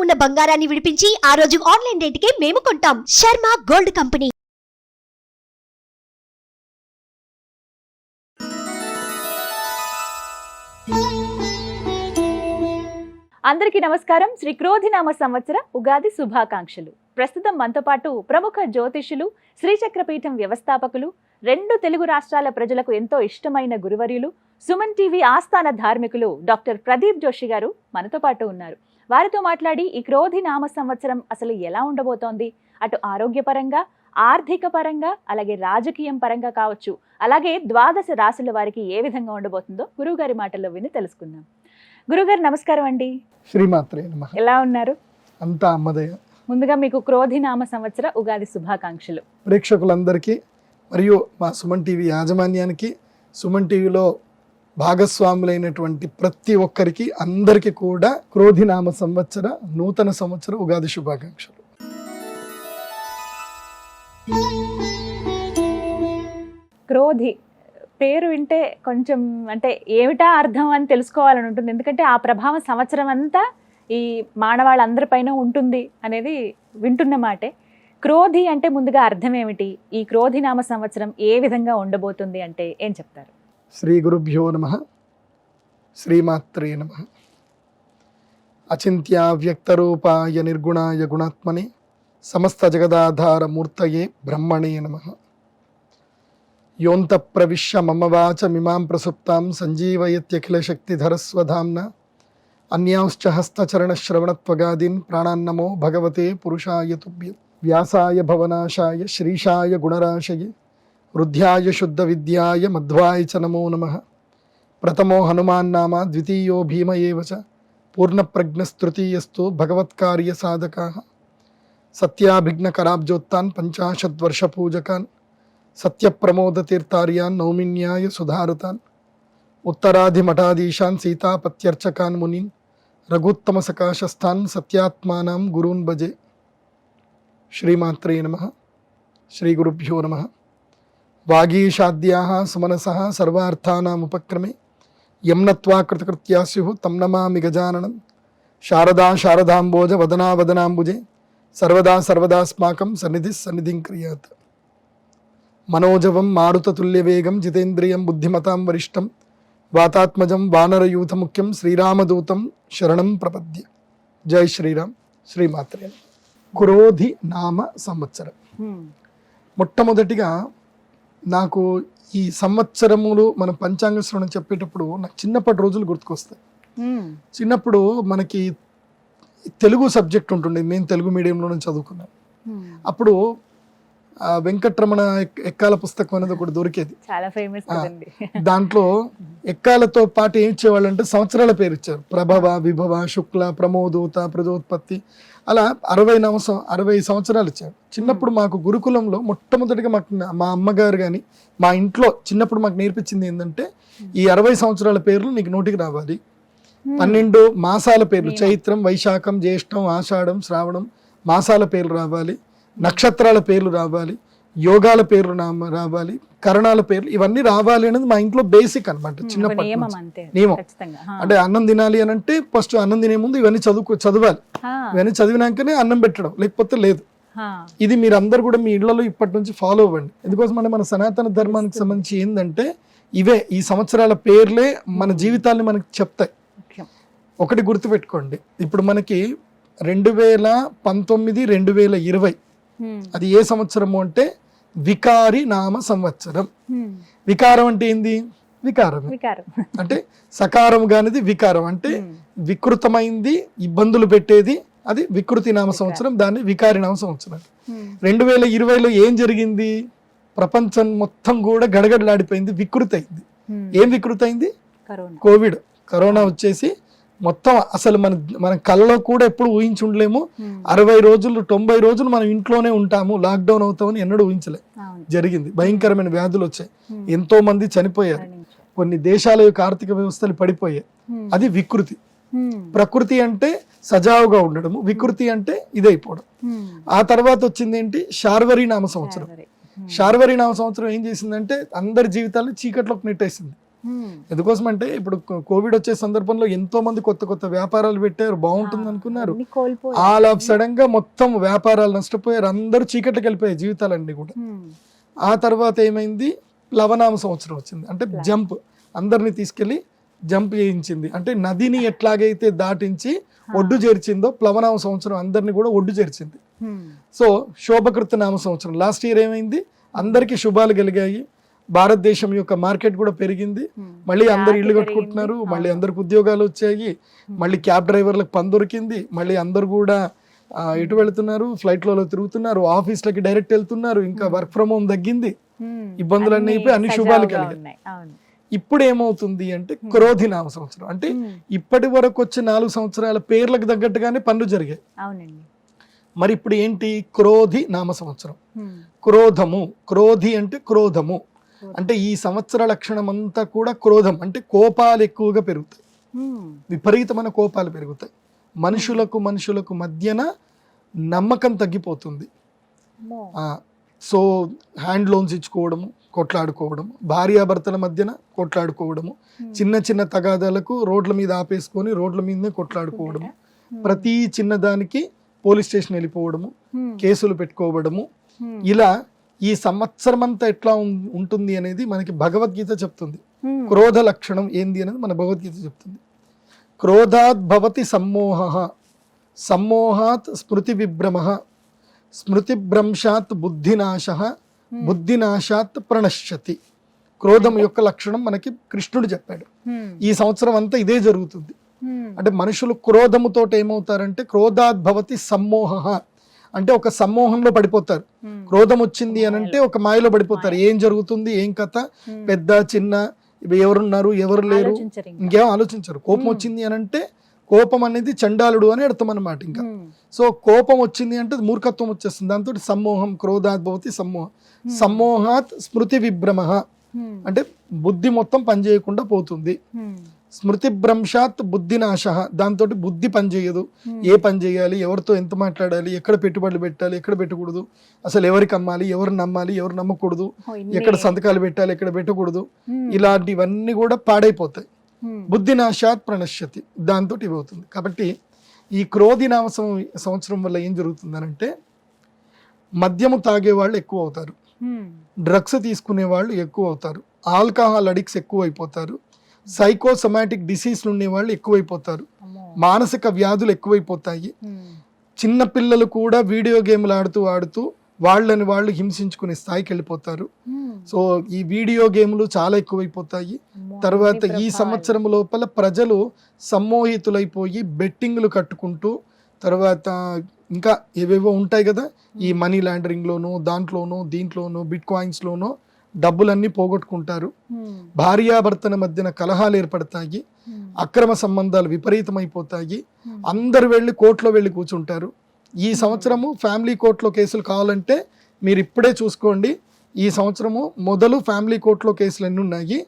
ఉన్న బంగారాన్ని విడిపించి ఆ రోజు ఆన్లైన్ రేటుకే మేము కొంటాం. Sharma gold company. అందరికీ నమస్కారం. శ్రీ క్రోధినామ సంవత్సర ఉగాది శుభాకాంక్షలు. ప్రస్తుతం మనతో పాటు ప్రముఖ జ్యోతిష్యులు, శ్రీచక్రపీఠం వ్యవస్థాపకులు, 2 తెలుగు రాష్ట్రాల ప్రజలకు ఎంతో ఇష్టమైన గురువర్యులు, సుమన్ టీవీ ఆస్థాన ధార్మికులు డాక్టర్ ప్రదీప్ జోషి గారు మనతో పాటు ఉన్నారు. వారితో మాట్లాడి ఈ క్రోధినామ సంవత్సరం అసలు ఎలా ఉండబోతోంది, అటు ఆరోగ్యపరంగా, ఆర్థిక పరంగా, అలాగే రాజకీయం పరంగా కావచ్చు, అలాగే 12 రాశుల వారికి ఏ విధంగా ఉండబోతుందో గురువుగారి మాటల్లో విని తెలుసుకుందాం. గురుగారు నమస్కారం అండి. శ్రీమాత్రే నమః. ఎలా ఉన్నారు? అంతా అమ్మదయ. ముందుగా మీకు క్రోధినామ సంవత్సర ఉగాది శుభాకాంక్షలు. ప్రేక్షకులందరికీ మరియు మా సుమన్ టీవీ యాజమాన్యానికి, సుమన్ టీవీలో భాగస్వాములైనటువంటి ప్రతి ఒక్కరికి అందరికీ కూడా క్రోధినామ సంవత్సర నూతన సంవత్సర ఉగాది శుభాకాంక్షలు. క్రోధి పేరు వింటే కొంచెం అంటే ఏమిటా అర్థం అని తెలుసుకోవాలని ఉంటుంది. ఎందుకంటే ఆ ప్రభావం సంవత్సరం అంతా ఈ మానవాళ్ళందరిపైన ఉంటుంది అనేది వింటున్న మాటే. క్రోధి అంటే ముందుగా అర్థం ఏమిటి? ఈ క్రోధినామ సంవత్సరం ఏ విధంగా ఉండబోతుంది అంటే ఏం చెప్తారు? శ్రీ గురుభ్యో నమః. శ్రీమాత్రే నమః. అచింత్యావ్యక్తరూపాయ నిర్గుణాయ గుణాత్మనే సమస్త జగదాధార మూర్తయే బ్రహ్మణే నమః. యోంత ప్రవిశ్య మమ వాచమిమాం ప్రసుప్తాం సంజీవయత్యఖిల శక్తిధరస్వధామ్న అన్యాంశ్చ హస్తచరణశ్రవణత్వగాదీన్ ప్రాణాన్నమో భగవతే పురుషాయ తుభ్యం. వ్యాసాయ భవనాశాయ శ్రీశాయ గుణరాశయే వృద్ధ్యాయ శుద్ధ విద్యాయ మధ్వాయ చ నమో నమః. ప్రథమో హనుమాన్నామ ద్వితీయో భీమ ఏవ చ పూర్ణప్రజ్ఞస్తృతీయస్తు భగవత్కార్య సాధకాః. సత్యాభిఘ్నకరాబ్జోత్తాన్ పంచాశద్వర్షపూజకాన్ సత్యప్రమోదతీర్థార్యాన్ నౌమిన్యాయ సుధారుతాన్ ఉత్తరాధిమఠాధీశాన్ సీతాపత్యర్చకాన్ మునీన్ రఘుత్తమ సకాశస్థాన్ సత్యాత్మానాం గురూన్ భజే. శ్రీమాత్రే నమః. శ్రీ గురుభ్యో నమః. వాగీషాద్యాః సుమనసః సర్వార్థానాముపక్రమే యం నత్వా కృతకృత్యా స్యుః తం నమామి గజాననం. శారదా శారదాంబోజ వదనా వదనాంబుజే సర్వదా సర్వదాస్మాకం సన్నిధిః సన్నిధిం క్రియాత్. మనోజవం మారుతతుల్యవేగం జితేంద్రియం బుద్ధిమతాం వరిష్టం వాతాత్మజం వానరయూథముఖ్యం శ్రీరామదూతం శరణం ప్రపద్య. జై శ్రీరామ్. శ్రీమాత్రే. క్రోధి నామ సంవత్సరం. మొట్టమొదటిగా నాకు ఈ సంవత్సరములు మన పంచాంగ శ్రవణం చెప్పేటప్పుడు నాకు చిన్నప్పటి రోజులు గుర్తుకొస్తాయి. చిన్నప్పుడు మనకి తెలుగు సబ్జెక్ట్ ఉంటుంది. నేను తెలుగు మీడియంలోనే చదువుకున్నాను. అప్పుడు వెంకటరమణ ఎక్కాల పుస్తకం అనేది ఒకటి దొరికేది, చాలా ఫేమస్. దాంట్లో ఎక్కాలతో పాటు ఏం ఇచ్చేవాళ్ళు అంటే సంవత్సరాల పేరు ఇచ్చారు. ప్రభవ, విభవ, శుక్ల, ప్రమోదూత, ప్రజోత్పత్తి, అలా 60 సంవత్సరాలు ఇచ్చారు. చిన్నప్పుడు మాకు గురుకులంలో మొట్టమొదటిగా మాకు మా అమ్మగారు కానీ మా ఇంట్లో చిన్నప్పుడు మాకు నేర్పించింది ఏంటంటే ఈ 60 సంవత్సరాల పేర్లు నీకు నోటికి రావాలి. 12 మాసాల పేర్లు, చైత్రం, వైశాఖం, జ్యేష్టం, ఆషాఢం, శ్రావణం మాసాల పేర్లు రావాలి. నక్షత్రాల పేర్లు రావాలి, యోగాల పేర్లు రావాలి, కరణాల పేర్లు ఇవన్నీ రావాలి అనేది మా ఇంట్లో బేసిక్ అనమాట. చిన్నప్పటి నియమం. అంటే అన్నం తినాలి అని అంటే ఫస్ట్ అన్నం తినే ముందు ఇవన్నీ చదవాలి. ఇవన్నీ చదివినాకనే అన్నం పెట్టడం, లేకపోతే లేదు. ఇది మీరు అందరు కూడా మీ ఇళ్లలో ఇప్పటి నుంచి ఫాలో అవ్వండి. ఎందుకోసం అంటే మన సనాతన ధర్మానికి సంబంధించి ఏంటంటే ఇవే ఈ సంవత్సరాల పేర్లే మన జీవితాన్ని మనకి చెప్తాయి. ఒకటి గుర్తుపెట్టుకోండి, ఇప్పుడు మనకి 2019, 2020 అది ఏ సంవత్సరము అంటే వికారి నామ సంవత్సరం. వికారం అంటే ఏంది? వికారం అంటే సకారం కానిది వికారం అంటే వికృతమైంది, ఇబ్బందులు పెట్టేది. అది వికృతి నామ సంవత్సరం, దాన్ని వికారి నామ సంవత్సరం. 2020లో ఏం జరిగింది? ప్రపంచం మొత్తం కూడా గడగడలాడిపోయింది, వికృతి అయింది. ఏం వికృతి అయింది? కోవిడ్, కరోనా వచ్చేసి మొత్తం అసలు మన కళ్ళలో కూడా ఎప్పుడు ఊహించి ఉండలేము. 60 రోజులు 90 రోజులు మనం ఇంట్లోనే ఉంటాము, లాక్డౌన్ అవుతామని ఎన్నడూ ఊహించలే. జరిగింది. భయంకరమైన వ్యాధులు వచ్చాయి, ఎంతో మంది చనిపోయారు, కొన్ని దేశాల యొక్క ఆర్థిక వ్యవస్థలు పడిపోయాయి. అది వికృతి. ప్రకృతి అంటే సజావుగా ఉండడము, వికృతి అంటే ఇదైపోవడం. ఆ తర్వాత వచ్చింది ఏంటి? శార్వరి నామ సంవత్సరం. శార్వరి నామ సంవత్సరం ఏం చేసిందంటే అందరి జీవితాలను చీకట్లోకి నెట్టేసింది. ఎందుకోసం అంటే ఇప్పుడు కోవిడ్ వచ్చే సందర్భంలో ఎంతో మంది కొత్త కొత్త వ్యాపారాలు పెట్టారు, బాగుంటుంది అనుకున్నారు. ఆల్ ఆఫ్ సడన్ గా మొత్తం వ్యాపారాలు నష్టపోయారు, అందరూ చీకట్లోకి వెళ్ళిపోయాయి జీవితాలన్నీ కూడా. ఆ తర్వాత ఏమైంది, ప్లవనామ సంవత్సరం వచ్చింది. అంటే జంప్, అందరినీ తీసుకెళ్లి జంప్ చేయించింది. అంటే నదిని ఎట్లాగైతే దాటించి ఒడ్డు చేర్చిందో ప్లవనామ సంవత్సరం అందరినీ కూడా ఒడ్డు చేర్చింది. సో శోభకృత నామ సంవత్సరం లాస్ట్ ఇయర్ ఏమైంది, అందరికీ శుభాలు కలిగాయి, భారతదేశం యొక్క మార్కెట్ కూడా పెరిగింది, మళ్ళీ అందరు ఇల్లు కట్టుకుంటున్నారు, మళ్ళీ అందరికి ఉద్యోగాలు వచ్చాయి, మళ్ళీ క్యాబ్ డ్రైవర్లకు పని దొరికింది, మళ్ళీ అందరు కూడా ఎటు వెళ్తున్నారు, ఫ్లైట్లలో తిరుగుతున్నారు, ఆఫీస్లకి డైరెక్ట్ వెళ్తున్నారు, ఇంకా వర్క్ ఫ్రమ్ హోమ్ తగ్గింది, ఇబ్బందులన్నీ అయిపోయి అన్ని శుభాలు కలిగాయి. ఇప్పుడు ఏమవుతుంది అంటే క్రోధి నామ సంవత్సరం, అంటే ఇప్పటి వరకు వచ్చే 4 సంవత్సరాల పేర్లకు తగ్గట్టుగానే పనులు జరిగాయి. మరి ఇప్పుడు ఏంటి, క్రోధి నామ సంవత్సరం. క్రోధము, క్రోధి అంటే క్రోధము, అంటే ఈ సంవత్సర లక్షణం అంతా కూడా క్రోధం, అంటే కోపాలు ఎక్కువగా పెరుగుతాయి, విపరీతమైన కోపాలు పెరుగుతాయి, మనుషులకు మధ్యన నమ్మకం తగ్గిపోతుంది. సో హ్యాండ్ లోన్స్ ఇచ్చుకోవడము, కొట్లాడుకోవడము, భార్యాభర్తల మధ్యన కొట్లాడుకోవడము, చిన్న చిన్న తగాదాలకు రోడ్ల మీద ఆపేసుకొని రోడ్ల మీదనే కొట్లాడుకోవడము, ప్రతి చిన్నదానికి పోలీస్ స్టేషన్ వెళ్ళిపోవడము, కేసులు పెట్టుకోవడము, ఇలా ఈ సంవత్సరం అంతా ఎట్లా ఉంటుంది అనేది మనకి భగవద్గీత చెప్తుంది. క్రోధ లక్షణం ఏంది అనేది మన భగవద్గీత చెప్తుంది. క్రోధాత్ భవతి సమ్మోహ, సమ్మోహాత్ స్మృతి విభ్రమ, స్మృతిభ్రంశాత్ బుద్ధినాశ, బుద్ధినాశాత్ ప్రణశ్యతి. క్రోధం యొక్క లక్షణం మనకి కృష్ణుడు చెప్పాడు. ఈ సంవత్సరం అంతా ఇదే జరుగుతుంది. అంటే మనుషులు క్రోధముతో ఏమవుతారంటే క్రోధాత్ భవతి సమ్మోహ, అంటే ఒక సమ్మోహంలో పడిపోతారు. క్రోధం వచ్చింది అని అంటే ఒక మాయలో పడిపోతారు, ఏం జరుగుతుంది, ఏం కథ, పెద్ద చిన్న, ఎవరున్నారు ఎవరు లేరు, ఇంకేం ఆలోచించరు. కోపం వచ్చింది అని అంటే కోపం అనేది చండాలుడు అని అర్థం అన్నమాట. ఇంకా సో కోపం వచ్చింది అంటే మూర్ఖత్వం వచ్చేస్తుంది. దాంతో సమ్మోహం, క్రోధాత్ భవతి సమ్మోహం, సమ్మోహాత్ స్మృతి విభ్రమ, అంటే బుద్ధి మొత్తం పనిచేయకుండా పోతుంది. స్మృతి భ్రంశాత్ బుద్ధినాశ, దాంతో బుద్ధి పనిచేయదు, ఏ పని చేయాలి, ఎవరితో ఎంత మాట్లాడాలి, ఎక్కడ పెట్టుబడులు పెట్టాలి, ఎక్కడ పెట్టకూడదు, అసలు ఎవరికి అమ్మాలి, ఎవరు నమ్మాలి, ఎవరు నమ్మకూడదు, ఎక్కడ సంతకాలు పెట్టాలి, ఎక్కడ పెట్టకూడదు, ఇలాంటివన్నీ కూడా పాడైపోతాయి. బుద్ధినాశాత్ ప్రణశ్యతి, దాంతో ఇవి అవుతుంది. కాబట్టి ఈ క్రోధి నామ సంవత్సరం వల్ల ఏం జరుగుతుందనంటే మద్యము తాగే వాళ్ళు ఎక్కువ అవుతారు, డ్రగ్స్ తీసుకునే వాళ్ళు ఎక్కువ అవుతారు, ఆల్కహాల్ అడిక్ట్స్ ఎక్కువ అయిపోతారు, సైకోసమాటిక్ డిసీజ్లు ఉండే వాళ్ళు ఎక్కువైపోతారు, మానసిక వ్యాధులు ఎక్కువైపోతాయి, చిన్న పిల్లలు కూడా వీడియో గేమ్లు ఆడుతూ వాళ్ళని వాళ్ళు హింసించుకునే స్థాయికి వెళ్ళిపోతారు. సో ఈ వీడియో గేమ్లు చాలా ఎక్కువైపోతాయి. తర్వాత ఈ సంవత్సరం లోపల ప్రజలు సమ్మోహితులైపోయి బెట్టింగ్లు కట్టుకుంటూ, తర్వాత ఇంకా ఏవేవో ఉంటాయి కదా, ఈ మనీ లాండరింగ్లోనూ దీంట్లోనూ బిట్ కాయిన్స్లోనూ డబ్బులన్నీ పోగొట్టుకుంటారు, భార్యాభర్తల మధ్యన కలహాలు ఏర్పడతాయి, అక్రమ సంబంధాలు విపరీతమైపోతాయి, అందరు వెళ్ళి కోర్టులో వెళ్ళి కూర్చుంటారు. ఈ సంవత్సరము ఫ్యామిలీ కోర్టులో కేసులు కావాలంటే మీరు ఇప్పుడే చూసుకోండి. ఈ సంవత్సరము మొదలు ఫ్యామిలీ కోర్టులో కేసులు ఎన్ని ఉన్నాయి,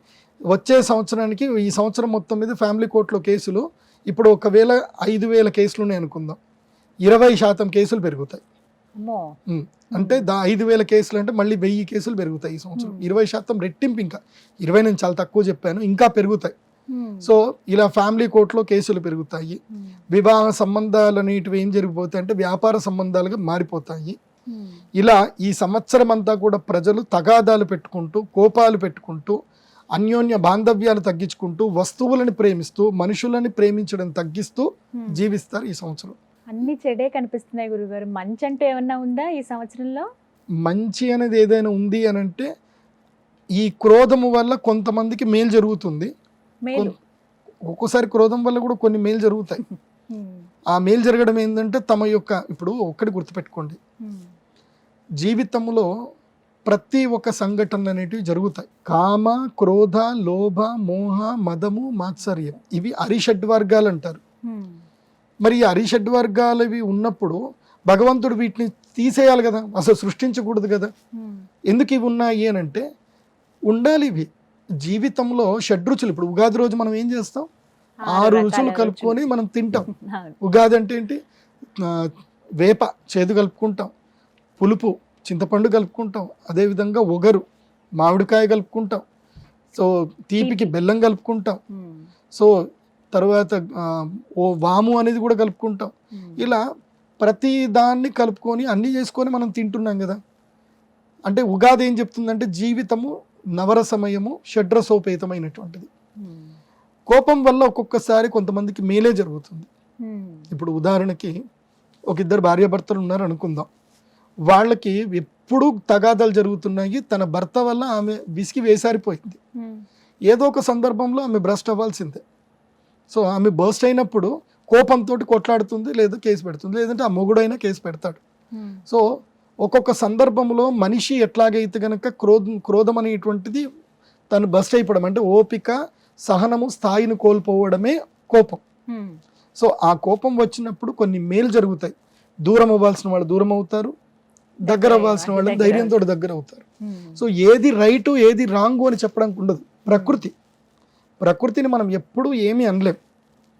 వచ్చే సంవత్సరానికి ఈ సంవత్సరం మొత్తం మీద ఫ్యామిలీ కోర్టులో కేసులు ఇప్పుడు ఒకవేళ 5,000 కేసులు ఉన్నాయి అనుకుందాం, 20% కేసులు పెరుగుతాయి. అంటే 5,000 కేసులు అంటే మళ్ళీ 1000 కేసులు పెరుగుతాయి ఈ సంవత్సరం. 20% రెట్టింపు, ఇంకా 20 నేను చాలా తక్కువ చెప్పాను, ఇంకా పెరుగుతాయి. సో ఇలా ఫ్యామిలీ కోర్టులో కేసులు పెరుగుతాయి. వివాహ సంబంధాలు అనేటివి ఏం జరిగిపోతాయి అంటే వ్యాపార సంబంధాలుగా మారిపోతాయి. ఇలా ఈ సంవత్సరం అంతా కూడా ప్రజలు తగాదాలు పెట్టుకుంటూ, కోపాలు పెట్టుకుంటూ, అన్యోన్య బాంధవ్యాలు తగ్గించుకుంటూ, వస్తువులను ప్రేమిస్తూ, మనుషులని ప్రేమించడం తగ్గిస్తూ జీవిస్తారు ఈ సంవత్సరం. అన్ని చెడే కనిపిస్తున్నాయి గురుగారు. మంచి అంటే ఏమన్నా ఉందా ఈ సంవత్సరంలో? మంచి అనేది ఏదైనా ఉంది అని అంటే ఈ క్రోధము వల్ల కొంతమందికి మేలు జరుగుతుంది, ఒక్కోసారి క్రోధం వల్ల కూడా కొన్ని మేలు జరుగుతాయి. ఆ మేలు జరగడం ఏంటంటే తమ యొక్క, ఇప్పుడు ఒక్కటి గుర్తుపెట్టుకోండి, జీవితంలో ప్రతి ఒక్క సంఘటనలు అనేటివి జరుగుతాయి. కామ, క్రోధ, లోభ, మోహ, మదము, మాత్సర్యం, ఇవి అరిషడ్వర్గాలు అంటారు. మరి ఈ అరిషడ్వర్గాలవి ఉన్నప్పుడు భగవంతుడు వీటిని తీసేయాలి కదా, అసలు సృష్టించకూడదు కదా. ఎందుకు ఇవి ఉన్నాయి అని అంటే ఉండాలి ఇవి. జీవితంలో షడ్రుచులు, ఇప్పుడు ఉగాది రోజు మనం ఏం చేస్తాం, 6 రుచులు కలుపుకొని మనం తింటాం. ఉగాది అంటే ఏంటి, వేప చేదు కలుపుకుంటాం, పులుపు చింతపండు కలుపుకుంటాం, అదేవిధంగా ఒగరు మామిడికాయ కలుపుకుంటాం, సో తీపికి తీపి. బెల్లం కలుపుకుంటాం. ఉమ్, సో తర్వాత ఓ వాము అనేది కూడా కలుపుకుంటాం. ఉమ్, ఇలా ప్రతి దాన్ని కలుపుకొని అన్నీ చేసుకొని మనం తింటున్నాం కదా. అంటే ఉగాది ఏం చెప్తుందంటే జీవితము నవరసమయము షడ్రసోపేతమైనటువంటిది. ఉమ్, కోపం వల్ల ఒక్కొక్కసారి కొంతమందికి మేలే జరుగుతుంది. ఉమ్, ఇప్పుడు ఉదాహరణకి ఒక ఇద్దరు భార్యాభర్తలు ఉన్నారు అనుకుందాం. వాళ్ళకి ఎప్పుడూ తగాదాలు జరుగుతున్నాయి. తన భర్త వల్ల ఆమె విసిగి వేసారిపోయింది. ఉమ్, ఏదో ఒక సందర్భంలో ఆమె బ్రస్ట్ అవ్వాల్సిందే. సో ఆమె బర్స్ట్ అయినప్పుడు కోపంతో కొట్లాడుతుంది, లేదా కేసు పెడుతుంది, లేదంటే ఆ మొగుడైనా కేసు పెడతాడు. ఉమ్, సో ఒక్కొక్క సందర్భంలో మనిషి ఎట్లాగైతే కనుక క్రోధం అనేటువంటిది తను బస్ట్ అయిపోవడం అంటే ఓపిక, సహనము, స్థాయిని కోల్పోవడమే కోపం. ఉమ్, సో ఆ కోపం వచ్చినప్పుడు కొన్ని మేలు జరుగుతాయి. దూరం అవ్వాల్సిన వాళ్ళు దూరం అవుతారు, దగ్గర అవ్వాల్సిన వాళ్ళు దగ్గర ధైర్యంతో దగ్గర అవుతారు. ఉమ్, సో ఏది రైటు ఏది రాంగు అని చెప్పడానికి ఉండదు. ప్రకృతిని మనం ఎప్పుడూ ఏమీ అనలేం,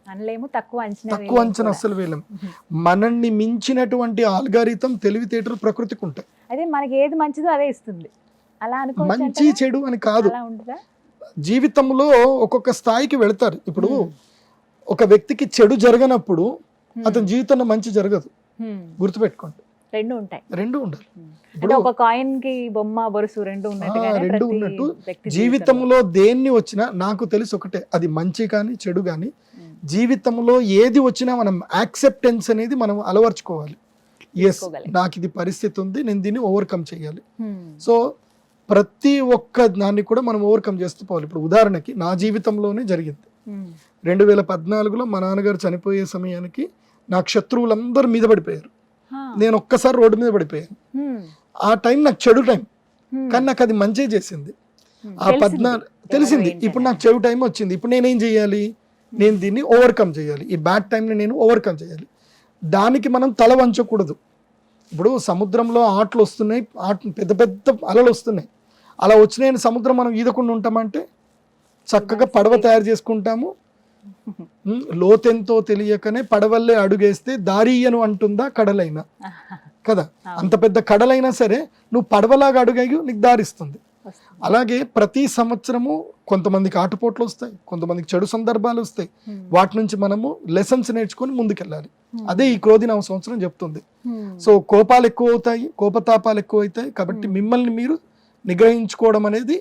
అనలేము, తక్కువ అంచనా తక్కువ వేయలేము అంచనా కూడా. అస్సలు వేయలేం. మనల్ని మించినటువంటి ఆల్గారితం తెలివితేటలు ప్రకృతికి ఉంటాయి. అదే మనకి ఏది మంచిదో అదే ఇస్తుంది. అలా అనుకోవచ్చు మంచి అంటారా? చెడు అని కాదు. అలా ఉంటుందా? జీవితంలో ఒక్కొక్క స్థాయికి వెళ్తారు. ఇప్పుడు ఒక వ్యక్తికి చెడు జరగనప్పుడు అతని జీవితంలో మంచి జరగదు. ఉమ్, గుర్తుపెట్టుకోండి, రెండు ఉంటాయి. రెండు ఉండాలి. అంటే ఇప్పుడు ఒక కాయిన్ కి బొమ్మ బొరుసు రెండు ఉన్నట్టుగానే రెండు ప్రతి ఉన్నట్టు వ్యక్తి జీవితంలో దేన్ని వచ్చినా నాకు తెలిసి ఒకటే, అది మంచి కానీ చెడు కానీ ఉమ్, జీవితంలో ఏది వచ్చినా మనం యాక్సెప్టెన్స్ అనేది మనం అలవర్చుకోవాలి. ఎస్, తీసుకోగలిగాం. నాకు ఇది పరిస్థితి ఉంది, నేను దీన్ని ఓవర్కమ్ చేయాలి. ఉమ్, సో ప్రతి ఒక్క దాన్ని కూడా మనం ఓవర్కమ్ చేస్తూ పోవాలి. ఇప్పుడు ఉదాహరణకి నా జీవితంలోనే జరిగింది. ఉమ్, 2014లో మా నాన్నగారు చనిపోయే సమయానికి నాకు శత్రువులందరూ మీద పడిపోయారు. హా, నేను ఒక్కసారి రోడ్డు మీద పడిపోయాను. ఉమ్, ఆ టైం నాకు చెడు టైం, ఉమ్, కానీ నాకు అది మంచి చేసింది. ఉమ్, ఆ తెలిసింది. ఎవరు ఇప్పుడు ఏంటని. నాకు చెడు టైం వచ్చింది. ఇప్పుడు నేనేం చేయాలి? నేను దీన్ని ఓవర్కమ్ చేయాలి. ఈ బ్యాడ్ టైంని నేను ఓవర్కమ్ చేయాలి. దానికి మనం తల వంచకూడదు. ఇప్పుడు సముద్రంలో ఆటలు వస్తున్నాయి, పెద్ద పెద్ద అలలు వస్తున్నాయి. అలా వచ్చినాయని సముద్రం మనం ఈదకుండా ఉంటామంటే చక్కగా పడవ తయారు చేసుకుంటాము. లోతెంతో తెలియకనే పడవల్లే అడుగేస్తే దారియను అంటుందా కడలైనా కదా. అంత పెద్ద కడలైనా సరే నువ్వు పడవలాగా అడుగేగి నీకు దారిస్తుంది. వస్తుంది. అలాగే ప్రతి సంవత్సరము కొంతమందికి ఆటుపోట్లు వస్తాయి, కొంతమందికి చెడు సందర్భాలు వస్తాయి. ఉమ్, వాటి నుంచి మనము లెసన్స్ నేర్చుకొని ముందుకెళ్ళాలి. అదే ఈ క్రోధినామ సంవత్సరం చెప్తుంది. ఉమ్, సో కోపాలు ఎక్కువ అవుతాయి, కోపతాపాలు ఎక్కువ అవుతాయి. కాబట్టి మిమ్మల్ని మీరు నిగ్రహించుకోవడం అనేది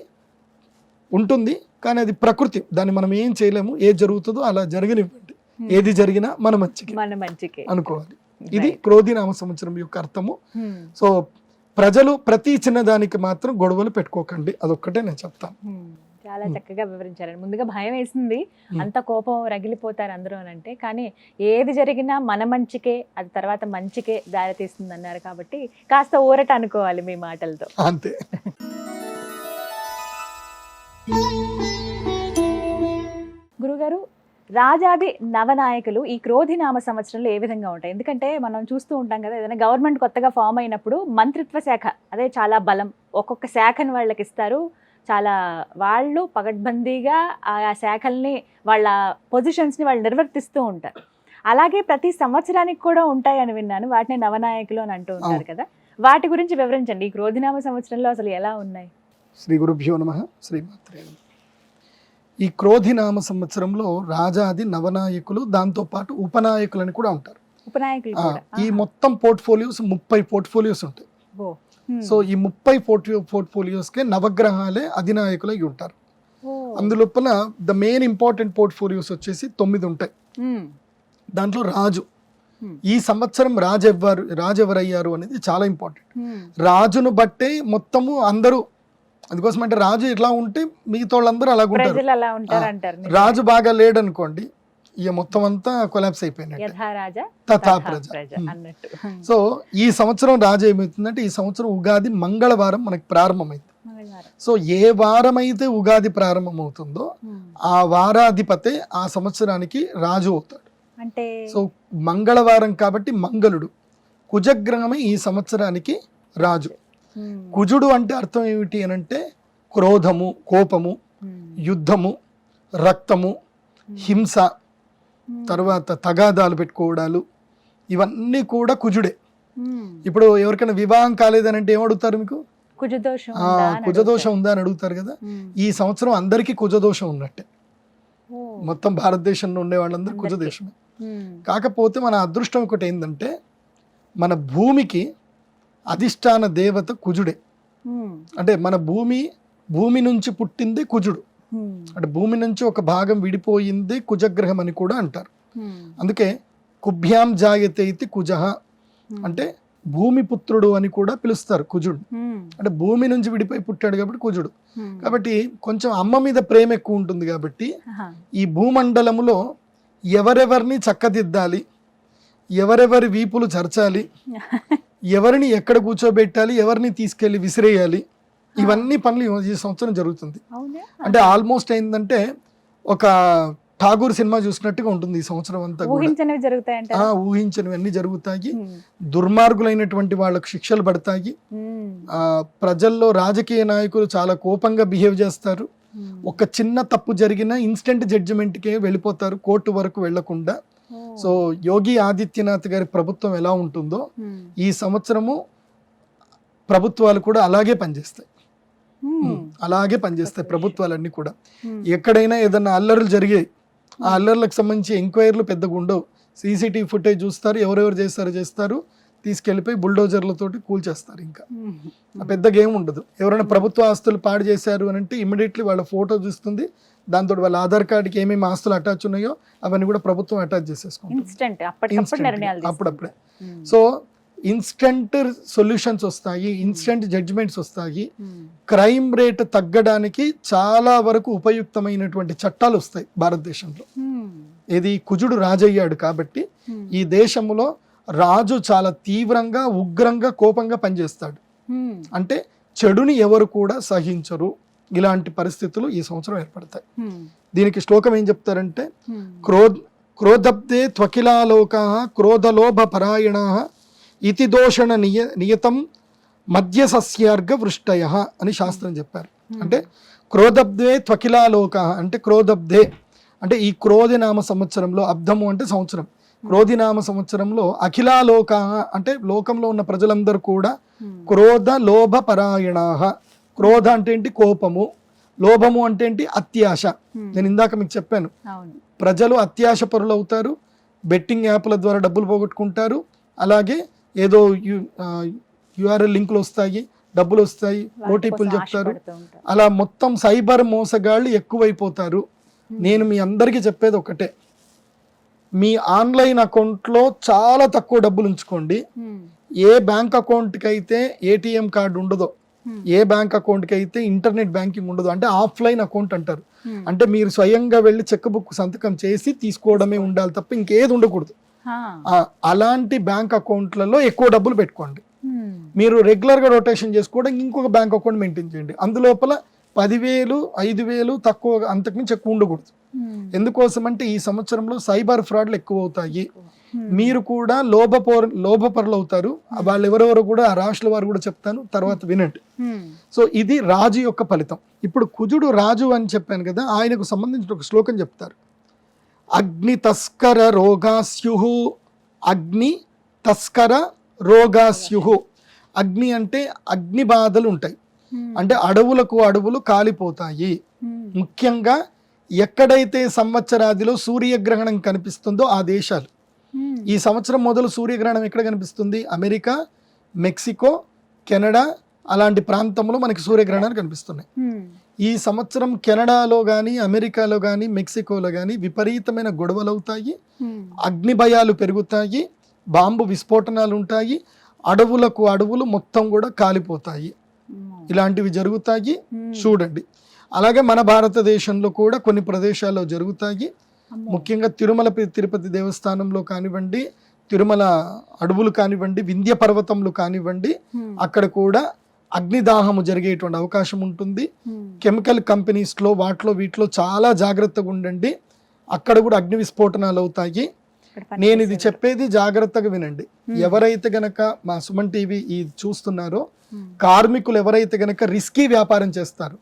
ఉంటుంది. కానీ అది ప్రకృతి, దాన్ని మనం ఏం చేయలేము. ఏది జరుగుతుందో అలా జరగనివ్వండి. ఏది జరిగినా మన మంచికి మన మంచికే అనుకోవాలి. ఇది క్రోధినామ సంవత్సరం యొక్క అర్థము. ఉమ్, సో ప్రజలు ప్రతి చిన్నదానికి మాత్రం గొడవలు పెట్టుకోకండి, అదొక్కటే నేను చెప్తాను. ఉమ్, చాలా చక్కగా వివరించారండి. ముందుగా భయం వేసింది, అంత కోపం రగిలిపోతారు అందరూ అని అంటే, కానీ ఏది జరిగినా మన మంచికే, అది తర్వాత మంచికే దారి తీస్తుంది అన్నారు. కాబట్టి కాస్త ఊరట అనుకోవాలి మీ మాటలతో. అంతే. గురుగారు, రాజాది నవనాయకులు ఈ క్రోధినామ సంవత్సరంలో ఏ విధంగా ఉంటాయి? ఎందుకంటే మనం చూస్తూ ఉంటాం కదా, ఏదైనా గవర్నమెంట్ కొత్తగా ఫామ్ అయినప్పుడు మంత్రిత్వ శాఖ అదే చాలా బలం, ఒక్కొక్క శాఖను వాళ్ళకి ఇస్తారు. చాలా వాళ్ళు పగడ్బందీగా ఆ శాఖల్ని వాళ్ళ పొజిషన్స్ని వాళ్ళు నిర్వర్తిస్తూ ఉంటారు. అలాగే ప్రతి సంవత్సరానికి కూడా ఉంటాయని విన్నాను. వాటిని నవనాయకులు అని అంటూ ఉంటారు కదా, వాటి గురించి వివరించండి. ఈ క్రోధినామ సంవత్సరంలో అసలు ఎలా ఉన్నాయి? శ్రీ గురుభ్యో నమః. శ్రీమాత్రే నమః. ఈ క్రోధినామ సంవత్సరంలో రాజాది నవనాయకులు, దాంతో పాటు ఉపనాయకులని కూడా ఉంటారు. ఉపనాయకులు కూడా. ఈ మొత్తం పోర్ట్ఫోలియోస్ 30 పోర్ట్ఫోలియోస్ ఉంటాయి. ఓ, సో ఈ 30 పోర్ట్ఫోలియోస్కే నవగ్రహాలే అధినాయకులు అయి ఉంటారు. ఓ, అందులోపల ద మెయిన్ ఇంపార్టెంట్ పోర్ట్ఫోలియోస్ వచ్చేసి 9 ఉంటాయి. ఉమ్, దాంట్లో రాజు, Hmm. ఈ సంవత్సరం రాజు ఎవరయ్యారు అనేది చాలా ఇంపార్టెంట్. ఉమ్, రాజును బట్టే మొత్తము అందరూ, అందుకోసం అంటే రాజు ఎట్లా ఉంటే మిగతా వాళ్ళందరూ అలాగ ఉంటారు. ప్రజలు అలా ఉంటారు అంటారు. రాజు బాగా లేడు అనుకోండి, ఇక మొత్తం అంతా కొలాప్స్ అయిపోయినట్టు. యథా రాజా తథా తథా ప్రజ. ప్రజ అన్నట్టు. సో ఈ సంవత్సరం రాజు ఏమవుతుందంటే, ఈ సంవత్సరం ఉగాది మంగళవారం మనకి ప్రారంభమైంది. మంగళవారం. సో ఏ వారం అయితే ఉగాది ప్రారంభమవుతుందో ఉమ్, ఆ వారాధిపతే ఆ సంవత్సరానికి రాజు అవుతాడు. అంటే సో మంగళవారం కాబట్టి మంగళుడు, కుజగ్రహమే ఈ సంవత్సరానికి రాజు. ఉమ్, కుజుడు అంటే అర్థం ఏమిటి అని అంటే క్రోధము, కోపము, ఉమ్, యుద్ధము, రక్తము, హింస, తర్వాత తగాదాలు పెట్టుకోవడాలు, ఇవన్నీ కూడా కుజుడే. ఉమ్, ఇప్పుడు ఎవరికైనా వివాహం కాలేదని అంటే ఏమడుగుతారు మీకు? కుజదోషం ఆ కుజదోషం ఉందా అని అడుగుతారు కదా. ఈ సంవత్సరం అందరికీ కుజదోషం ఉన్నట్టే, మొత్తం భారతదేశంలో ఉండే వాళ్ళందరూ కుజదోషమే. కాకపోతే మన అదృష్టం ఒకటి ఏంటంటే మన భూమికి అధిష్టాన దేవత కుజుడే. అంటే మన భూమి నుంచి పుట్టిందే కుజుడు, అంటే భూమి నుంచి ఒక భాగం విడిపోయిందే కుజగ్రహం అని కూడా అంటారు. అందుకే కుభ్యాం జాయతే ఇతి కుజః అంటే భూమి పుత్రుడు అని కూడా పిలుస్తారు కుజుడు. అంటే భూమి నుంచి విడిపోయి పుట్టాడు కాబట్టి కుజుడు. కాబట్టి కొంచెం అమ్మ మీద ప్రేమ ఎక్కువ ఉంటుంది కాబట్టి ఈ భూమండలములో ఎవరెవరిని చక్కదిద్దాలి, ఎవరెవరి వీపులు చర్చాలి, ఎవరిని ఎక్కడ కూర్చోబెట్టాలి, ఎవరిని తీసుకెళ్లి విసిరేయాలి, ఇవన్నీ పనులు ఈ సంవత్సరం జరుగుతుంది. అంటే ఆల్మోస్ట్ ఏంటంటే ఒక ఠాగూర్ సినిమా చూసినట్టుగా ఉంటుంది ఈ సంవత్సరం అంతా. ఊహించనివన్నీ జరుగుతాయి, దుర్మార్గులైనటువంటి వాళ్ళకు శిక్షలు పడతాయి, ప్రజల్లో రాజకీయ నాయకులు చాలా కోపంగా బిహేవ్ చేస్తారు, ఒక చిన్న తప్పు జరిగిన ఇన్స్టెంట్ జడ్జిమెంట్కే వెళ్ళిపోతారు, కోర్టు వరకు వెళ్లకుండా. సో యోగి ఆదిత్యనాథ్ గారి ప్రభుత్వం ఎలా ఉంటుందో ఈ సంవత్సరము ప్రభుత్వాలు కూడా అలాగే పనిచేస్తాయి, ప్రభుత్వాలన్నీ కూడా. ఎక్కడైనా ఏదన్నా అల్లర్లు జరిగాయి, ఆ అల్లర్లకు సంబంధించి ఎంక్వైరీలు పెద్దగా ఉండవు, సీసీటీవీ ఫుటేజ్ చూస్తారు, ఎవరెవరు చేస్తారు తీసుకెళ్లిపోయి బుల్డోజర్లతోటి కూల్చేస్తారు. ఇంకా పెద్దగా ఏమి ఉండదు. ఎవరైనా ప్రభుత్వ ఆస్తులు పాడు చేశారు అని అంటే ఇమ్మీడియట్లీ వాళ్ళ ఫోటో చూస్తుంది, దాంతో వాళ్ళ ఆధార్ కార్డుకి ఏమేమి ఆస్తులు అటాచ్ ఉన్నాయో అవన్నీ కూడా ప్రభుత్వం అటాచ్ చేసేసుకుంటుంది అప్పుడప్పుడే. సో ఇన్స్టెంట్ సొల్యూషన్స్ వస్తాయి, ఇన్స్టెంట్ జడ్జిమెంట్స్ వస్తాయి, క్రైమ్ రేట్ తగ్గడానికి చాలా వరకు ఉపయుక్తమైనటువంటి చట్టాలు వస్తాయి భారతదేశంలో. ఇది కుజుడు రాజయ్యాడు కాబట్టి ఈ దేశంలో రాజు చాలా తీవ్రంగా ఉగ్రంగా కోపంగా పనిచేస్తాడు, అంటే చెడుని ఎవరు కూడా సహించరు. ఇలాంటి పరిస్థితులు ఈ సంవత్సరం ఏర్పడతాయి. దీనికి శ్లోకం ఏం చెప్తారంటే క్రోధబ్దే త్వకిలాలోకాః క్రోధలోభ పరాయణాః ఇతి దోషణ నియతం మధ్య సస్యార్ఘ వృష్టయః అని శాస్త్రం చెప్పారు. అంటే క్రోధబ్దే త్వకిలాలోకాః అంటే క్రోధబ్దే అంటే ఈ క్రోధినామ సంవత్సరంలో, అబ్ధము అంటే సంవత్సరం, క్రోధినామ సంవత్సరంలో అఖిలాలోకాః అంటే లోకంలో ఉన్న ప్రజలందరూ కూడా క్రోధ లోభ పరాయణాః. క్రోధ అంటే ఏంటి? కోపము. లోభము అంటే ఏంటి? అత్యాశ. నేను ఇందాక మీకు చెప్పాను, ప్రజలు అత్యాశ పరులు అవుతారు, బెట్టింగ్ యాప్ల ద్వారా డబ్బులు పోగొట్టుకుంటారు, అలాగే ఏదో యూఆర్ఎల్ లింకులు వస్తాయి, డబ్బులు వస్తాయి, ఓటీపీలు చెప్తారు, అలా మొత్తం సైబర్ మోసగాళ్ళు ఎక్కువైపోతారు. నేను మీ అందరికీ చెప్పేది ఒకటే, మీ ఆన్లైన్ అకౌంట్లో చాలా తక్కువ డబ్బులు ఉంచుకోండి. ఏ బ్యాంక్ అకౌంట్కి అయితే ఏటీఎం కార్డు ఉండదో, ఏ బ్యాంక్ అకౌంట్కి అయితే ఇంటర్నెట్ బ్యాంకింగ్ ఉండదు, అంటే ఆఫ్లైన్ అకౌంట్ అంటారు, అంటే మీరు స్వయంగా వెళ్ళి చెక్ బుక్ సంతకం చేసి తీసుకోవడమే ఉండాలి తప్ప ఇంకేది ఉండకూడదు. అలాంటి బ్యాంక్ అకౌంట్లలో ఎక్కువ డబ్బులు పెట్టుకోండి. మీరు రెగ్యులర్ గా రొటేషన్ చేసుకోవడం ఇంకొక బ్యాంక్ అకౌంట్ మెయింటైన్ చేయండి. అందులోపల 10,000, 5,000 తక్కువ, అంతకుమించి ఎక్కువ ఉండకూడదు. ఎందుకోసం అంటే ఈ సంవత్సరంలో సైబర్ ఫ్రాడ్లు ఎక్కువ అవుతాయి. మీరు కూడా లోభపరులు అవుతారు. వాళ్ళు ఎవరెవరో కూడా ఆ రాశుల వారు కూడా చెప్తాను, తర్వాత వినండి. సో ఇది రాజు యొక్క ఫలితం. ఇప్పుడు కుజుడు రాజు అని చెప్పాను కదా, ఆయనకు సంబంధించిన ఒక శ్లోకం చెప్తారు. అగ్ని తస్కర రోగాస్యుః, అగ్ని తస్కర రోగాస్యుః. అగ్ని అంటే అగ్ని బాధలు ఉంటాయి, అంటే అడవులు కాలిపోతాయి. ముఖ్యంగా ఎక్కడైతే సంవత్సరాదిలో సూర్యగ్రహణం కనిపిస్తుందో ఆ దేశాలు. ఈ సంవత్సరం మొదలు సూర్యగ్రహణం ఎక్కడ కనిపిస్తుంది? అమెరికా, మెక్సికో, కెనడా అలాంటి ప్రాంతంలో మనకి సూర్యగ్రహణాలు కనిపిస్తున్నాయి. ఈ సంవత్సరం కెనడాలో కానీ, అమెరికాలో కానీ, మెక్సికోలో కానీ విపరీతమైన గొడవలు అవుతాయి, అగ్ని భయాలు పెరుగుతాయి, బాంబు విస్ఫోటనాలు ఉంటాయి, అడవులు మొత్తం కూడా కాలిపోతాయి. ఇలాంటివి జరుగుతాయి, చూడండి. అలాగే మన భారతదేశంలో కూడా కొన్ని ప్రదేశాల్లో జరుగుతాయి. ముఖ్యంగా తిరుమల తిరుపతి దేవస్థానంలో కానివ్వండి, తిరుమల అడవులు కానివ్వండి, వింధ్య పర్వతంలో కానివ్వండి, అక్కడ కూడా అగ్నిదాహము జరిగేటువంటి అవకాశం ఉంటుంది. కెమికల్ కంపెనీస్లో వీటిలో చాలా జాగ్రత్తగా ఉండండి. అక్కడ కూడా అగ్ని విస్ఫోటనాలు అవుతాయి. నేను ఇది చెప్పేది జాగ్రత్తగా వినండి. ఎవరైతే గనక మా సుమన్ టీవీ ఇది చూస్తున్నారో, కార్మికులు ఎవరైతే గనక రిస్కీ వ్యాపారం చేస్తారు,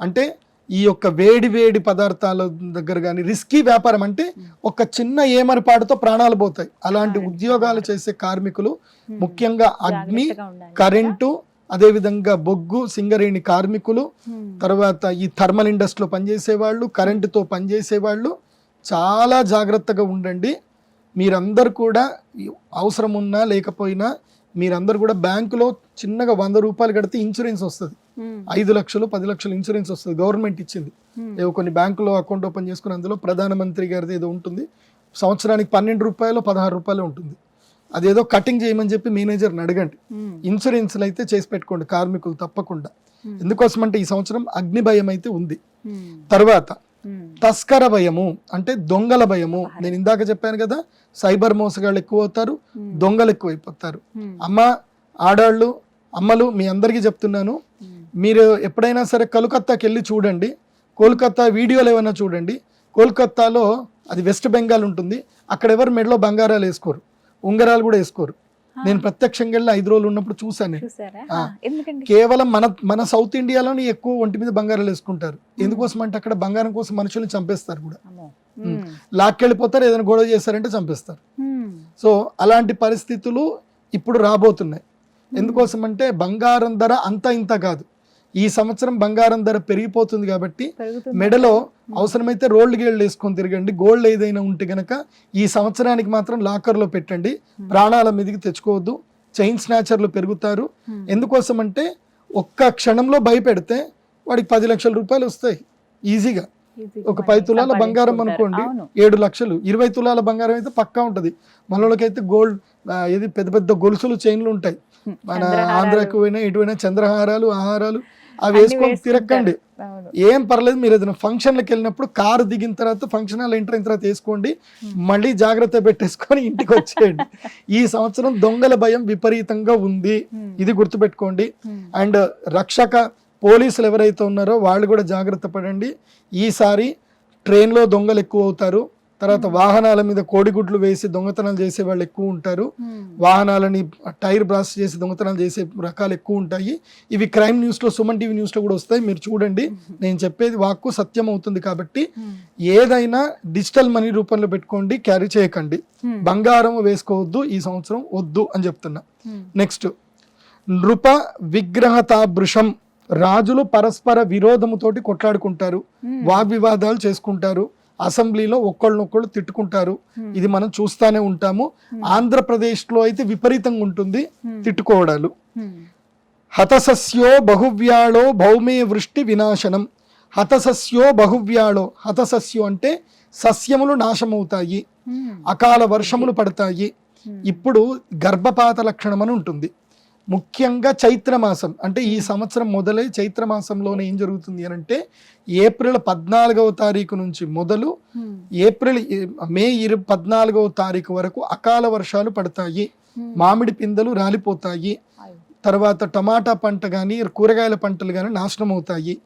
అంటే ఈ యొక్క వేడి పదార్థాల దగ్గర కానీ రిస్కీ వ్యాపారం అంటే ఒక చిన్న ఏమరపాటుతో ప్రాణాలు పోతాయి. అలాంటి ఉద్యోగాలు చేసే కార్మికులు ముఖ్యంగా అగ్ని, కరెంటు, అదేవిధంగా బొగ్గు సింగరేణి కార్మికులు, తర్వాత ఈ థర్మల్ ఇండస్ట్రీలో పనిచేసేవాళ్ళు, కరెంటుతో పనిచేసేవాళ్ళు చాలా జాగ్రత్తగా ఉండండి. మీరందరూ కూడా అవసరం ఉన్నా లేకపోయినా మీరందరూ కూడా బ్యాంకులో చిన్నగా 100 రూపాయలు కడితే ఇన్సూరెన్స్ వస్తుంది. 5 లక్షలు 10 లక్షలు ఇన్సూరెన్స్ వస్తుంది, గవర్నమెంట్ ఇచ్చింది. ఏవో కొన్ని బ్యాంకులో అకౌంట్ ఓపెన్ చేసుకుని అందులో ప్రధానమంత్రి గారిది ఏదో ఉంటుంది, సంవత్సరానికి 12 రూపాయలు 16 రూపాయలు ఉంటుంది. అదేదో కటింగ్ చేయమని చెప్పి మేనేజర్ని అడగండి. ఇన్సూరెన్స్లు అయితే చేసి పెట్టుకోండి కార్మికులు తప్పకుండా. ఎందుకోసం అంటే ఈ సంవత్సరం అగ్ని భయం అయితే ఉంది. తర్వాత తస్కర భయము అంటే దొంగల భయము. నేను ఇందాక చెప్పాను కదా, సైబర్ మోసగాళ్ళు ఎక్కువ అవుతారు, దొంగలు ఎక్కువైపోతారు. ఆడాళ్ళు అమ్మలు మీ అందరికీ చెప్తున్నాను, మీరు ఎప్పుడైనా సరే కోల్కత్తాకి వెళ్ళి చూడండి, కోల్కత్తా వీడియోలు ఏమైనా చూడండి. కోల్కత్తాలో అది వెస్ట్ బెంగాల్ ఉంటుంది, అక్కడ ఎవరు మెడలో బంగారాలు వేసుకోరు, ఉంగరాలు కూడా వేసుకోరు. నేను ప్రత్యక్షంగా వెళ్ళి 5 రోజులు ఉన్నప్పుడు చూసాను. కేవలం మన సౌత్ ఇండియాలోనే ఎక్కువ ఒంటి మీద బంగారాలు వేసుకుంటారు. ఎందుకోసం అంటే అక్కడ బంగారం కోసం మనుషుల్ని చంపేస్తారు కూడా, లాక్కెళ్ళిపోతారు, ఏదైనా గొడవ చేస్తారంటే చంపేస్తారు. సో అలాంటి పరిస్థితులు ఇప్పుడు రాబోతున్నాయి. ఎందుకోసం అంటే బంగారం ధర అంతా ఇంత కాదు. ఈ సంవత్సరం బంగారం ధర పెరిగిపోతుంది కాబట్టి మెడలో అవసరమైతే రోల్డ్ గేళ్ళు వేసుకొని తిరగండి. గోల్డ్ ఏదైనా ఉంటే గనక ఈ సంవత్సరానికి మాత్రం లాకర్లో పెట్టండి, ప్రాణాల మీదకి తెచ్చుకోవద్దు. చైన్ స్నాచర్లు పెరుగుతారు. ఎందుకోసం అంటే ఒక్క క్షణంలో భయపెడితే వాడికి 10 లక్షల రూపాయలు వస్తాయి ఈజీగా. ఒక 10 తులాల బంగారం అనుకోండి 7 లక్షలు, 20 తులాల బంగారం అయితే పక్కా ఉంటుంది. మనోళ్ళకైతే గోల్డ్ ఏది పెద్ద పెద్ద గొలుసులు చైన్లు ఉంటాయి. మన ఆంధ్రాకి పోయినా ఎటువైనా చంద్రహారాలు ఆహారాలు అవి వేసుకొని తిరక్కండి, ఏం పర్లేదు. మీరు ఏదైనా ఫంక్షన్లకు వెళ్ళినప్పుడు కారు దిగిన తర్వాత ఫంక్షన్ హాల్ ఎంటర్ అయిన తర్వాత వేసుకోండి, మళ్ళీ జాగ్రత్త పెట్టేసుకొని ఇంటికి వచ్చేయండి. ఈ సంవత్సరం దొంగల భయం విపరీతంగా ఉంది, ఇది గుర్తుపెట్టుకోండి. అండ్ రక్షక పోలీసులు ఎవరైతే ఉన్నారో వాళ్ళు కూడా జాగ్రత్త పడండి. ఈసారి ట్రైన్లో దొంగలు ఎక్కువ అవుతారు. తర్వాత వాహనాల మీద కోడిగుడ్లు వేసి దొంగతనాలు చేసే వాళ్ళు ఎక్కువ ఉంటారు. వాహనాలని టైర్ బ్రాస్ట్ చేసి దొంగతనాలు చేసే రకాలు ఎక్కువ ఉంటాయి. ఇవి క్రైమ్ న్యూస్లో, సుమన్ టీవీ న్యూస్లో కూడా వస్తాయి, మీరు చూడండి. నేను చెప్పేది వాక్కు సత్యం అవుతుంది కాబట్టి ఏదైనా డిజిటల్ మనీ రూపంలో పెట్టుకోండి, క్యారీ చేయకండి. బంగారం వేసుకోవద్దు, ఈ సంవత్సరం వద్దు అని చెప్తున్నా. నెక్స్ట్, నృప విగ్రహతాభృషం. రాజులు పరస్పర విరోధముతోటి కొట్లాడుకుంటారు, వాగ్వివాదాలు చేసుకుంటారు, అసెంబ్లీలో ఒకళ్ళనొక్కళ్ళు తిట్టుకుంటారు. ఇది మనం చూస్తానే ఉంటాము. ఆంధ్రప్రదేశ్లో అయితే విపరీతంగా ఉంటుంది తిట్టుకోవడాలు. హతసస్యో బహువ్యాళో భౌమే వృష్టి వినాశనం. హతసస్యో బహువ్యాళో, హతసస్యో అంటే సస్యములు నాశమవుతాయి, అకాల వర్షములు పడతాయి. ఇప్పుడు గర్భపాత లక్షణం అని ఉంటుంది. ముఖ్యంగా చైత్రమాసం అంటే ఈ సంవత్సరం మొదలై చైత్రమాసంలోనే ఏం జరుగుతుంది అని అంటే ఏప్రిల్ 14వ తారీఖు నుంచి మొదలు మే 14వ తారీఖు వరకు అకాల వర్షాలు పడతాయి, మామిడి పిందెలు రాలిపోతాయి, తర్వాత టమాటా పంట కానీ కూరగాయల పంటలు కానీ నాశనం అవుతాయి.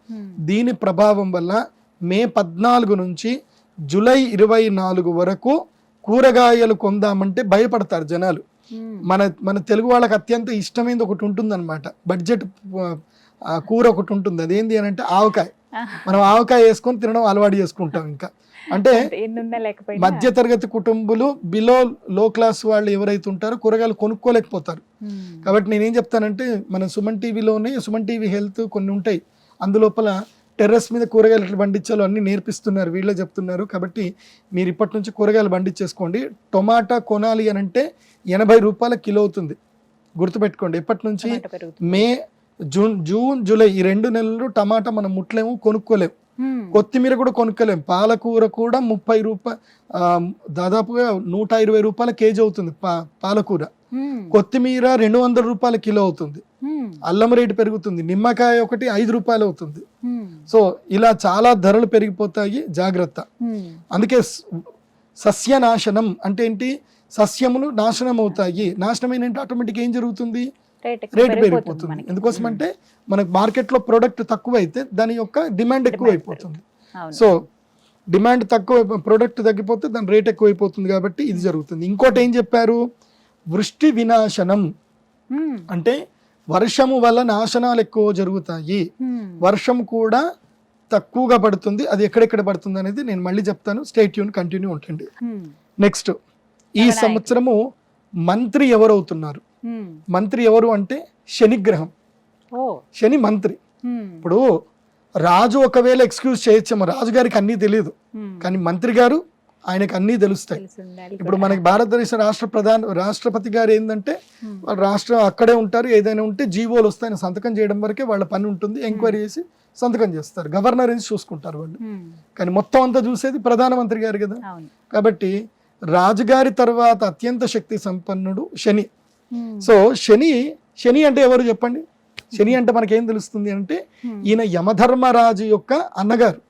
దీని ప్రభావం వల్ల మే 14 నుంచి జూలై 24 వరకు కూరగాయలు కొందామంటే భయపడతారు జనాలు. మన తెలుగు వాళ్ళకి అత్యంత ఇష్టమైనది ఒకటి ఉంటుంది అనమాట, బడ్జెట్ కూర ఒకటి ఉంటుంది. అదేంటి అని అంటే ఆవకాయ. మనం ఆవకాయ వేసుకొని తినడం అలవాటు చేసుకుంటాం. ఇంకా అంటే మధ్య తరగతి కుటుంబాలు, బిలో లో క్లాస్ వాళ్ళు ఎవరైతే ఉంటారో కూరగాయలు కొనుక్కోలేకపోతారు. కాబట్టి నేనేం చెప్తానంటే మన సుమన్ టీవీలోనే సుమన్ టీవీ హెల్త్ కొన్ని ఉంటాయి, అందులోపల టెర్రస్ మీద కూరగాయలు ఎట్లా పండించాలో అన్ని నేర్పిస్తున్నారు, వీళ్ళే చెప్తున్నారు. కాబట్టి మీరు ఇప్పటి నుంచి కూరగాయలు పండించేసుకోండి. టొమాటా కొనాలి అని అంటే 80 రూపాయల కిలో అవుతుంది, గుర్తుపెట్టుకోండి. ఎప్పటి నుంచి? మే, జూన్, జూలై ఈ 2 నెలలు టమాటా మనం ముట్లేము, కొనుక్కోలేము. కొత్తిమీర కూడా కొనుక్కోలేము. పాలకూర కూడా 30 రూపాయలు, దాదాపుగా 120 రూపాయల కేజీ అవుతుంది పాలకూర. కొత్తిమీర 200 రూపాయల కిలో అవుతుంది. అల్లం రేటు పెరుగుతుంది. నిమ్మకాయ ఒకటి 5 రూపాయలు అవుతుంది. సో ఇలా చాలా ధరలు పెరిగిపోతాయి, జాగ్రత్త. అందుకే సస్యనాశనం అంటే ఏంటి? సస్యములు నాశనం అవుతాయి. నాశనమైన ఆటోమేటిక్ ఏం జరుగుతుంది? రేటు పెరిగిపోతుంది. ఎందుకోసం అంటే మనకు మార్కెట్లో ప్రోడక్ట్ తక్కువ అయితే దాని యొక్క డిమాండ్ ఎక్కువ అయిపోతుంది. సో డిమాండ్ తక్కువ, ప్రోడక్ట్ తగ్గిపోతే దాని రేట్ ఎక్కువ అయిపోతుంది. కాబట్టి ఇది జరుగుతుంది. ఇంకోటి ఏం చెప్పారు? వృష్టి వినాశనం అంటే వర్షము వల్ల నాశనాలు ఎక్కువ జరుగుతాయి. వర్షం కూడా తక్కువగా పడుతుంది. అది ఎక్కడెక్కడ పడుతుంది అనేది నేను మళ్ళీ చెప్తాను. స్టే ట్యూన్, కంటిన్యూ ఉంటుంది. నెక్స్ట్, ఈ సంవత్సరము మంత్రి ఎవరు అవుతున్నారు? మంత్రి ఎవరు అంటే శనిగ్రహం. ఓ శని మంత్రి. ఇప్పుడు రాజు ఒకవేళ ఎక్స్క్యూజ్ చేయొచ్చేమో, రాజుగారికి అన్నీ తెలియదు, కానీ మంత్రి గారు ఆయనకు అన్నీ తెలుస్తాయి. ఇప్పుడు మనకి భారతదేశ రాష్ట్రపతి గారు ఏంటంటే వాళ్ళ రాష్ట్రం అక్కడే ఉంటారు, ఏదైనా ఉంటే జీవోలు వస్తాయని సంతకం చేయడం వరకే వాళ్ళ పని ఉంటుంది, ఎంక్వైరీ చేసి సంతకం చేస్తారు, గవర్నర్ ఏసి చూసుకుంటారు వాళ్ళు. కానీ మొత్తం అంతా చూసేది ప్రధానమంత్రి గారు కదా. కాబట్టి రాజుగారి తర్వాత అత్యంత శక్తి సంపన్నుడు శని. సో శని అంటే ఎవరు చెప్పండి? శని అంటే మనకేం తెలుస్తుంది అంటే ఈయన యమధర్మరాజు యొక్క అన్నగారు.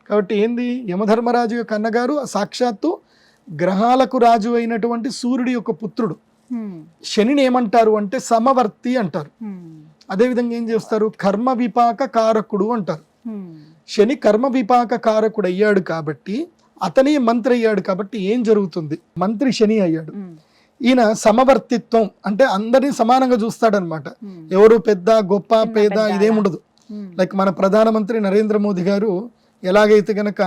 కాబట్టి ఏంది, యమధర్మరాజు యొక్క అన్నగారు సాక్షాత్తు గ్రహాలకు రాజు అయినటువంటి సూర్యుడి యొక్క పుత్రుడు. శనిని ఏమంటారు అంటే సమవర్తి అంటారు. అదేవిధంగా ఏం చేస్తారు, కర్మ విపాక కారకుడు అంటారు. శని కర్మ విపాక కారకుడు అయ్యాడు కాబట్టి అతని మంత్రి అయ్యాడు. కాబట్టి ఏం జరుగుతుంది, మంత్రి శని అయ్యాడు. ఈయన సమవర్తిత్వం అంటే అందరినీ సమానంగా చూస్తాడనమాట. ఎవరు పెద్ద గొప్ప పేద ఇదేముండదు. లైక్ మన ప్రధానమంత్రి నరేంద్ర మోదీ గారు ఎలాగైతే గనక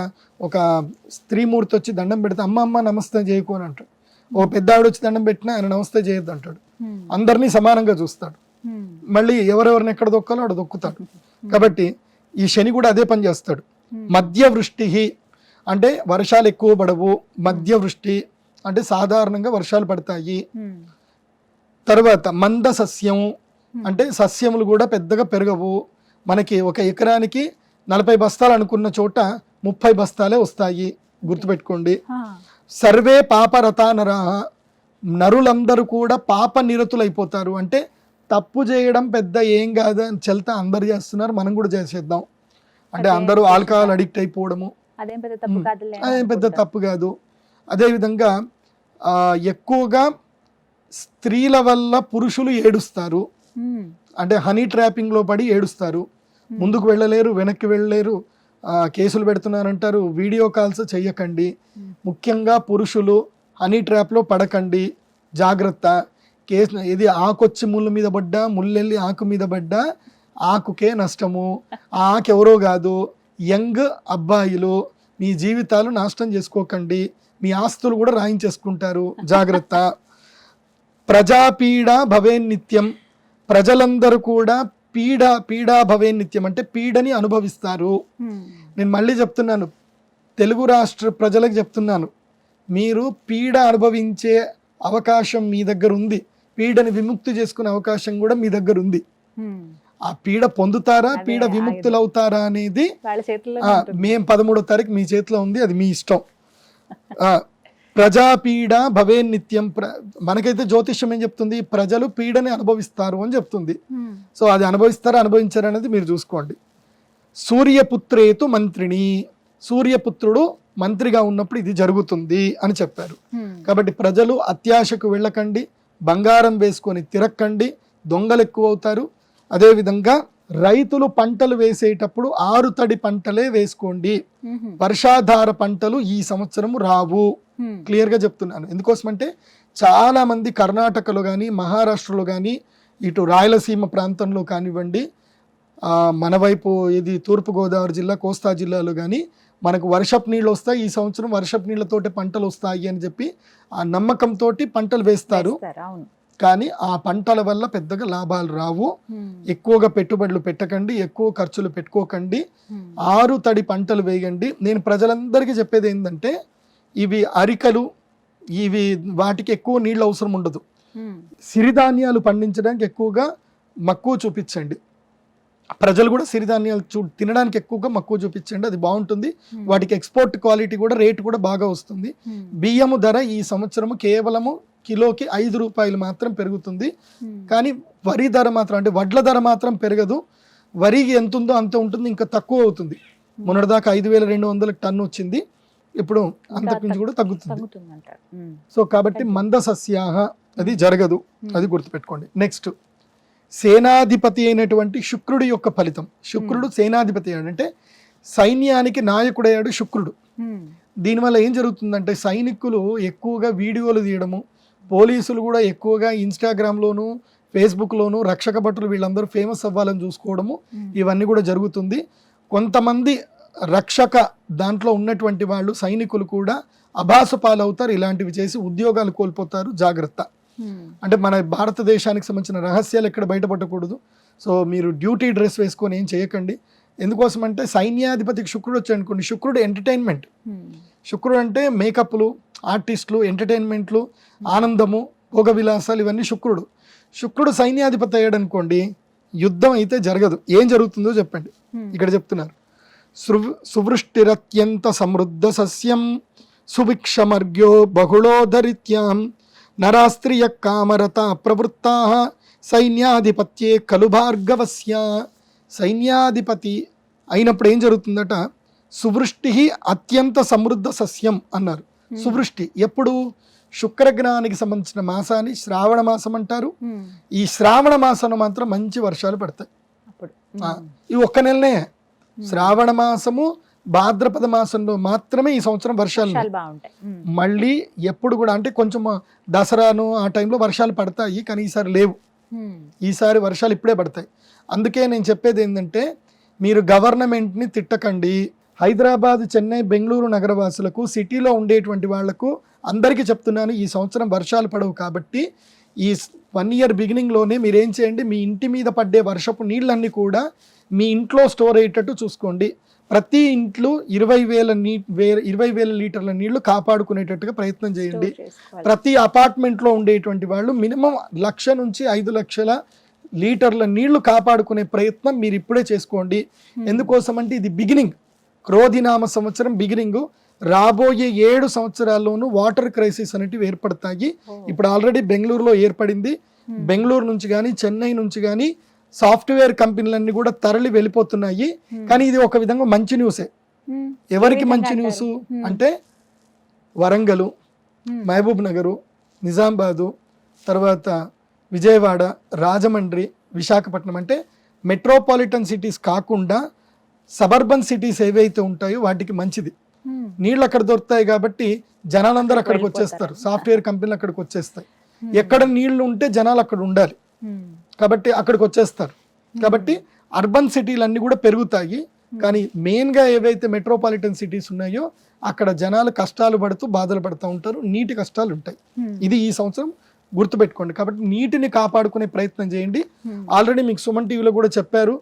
ఒక స్త్రీమూర్తి వచ్చి దండం పెడితే అమ్మ నమస్తే చేయకు అని అంటాడు, ఓ పెద్ద ఆవిడ వచ్చి దండం పెట్టినా ఆయన నమస్తే చేయొద్దు అంటాడు. అందరినీ సమానంగా చూస్తాడు. మళ్ళీ ఎవరెవరిని ఎక్కడ దొక్కాలో అక్కడ దొక్కుతాడు. కాబట్టి ఈ శని కూడా అదే పని చేస్తాడు. మధ్యవృష్టి అంటే వర్షాలు ఎక్కువ పడవు, మధ్యవృష్టి అంటే సాధారణంగా వర్షాలు పడతాయి. తర్వాత మంద సస్యం అంటే సస్యములు కూడా పెద్దగా పెరగవు. మనకి ఒక ఎకరానికి 40 బస్తాలు అనుకున్న చోట 30 బస్తాలే వస్తాయి, గుర్తుపెట్టుకోండి. సర్వే పాపరతా నరాః, నరులందరూ కూడా పాప నిరతులైపోతారు. అంటే తప్పు చేయడం పెద్ద ఏం కాదు అని చెల్తా అందరు చేస్తున్నారు, మనం కూడా చేసేద్దాం అంటే అందరూ ఆల్కహాల్ అడిక్ట్ అయిపోవడము అదేం పెద్ద తప్పు కాదు. అదేవిధంగా ఎక్కువగా స్త్రీల వల్ల పురుషులు ఏడుస్తారు, అంటే హనీ ట్రాపింగ్ లో పడి ఏడుస్తారు, ముందుకు వెళ్ళలేరు, వెనక్కి వెళ్ళలేరు, కేసులు పెడుతున్నారంటారు. Video calls చెయ్యకండి. ముఖ్యంగా పురుషులు హనీ ట్రాప్ లో పడకండి, జాగ్రత్త. కేసు ఇది ఆకొచ్చి ముళ్ళు మీద పడ్డా, ముళ్ళెళ్ళి ఆకు మీద పడ్డా ఆకుకే నష్టము. ఆ ఆకు ఎవరో కాదు, యంగ్ అబ్బాయిలు. మీ జీవితాలు నాశనం చేసుకోకండి, మీ ఆస్తులు కూడా రాయించేసుకుంటారు, జాగ్రత్త. ప్రజాపీడ భవేన్నిత్యం, ప్రజలందరూ కూడా పీడా భవేన్నిత్యం అంటే పీడని అనుభవిస్తారు. నేను మళ్ళీ చెప్తున్నాను, తెలుగు రాష్ట్ర ప్రజలకు చెప్తున్నాను, మీరు పీడ అనుభవించే అవకాశం మీ దగ్గర ఉంది, పీడని విముక్తి చేసుకునే అవకాశం కూడా మీ దగ్గర ఉంది. ఆ పీడ పొందుతారా, పీడ విముక్తులవుతారా అనేది మేము 13వ తారీఖు మీ చేతిలో ఉంది, అది మీ ఇష్టం. ప్రజాపీడ భవేన్నిత్యం, మనకైతే జ్యోతిష్యం ఏం చెప్తుంది, ప్రజలు పీడని అనుభవిస్తారు అని చెప్తుంది. సో అది అనుభవిస్తారా అనుభవించారా అనేది మీరు చూసుకోండి. సూర్యపుత్రేతు మంత్రిని, సూర్యపుత్రుడు మంత్రిగా ఉన్నప్పుడు ఇది జరుగుతుంది అని చెప్పారు. కాబట్టి ప్రజలు అత్యాశకు వెళ్ళకండి, బంగారం వేసుకొని తిరక్కండి, దొంగలు ఎక్కువ అవుతారు. అదేవిధంగా రైతులు పంటలు వేసేటప్పుడు 6 తడి పంటలే వేసుకోండి, వర్షాధార పంటలు ఈ సంవత్సరం రావు. క్లియర్గా చెప్తున్నాను. ఎందుకోసమంటే చాలా మంది కర్ణాటకలో కానీ మహారాష్ట్రలో కానీ ఇటు రాయలసీమ ప్రాంతంలో కానివ్వండి, మన వైపు ఇది తూర్పుగోదావరి జిల్లా కోస్తా జిల్లాలో కానీ మనకు వర్షపు నీళ్ళు వస్తాయి, ఈ సంవత్సరం వర్షపు నీళ్ళతోటి పంటలు వస్తాయి అని చెప్పి ఆ నమ్మకంతో పంటలు వేస్తారు. కానీ ఆ పంటల వల్ల పెద్దగా లాభాలు రావు. ఎక్కువగా పెట్టుబడులు పెట్టకండి, ఎక్కువ ఖర్చులు పెట్టుకోకండి, 6 తడి పంటలు వేయండి. నేను ప్రజలందరికీ చెప్పేది ఏంటంటే ఇవి అరికలు, ఇవి వాటికి ఎక్కువ నీళ్ళు అవసరం ఉండదు. సిరిధాన్యాలు పండించడానికి ఎక్కువగా మక్కువ చూపించండి. ప్రజలు కూడా సిరిధాన్యాలు తినడానికి ఎక్కువగా మక్కువ చూపించండి, అది బాగుంటుంది. వాటికి ఎక్స్పోర్ట్ క్వాలిటీ కూడా రేటు కూడా బాగా వస్తుంది. బియ్యము ధర ఈ సంవత్సరము కేవలము కిలోకి 5 రూపాయలు మాత్రం పెరుగుతుంది. కానీ వరి ధర మాత్రం, అంటే వడ్ల ధర మాత్రం పెరగదు. వరికి ఎంత ఉందో అంత ఉంటుంది, ఇంకా తక్కువ అవుతుంది. మొన్నటిదాకా 5,200 టన్ను వచ్చింది, ఇప్పుడు అంతకుమించి కూడా తగ్గుతుంది. సో కాబట్టి మంద సస్యాహ అది జరగదు, అది గుర్తుపెట్టుకోండి. నెక్స్ట్ సేనాధిపతి అయినటువంటి శుక్రుడి యొక్క ఫలితం. శుక్రుడు సేనాధిపతి అంటే సైన్యానికి నాయకుడయ్యాడు శుక్రుడు. దీనివల్ల ఏం జరుగుతుందంటే సైనికులు ఎక్కువగా వీడియోలు తీయడము, పోలీసులు కూడా ఎక్కువగా ఇన్స్టాగ్రామ్లోను ఫేస్బుక్లోను రక్షక భటులు వీళ్ళందరూ ఫేమస్ అవ్వాలని చూసుకోవడము, ఇవన్నీ కూడా జరుగుతుంది. కొంతమంది రక్షక దాంట్లో ఉన్నటువంటి వాళ్ళు సైనికులు కూడా అభాసు పాలవుతారు, ఇలాంటివి చేసి ఉద్యోగాలు కోల్పోతారు, జాగ్రత్త. అంటే మన భారతదేశానికి సంబంధించిన రహస్యాలు ఎక్కడ బయటపడకూడదు. సో మీరు డ్యూటీ డ్రెస్ వేసుకొని ఏం చేయకండి. ఎందుకోసం అంటే సైన్యాధిపతికి శుక్రుడు వచ్చాడు అనుకోండి, శుక్రుడు ఎంటర్టైన్మెంట్. శుక్రుడు అంటే మేకప్లు, ఆర్టిస్టులు, ఎంటర్టైన్మెంట్లు, ఆనందము, భోగ విలాసాలు, ఇవన్నీ శుక్రుడు. శుక్రుడు సైన్యాధిపతి అయ్యాడు అనుకోండి, యుద్ధం అయితే జరగదు. ఏం జరుగుతుందో చెప్పండి. ఇక్కడ చెప్తున్నారు, సువృష్టిరత్యంత సమృద్ధ సస్యం సుభిక్షమర్గ్యో బహుళోధరిత్యాం నరాస్త్రియ కామరత ప్రవృత్తా సైన్యాధిపత్యే కలు భార్గవస్య. సైన్యాధిపతి అయినప్పుడు ఏం జరుగుతుందట, సువృష్టి అత్యంత సమృద్ధ సస్యం అన్నారు. సువృష్టి ఎప్పుడు? శుక్రగ్రహానికి సంబంధించిన మాసాన్ని శ్రావణ మాసం అంటారు. ఈ శ్రావణ మాసంలో మాత్రం మంచి వర్షాలు పడతాయి. ఇవి ఒక్క నెలనే. శ్రావణ మాసము, భాద్రపద మాసంలో మాత్రమే ఈ సంవత్సరం వర్షాలు బాగుంటాయి. మళ్ళీ ఎప్పుడు కూడా అంటే కొంచెం దసరాను ఆ టైంలో వర్షాలు పడతాయి, కానీ ఈసారి లేవు. ఈసారి వర్షాలు ఇప్పుడే పడతాయి. అందుకే నేను చెప్పేది ఏంటంటే, మీరు గవర్నమెంట్ని తిట్టకండి. హైదరాబాద్, చెన్నై, బెంగళూరు నగరవాసులకు, సిటీలో ఉండేటువంటి వాళ్లకు అందరికీ చెప్తున్నాను, ఈ సంవత్సరం వర్షాలు పడవు. కాబట్టి ఈ 1 year బిగినింగ్లోనే మీరు ఏం చేయండి, మీ ఇంటి మీద పడ్డే వర్షపు నీళ్ళన్నీ కూడా మీ ఇంట్లో స్టోర్ అయ్యేటట్టు చూసుకోండి. ప్రతి ఇంట్లో 20,000 లీటర్ల నీళ్లు కాపాడుకునేటట్టుగా ప్రయత్నం చేయండి. ప్రతి అపార్ట్మెంట్లో ఉండేటువంటి వాళ్ళు మినిమం 1,00,000 నుంచి 5,00,000 లీటర్ల నీళ్లు కాపాడుకునే ప్రయత్నం మీరు ఇప్పుడే చేసుకోండి. ఎందుకోసం అంటే ఇది బిగినింగ్, క్రోధినామ సంవత్సరం బిగినింగ్. రాబోయే 7 సంవత్సరాల్లోనూ వాటర్ క్రైసిస్ అనేటివి ఏర్పడతాయి. ఇప్పుడు ఆల్రెడీ బెంగళూరులో ఏర్పడింది. బెంగళూరు నుంచి కానీ, చెన్నై నుంచి కానీ సాఫ్ట్వేర్ కంపెనీలన్నీ కూడా తరలి వెళ్ళిపోతున్నాయి. కానీ ఇది ఒక విధంగా మంచి న్యూసే. ఎవరికి మంచి న్యూస్ అంటే, వరంగల్, మహబూబ్ నగరు, నిజామాబాదు, తర్వాత విజయవాడ, రాజమండ్రి, విశాఖపట్నం, అంటే మెట్రోపాలిటన్ సిటీస్ కాకుండా సబర్బన్ సిటీస్ ఏవైతే ఉంటాయో వాటికి మంచిది. నీళ్ళు అక్కడ దొరుకుతాయి కాబట్టి జనాలందరూ అక్కడికి వచ్చేస్తారు. సాఫ్ట్వేర్ కంపెనీలు అక్కడికి వచ్చేస్తాయి. ఎక్కడ నీళ్లు ఉంటే జనాలు అక్కడ ఉండాలి కాబట్టి అక్కడికి వచ్చేస్తారు. కాబట్టి అర్బన్ సిటీలు అన్నీ కూడా పెరుగుతాయి. కానీ మెయిన్గా ఏవైతే మెట్రోపాలిటన్ సిటీస్ ఉన్నాయో అక్కడ జనాలు కష్టాలు పడుతూ బాధలు పడుతూ ఉంటారు. నీటి కష్టాలు ఉంటాయి. ఇది ఈ సంవత్సరం గుర్తుపెట్టుకోండి. కాబట్టి నీటిని కాపాడుకునే ప్రయత్నం చేయండి. ఆల్రెడీ మీకు సుమన్ టీవీలో కూడా చెప్పారు,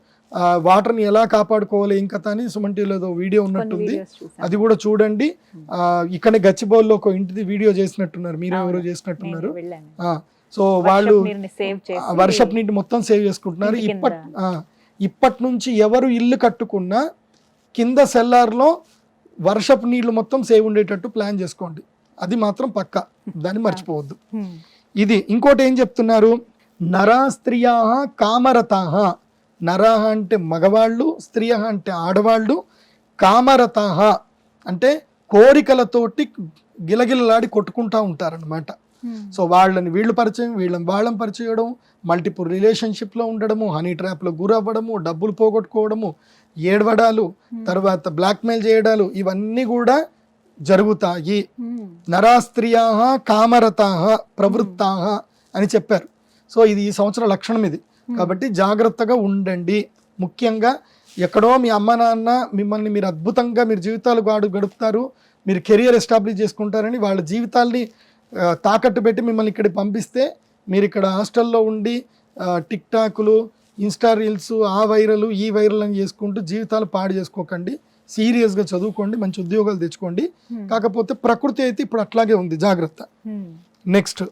వాటర్ని ఎలా కాపాడుకోవాలి ఏం కథ అని. సుమన్ టీవీలో ఏదో వీడియో ఉన్నట్టుంది, అది కూడా చూడండి. ఇక్కడే గచ్చిబౌల్లో ఒక ఇంటిది వీడియో చేసినట్టున్నారు, మీరు ఎవరో చేసినట్టున్నారు. సో వాళ్ళు వర్షపు నీటి మొత్తం సేవ్ చేసుకుంటున్నారు. ఇప్పటి నుంచి ఎవరు ఇల్లు కట్టుకున్నా కింద సెల్లార్లో వర్షపు నీళ్లు మొత్తం సేవ్ ఉండేటట్టు ప్లాన్ చేసుకోండి. అది మాత్రం పక్కా, దాన్ని మర్చిపోవద్దు. ఇది ఇంకోటి ఏం చెప్తున్నారు, నరా స్త్రియా కామరతాహ. నరహ అంటే మగవాళ్ళు, స్త్రియ అంటే ఆడవాళ్ళు, కామరతాహ అంటే కోరికలతోటి గిలగిలలాడి కొట్టుకుంటా ఉంటారనమాట. సో వాళ్ళని వీళ్ళు పరిచయం, వీళ్ళని వాళ్ళని పరిచయం, మల్టిపుల్ రిలేషన్షిప్లో ఉండడము, హనీ ట్రాప్లో గురవ్వడము, డబ్బులు పోగొట్టుకోవడము, ఏడవడాలు, తర్వాత బ్లాక్మెయిల్ చేయడాలు, ఇవన్నీ కూడా జరుగుతాయి. నరాస్త్రియా కామరతా ప్రవృత్తా అని చెప్పారు. సో ఇది ఈ సంవత్సరం లక్షణం ఇది. కాబట్టి జాగ్రత్తగా ఉండండి. ముఖ్యంగా ఎక్కడో మీ అమ్మ నాన్న మిమ్మల్ని మీరు అద్భుతంగా మీరు జీవితాలు గడుపుతారు, మీరు కెరియర్ ఎస్టాబ్లిష్ చేసుకుంటారని వాళ్ళ జీవితాల్ని తాకట్టు పెట్టి మిమ్మల్ని ఇక్కడికి పంపిస్తే మీరు ఇక్కడ హాస్టల్లో ఉండి టిక్ టాక్లు, ఇన్స్టా రీల్స్, ఆ వైరల్ ఈ వైరల్ అని చేసుకుంటూ జీవితాలు పాడు చేసుకోకండి. సీరియస్గా చదువుకోండి, మంచి ఉద్యోగాలు తెచ్చుకోండి. కాకపోతే ప్రకృతి అయితే ఇప్పుడు అట్లాగే ఉంది, జాగ్రత్త. నెక్స్ట్,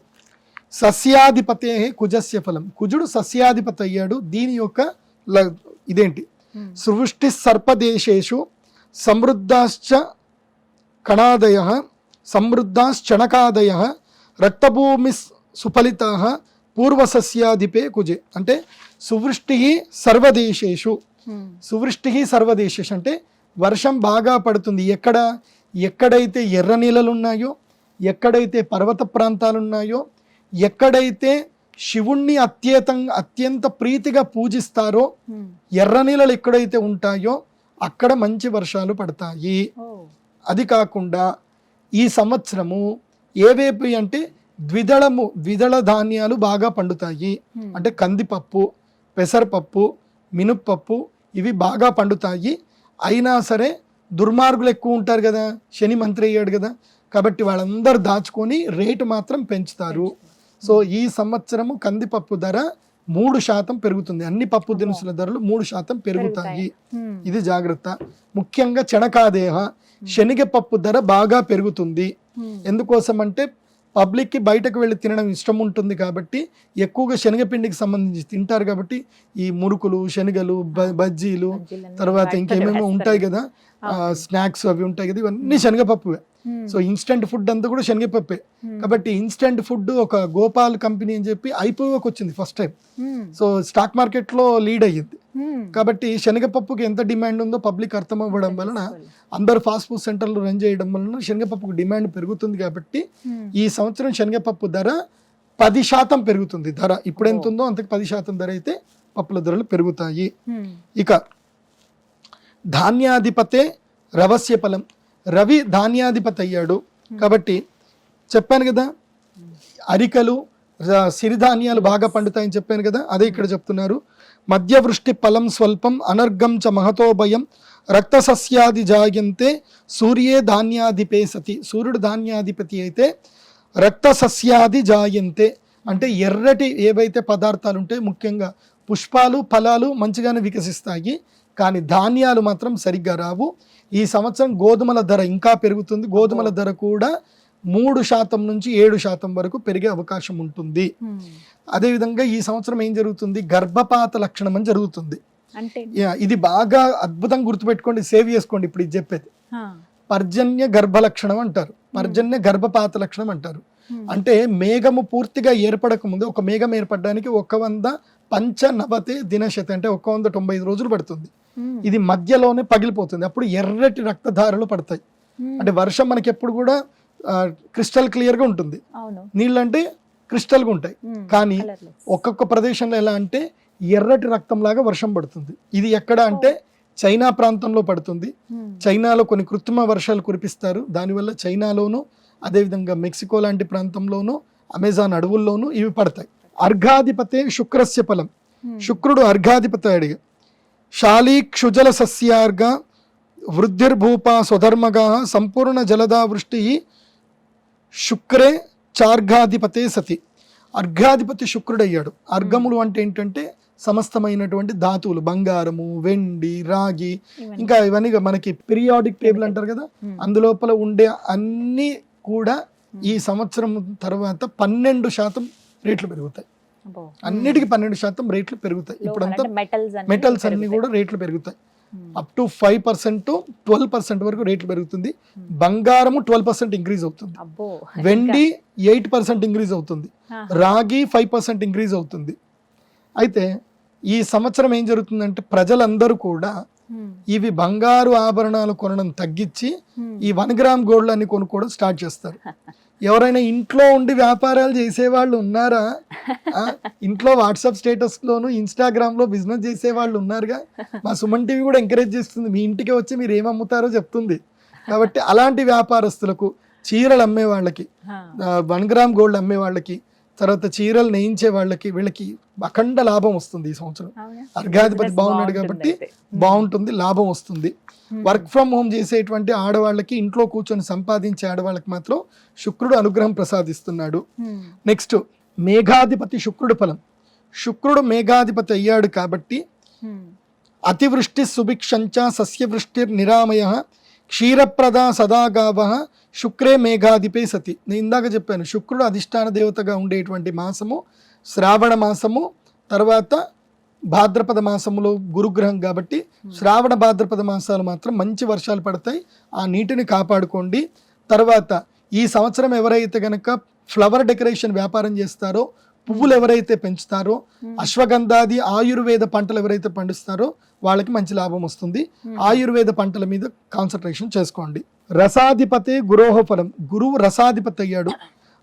సస్యాధిపతే కుజస్య ఫలం. కుజుడు సస్యాధిపతి అయ్యాడు. దీని యొక్క ఇదేంటి, సృష్టి సర్పదేశేషు సమృద్ధాశ్చ కణాదయ సమృద్ధాశ్చణకాదయ రక్తభూమి సుఫలితా పూర్వసస్యాధిపే కుజే. అంటే సువృష్టి సర్వదేశేషు. సువృష్టి సర్వదేశేషు అంటే వర్షం బాగా పడుతుంది. ఎక్కడైతే ఎర్ర నీళ్ళలు ఉన్నాయో, ఎక్కడైతే పర్వత ప్రాంతాలు ఉన్నాయో, ఎక్కడైతే శివుణ్ణి అత్యంత ప్రీతిగా పూజిస్తారో, ఎర్ర నీళ్ళలు ఎక్కడైతే ఉంటాయో అక్కడ మంచి వర్షాలు పడతాయి. అది కాకుండా ఈ సంవత్సరము ఏవేవి అంటే ద్విదళ ధాన్యాలు బాగా పండుతాయి. అంటే కందిపప్పు, పెసరపప్పు, మినప్పప్పు, ఇవి బాగా పండుతాయి. అయినా సరే దుర్మార్గులు ఎక్కువ ఉంటారు కదా, శని మంత్రి అయ్యాడు కదా, కాబట్టి వాళ్ళందరూ దాచుకొని రేటు మాత్రం పెంచుతారు. సో ఈ సంవత్సరము కందిపప్పు ధర 3% పెరుగుతుంది. అన్ని పప్పు దినుసుల ధరలు 3% పెరుగుతాయి. ఇది జాగ్రత్త. ముఖ్యంగా చెనకాదేహ శనగపప్పు ధర బాగా పెరుగుతుంది. ఎందుకోసం అంటే పబ్లిక్ కి బయటకు వెళ్ళి తినడం ఇష్టం ఉంటుంది కాబట్టి ఎక్కువగా శనగపిండికి సంబంధించి తింటారు కాబట్టి ఈ మురుకులు, శనగలు, బజ్జీలు, తర్వాత ఇంకేమేమో ఉంటాయి కదా స్నాక్స్ అవి ఉంటాయి కదా, ఇవన్నీ శనగపప్పువే. సో ఇన్స్టెంట్ ఫుడ్ అంతా కూడా శనగపప్పే. కాబట్టి ఇన్స్టెంట్ ఫుడ్ ఒక గోపాల్ కంపెనీ అని చెప్పి ఐపీఓకి వచ్చింది first time. So stock market లో లీడ్ అయ్యింది. కాబట్టి శనగపప్పుకి ఎంత డిమాండ్ ఉందో పబ్లిక్ అర్థం అవ్వడం వలన అందరు ఫాస్ట్ ఫుడ్ సెంటర్లు రన్ చేయడం వలన శనగపప్పుకు డిమాండ్ పెరుగుతుంది. కాబట్టి ఈ సంవత్సరం శనగపప్పు ధర 10% పెరుగుతుంది. ధర ఇప్పుడు ఎంత ఉందో అంతకు 10% ధర అయితే పప్పుల ధరలు పెరుగుతాయి. ఇక ధాన్యాధిపతే రవస్య ఫలం, రవి ధాన్యాధిపతి అయ్యాడు కాబట్టి చెప్పాను కదా అరికలు సిరిధాన్యాలు బాగా పండుతాయని చెప్పాను కదా, అదే ఇక్కడ చెప్తున్నారు. మధ్యవృష్టి ఫలం స్వల్పం అనర్గం చ మహతో భయం రక్తసస్యాది జాయంతే సూర్యే ధాన్యాధిపే సతి. సూర్యుడు ధాన్యాధిపతి అయితే రక్తసస్యాది జాయంతే అంటే ఎర్రటి ఏవైతే పదార్థాలు ఉంటాయి ముఖ్యంగా పుష్పాలు ఫలాలు మంచిగానే వికసిస్తాయి, కానీ ధాన్యాలు మాత్రం సరిగ్గా రావు. ఈ సంవత్సరం గోధుమల ధర ఇంకా పెరుగుతుంది. గోధుమల ధర కూడా 3% నుంచి 7% వరకు పెరిగే అవకాశం ఉంటుంది. అదేవిధంగా ఈ సంవత్సరం ఏం జరుగుతుంది, గర్భపాత లక్షణం అని జరుగుతుంది. ఇది బాగా అద్భుతంగా గుర్తుపెట్టుకోండి, సేవ్ చేసుకోండి. ఇప్పుడు ఇది చెప్పేది పర్జన్య గర్భ లక్షణం అంటారు, పర్జన్య గర్భపాత లక్షణం అంటారు. అంటే మేఘము పూర్తిగా ఏర్పడక ముందు, ఒక మేఘం ఏర్పడడానికి 195 దినశతి అంటే 195 రోజులు పడుతుంది. ఇది మధ్యలోనే పగిలిపోతుంది, అప్పుడు ఎర్రటి రక్తధారలు పడతాయి. అంటే వర్షం మనకి ఎప్పుడు కూడా క్రిస్టల్ క్లియర్ గా ఉంటుంది, నీళ్ళంటే క్రిస్టల్ గా ఉంటాయి. కానీ ఒక్కొక్క ప్రదేశంలో ఎలా అంటే ఎర్రటి రక్తం లాగా వర్షం పడుతుంది. ఇది ఎక్కడ అంటే చైనా ప్రాంతంలో పడుతుంది. చైనాలో కొన్ని కృత్రిమ వర్షాలు కురిపిస్తారు, దానివల్ల చైనాలోను అదేవిధంగా మెక్సికో లాంటి ప్రాంతంలోను అమెజాన్ అడవుల్లోనూ ఇవి పడతాయి. అర్ఘాధిపతే శుక్రస్య ఫలం, శుక్రుడు అర్ఘాధిపతి అడిగా శాలీ క్షుజల సస్యార్ఘ వృద్ధిర్భూపా స్వధర్మగా సంపూర్ణ జలదా వృష్టి శుక్రే చార్ఘాధిపతే సతి. అర్ఘాధిపతి శుక్రుడయ్యాడు. అర్ఘములు అంటే ఏంటంటే సమస్తమైనటువంటి ధాతువులు, బంగారము, వెండి, రాగి, ఇంకా ఇవన్నీ మనకి పీరియాడిక్ టేబుల్ అంటారు కదా, అందులోపల ఉండే అన్ని కూడా ఈ సంవత్సరం తర్వాత 12% రేట్లు పెరుగుతాయి. అన్నిటికీ 12% రేట్లు పెరుగుతాయి. ఇప్పుడంతా మెటల్స్ అన్ని కూడా రేట్లు పెరుగుతాయి. అప్ టు 5% to 12% వరకు రేట్లు పెరుగుతుంది. బంగారము 12% ఇంక్రీజ్ అవుతుంది, వెండి 8% ఇంక్రీజ్ అవుతుంది, రాగి 5% ఇంక్రీజ్ అవుతుంది. అయితే ఈ సంవత్సరం ఏం జరుగుతుందంటే ప్రజలందరూ కూడా ఇవి బంగారు ఆభరణాలు కొనడం తగ్గించి ఈ 1 గ్రామ్ గోల్డ్ అన్ని కొనుక్కోవడం స్టార్ట్ చేస్తారు. ఎవరైనా ఇంట్లో ఉండి వ్యాపారాలు చేసేవాళ్ళు ఉన్నారా? ఇంట్లో వాట్సాప్ స్టేటస్ లోను ఇన్స్టాగ్రామ్ లో బిజినెస్ చేసే వాళ్ళు ఉన్నారుగా. మా సుమన్ టీవీ కూడా ఎంకరేజ్ చేస్తుంది, మీ ఇంటికి వచ్చి మీరు ఏం అమ్ముతారో చెప్తుంది. కాబట్టి అలాంటి వ్యాపారస్తులకు, చీరలు అమ్మే వాళ్ళకి, 1 గ్రామ్ గోల్డ్ అమ్మే వాళ్ళకి, తర్వాత చీరలు నేయించే వాళ్ళకి, వీళ్ళకి అఖండ లాభం వస్తుంది. ఈ సంవత్సరం అర్ఘాధిపతి బాగున్నాడు కాబట్టి బాగుంటుంది, లాభం వస్తుంది. వర్క్ ఫ్రమ్ హోమ్ చేసేటువంటి ఆడవాళ్ళకి, ఇంట్లో కూర్చొని సంపాదించే ఆడవాళ్ళకి మాత్రం శుక్రుడు అనుగ్రహం ప్రసాదిస్తున్నాడు. నెక్స్ట్ మేఘాధిపతి శుక్రుడు ఫలం, శుక్రుడు మేఘాధిపతి అయ్యాడు కాబట్టి అతివృష్టి సుభిక్షంచ సస్యవృష్టి నిరామయ క్షీరప్రద సదాగావ శుక్రే మేఘాధిపే సతి. నేను ఇందాక చెప్పాను శుక్రుడు అధిష్టాన దేవతగా ఉండేటువంటి మాసము శ్రావణ మాసము, తర్వాత భాద్రపద మాసములో గురుగ్రహం కాబట్టి శ్రావణ భాద్రపద మాసాలు మాత్రం మంచి వర్షాలు పడతాయి, ఆ నీటిని కాపాడుకోండి. తర్వాత ఈ సంవత్సరం ఎవరైతే గనక ఫ్లవర్ డెకరేషన్ వ్యాపారం చేస్తారో, పువ్వులు ఎవరైతే పెంచుతారో, అశ్వగంధాది ఆయుర్వేద పంటలు ఎవరైతే పండిస్తారో వాళ్ళకి మంచి లాభం వస్తుంది. ఆయుర్వేద పంటల మీద కాన్సన్ట్రేషన్ చేసుకోండి. రసాధిపతే గురోహ ఫలం, గురువు రసాధిపతి అయ్యాడు.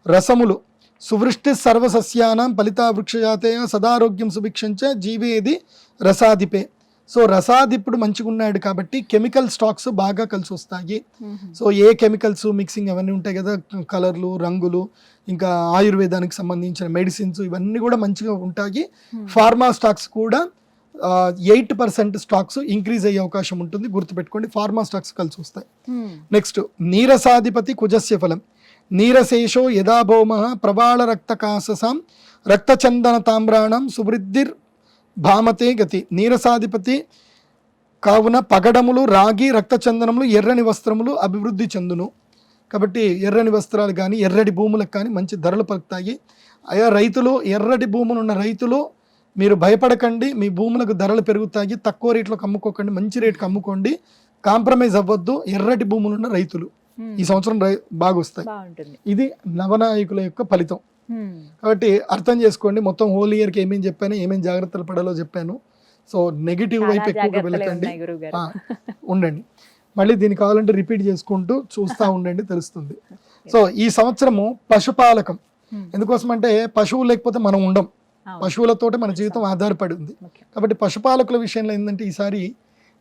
రసములు సువృష్టి సర్వసస్యానాం ఫలితా వృక్షజాతయ సదారోగ్యం సుభిక్షంచ జీవేది రసాధిపే. సో రసాధిపుడు మంచిగా ఉన్నాడు కాబట్టి కెమికల్ స్టాక్స్ బాగా కలిసి వస్తాయి. సో ఏ కెమికల్స్ మిక్సింగ్ అవన్నీ ఉంటాయి కదా, కలర్లు, రంగులు, ఇంకా ఆయుర్వేదానికి సంబంధించిన మెడిసిన్స్, ఇవన్నీ కూడా మంచిగా ఉంటాయి. ఫార్మా స్టాక్స్ కూడా 8% స్టాక్స్ ఇంక్రీజ్ అయ్యే అవకాశం ఉంటుంది, గుర్తుపెట్టుకోండి. ఫార్మా స్టాక్స్ కలిసి వస్తాయి. నెక్స్ట్ నీరసాధిపతి కుజస్య ఫలం, నీరశేషో యదా భౌమ ప్రబాళ రక్తకాససాం రక్తచందన తామ్రాణం సువృద్ధిర్ భామతే గతి. నీరసాధిపతి కావున పగడములు, రాగి, రక్తచందనములు, ఎర్రని వస్త్రములు అభివృద్ధి చెందును. కాబట్టి ఎర్రని వస్త్రాలు కానీ ఎర్రటి భూములకు కానీ మంచి ధరలు పలుకుతాయి. అయా రైతులు, ఎర్రటి భూములు ఉన్న రైతులు మీరు భయపడకండి, మీ భూములకు ధరలు పెరుగుతాయి. తక్కువ రేట్లకు అమ్ముకోకండి, మంచి రేటుకి అమ్ముకోండి, కాంప్రమైజ్ అవ్వద్దు. ఎర్రటి భూములు ఉన్న రైతులు ఈ సంవత్సరం బాగా వస్తాయి. ఇది నవనాయకుల యొక్క ఫలితం. కాబట్టి అర్థం చేసుకోండి, మొత్తం హోల్ ఇయర్కి ఏమేమి చెప్పాను, ఏమేమి జాగ్రత్తలు పడాలో చెప్పాను. సో నెగిటివ్ వైపు ఎక్కువగా వెళ్ళకండి, ఉండండి. మళ్ళీ దీనికి కావాలంటే రిపీట్ చేసుకుంటూ చూస్తూ ఉండండి, తెలుస్తుంది. సో ఈ సంవత్సరము పశుపాలకం. ఎందుకోసం అంటే పశువులు లేకపోతే మనం ఉండం, పశువులతోటి మన జీవితం ఆధారపడి ఉంది. కాబట్టి పశుపాలకుల విషయంలో ఏంటంటే ఈసారి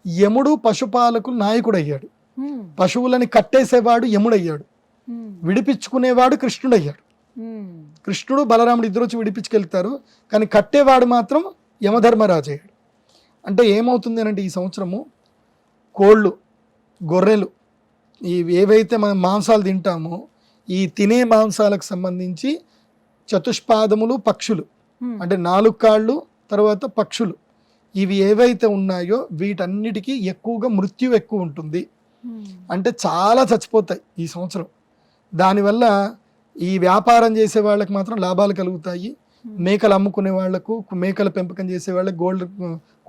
యముడు పశుపాలకులు నాయకుడు అయ్యాడు. పశువులని కట్టేసేవాడు యముడయ్యాడు, విడిపించుకునేవాడు కృష్ణుడు అయ్యాడు. కృష్ణుడు బలరాముడు ఇద్దరు వచ్చి విడిపించుకెళ్తారు, కానీ కట్టేవాడు మాత్రం యమధర్మరాజు అయ్యాడు. అంటే ఏమవుతుంది అంటే ఈ సంవత్సరము కోళ్ళు, గొర్రెలు, ఏవైతే మనం మాంసాలు తింటామో ఈ తినే మాంసాలకు సంబంధించి చతుష్పాదములు, పక్షులు అంటే 4 కాళ్ళు, తర్వాత పక్షులు, ఇవి ఏవైతే ఉన్నాయో వీటన్నిటికీ ఎక్కువగా మృత్యు ఎక్కువ ఉంటుంది. అంటే చాలా చచ్చిపోతాయి ఈ సంవత్సరం. దానివల్ల ఈ వ్యాపారం చేసే వాళ్ళకి మాత్రం లాభాలు కలుగుతాయి. మేకలు అమ్ముకునే వాళ్లకు, మేకల పెంపకం చేసే వాళ్ళకి,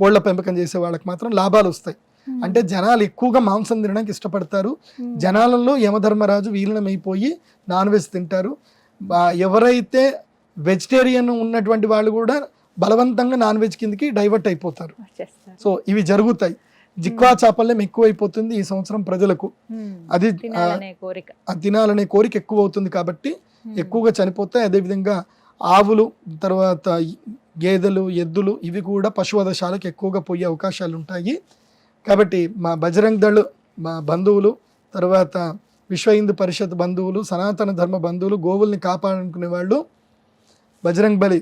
కోళ్ల పెంపకం చేసే వాళ్ళకి మాత్రం లాభాలు వస్తాయి. అంటే జనాలు ఎక్కువగా మాంసం తినడానికి ఇష్టపడతారు. జనాలలో యమధర్మరాజు విలీనమైపోయి నాన్ వెజ్ తింటారు. ఎవరైతే వెజిటేరియన్ ఉన్నటువంటి వాళ్ళు కూడా బలవంతంగా నాన్ వెజ్ కిందకి డైవర్ట్ అయిపోతారు. సో ఇవి జరుగుతాయి. జిక్వా చాపల్యం ఎక్కువైపోతుంది ఈ సంవత్సరం ప్రజలకు. అది తినాలనే కోరిక ఎక్కువ అవుతుంది కాబట్టి ఎక్కువగా చనిపోతాయి. అదేవిధంగా ఆవులు, తర్వాత గేదెలు, ఎద్దులు ఇవి కూడా పశువధశాలకు ఎక్కువగా పోయే అవకాశాలు ఉంటాయి. కాబట్టి మా బజరంగ్ దళ్, మా బంధువులు, తర్వాత విశ్వ హిందూ పరిషత్ బంధువులు, సనాతన ధర్మ బంధువులు, గోవుల్ని కాపాడుకునే వాళ్ళు బజరంగ్ బలి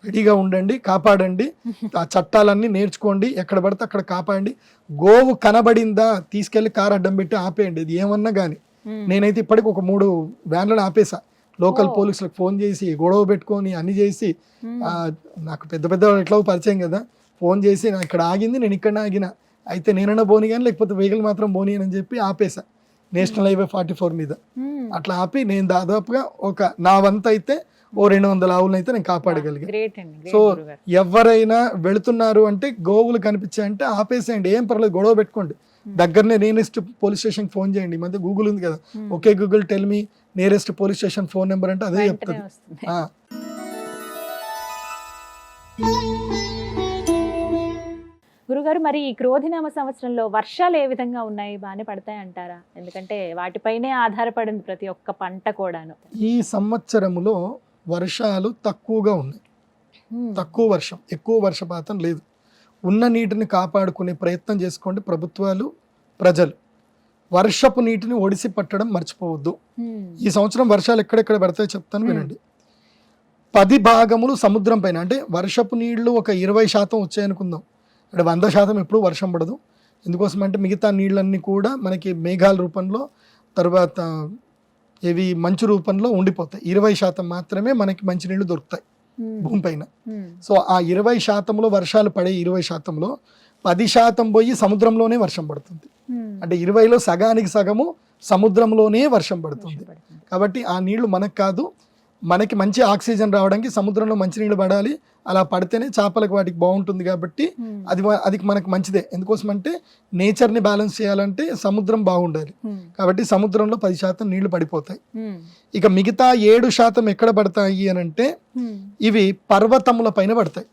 రెడీగా ఉండండి, కాపాడండి. ఆ చట్టాలన్నీ నేర్చుకోండి, ఎక్కడ పడితే అక్కడ కాపాడండి. గోవు కనబడిందా తీసుకెళ్లి కారు అడ్డం పెట్టి ఆపేయండి, ఇది ఏమన్నా కానీ. నేనైతే ఇప్పటికి ఒక 3 వ్యాన్లను ఆపేసా. లోకల్ పోలీసులకు ఫోన్ చేసి గొడవ పెట్టుకొని అన్ని చేసి, నాకు పెద్ద పెద్ద ఎట్లా పరిచయం కదా, ఫోన్ చేసి నా ఇక్కడ ఆగింది, నేను ఇక్కడ ఆగిన, అయితే నేనన్నా బోని కానీ లేకపోతే వెహికల్ మాత్రం బోని అని చెప్పి ఆపేసా. నేషనల్ హైవే 44 మీద అట్లా ఆపి నేను దాదాపుగా నా వంత అయితే 200 ఆవులను అయితే నేను కాపాడగలిగాను. సో ఎవరైనా వెళుతున్నారు అంటే గోవులు కనిపించాయంటే ఆపేసేయండి, ఏం పర్లేదు, గొడవ పెట్టుకోండి. దగ్గరనే నియరెస్ట్ పోలీస్ స్టేషన్ ఫోన్ చేయండి. ఈ మధ్య గూగుల్ ఉంది కదా, okay Google tell me nearest police station phone number అంటే అదే చెప్తుంది. గురుగారు, మరి ఈ క్రోధినామ సంవత్సరంలో వర్షాలు ఏ విధంగా ఉన్నాయి? బాగానే పడతాయి అంటారా? ఎందుకంటే వాటిపైనే ఆధారపడింది ప్రతి ఒక్క పంట కూడాను. ఈ సంవత్సరములో వర్షాలు తక్కువగా ఉన్నాయి, తక్కువ వర్షం, ఎక్కువ వర్షపాతం లేదు. ఉన్న నీటిని కాపాడుకునే ప్రయత్నం చేసుకోండి ప్రభుత్వాలు, ప్రజలు. వర్షపు నీటిని ఒడిసి పట్టడం మర్చిపోవద్దు. ఈ సంవత్సరం వర్షాలు ఎక్కడెక్కడ పడతాయో చెప్తాను వినండి. 10 భాగములు సముద్రం పైన, అంటే వర్షపు నీళ్లు ఒక 20% వచ్చాయనుకుందాం, అంటే 100% ఎప్పుడు వర్షం పడదు. ఎందుకోసం అంటే మిగతా నీళ్ళన్నీ కూడా మనకి మేఘాల రూపంలో, తర్వాత ఇవి మంచు రూపంలో ఉండిపోతాయి. 20% మాత్రమే మనకి మంచినీళ్ళు దొరుకుతాయి భూమిపైన. సో ఆ 20%లో వర్షాలు పడే 20%లో 10% పోయి సముద్రంలోనే వర్షం పడుతుంది. అంటే 20లో సగానికి సగము సముద్రంలోనే వర్షం పడుతుంది. కాబట్టి ఆ నీళ్లు మనకు కాదు, మనకి మంచి ఆక్సిజన్ రావడానికి సముద్రంలో మంచినీళ్ళు పడాలి. అలా పడితేనే చేపలకు వాటికి బాగుంటుంది. కాబట్టి అది మనకు మంచిదే. ఎందుకోసం అంటే నేచర్ని బ్యాలెన్స్ చేయాలంటే సముద్రం బాగుండాలి. కాబట్టి సముద్రంలో 10% నీళ్లు పడిపోతాయి. ఇక మిగతా 7% ఎక్కడ పడతాయి అని అంటే ఇవి పర్వతముల పైన పడతాయి.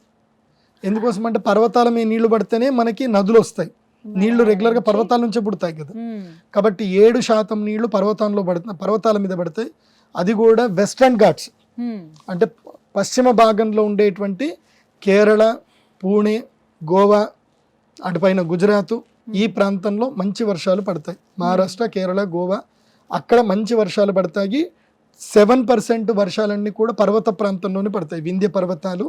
ఎందుకోసం అంటే పర్వతాల మీద నీళ్లు పడితేనే మనకి నదులు వస్తాయి. నీళ్లు రెగ్యులర్ గా పర్వతాల నుంచే పుడతాయి కదా. కాబట్టి 7% నీళ్లు పర్వతాల మీద పడతాయి. అది కూడా వెస్ట్రన్ ఘాట్స్, అంటే పశ్చిమ భాగంలో ఉండేటువంటి కేరళ, పూణే, గోవా, అటుపైన గుజరాత్, ఈ ప్రాంతంలో మంచి వర్షాలు పడతాయి. మహారాష్ట్ర, కేరళ, గోవా అక్కడ మంచి వర్షాలు పడతాయి. 7% వర్షాలన్నీ కూడా పర్వత ప్రాంతంలోనే పడతాయి. వింధ్య పర్వతాలు,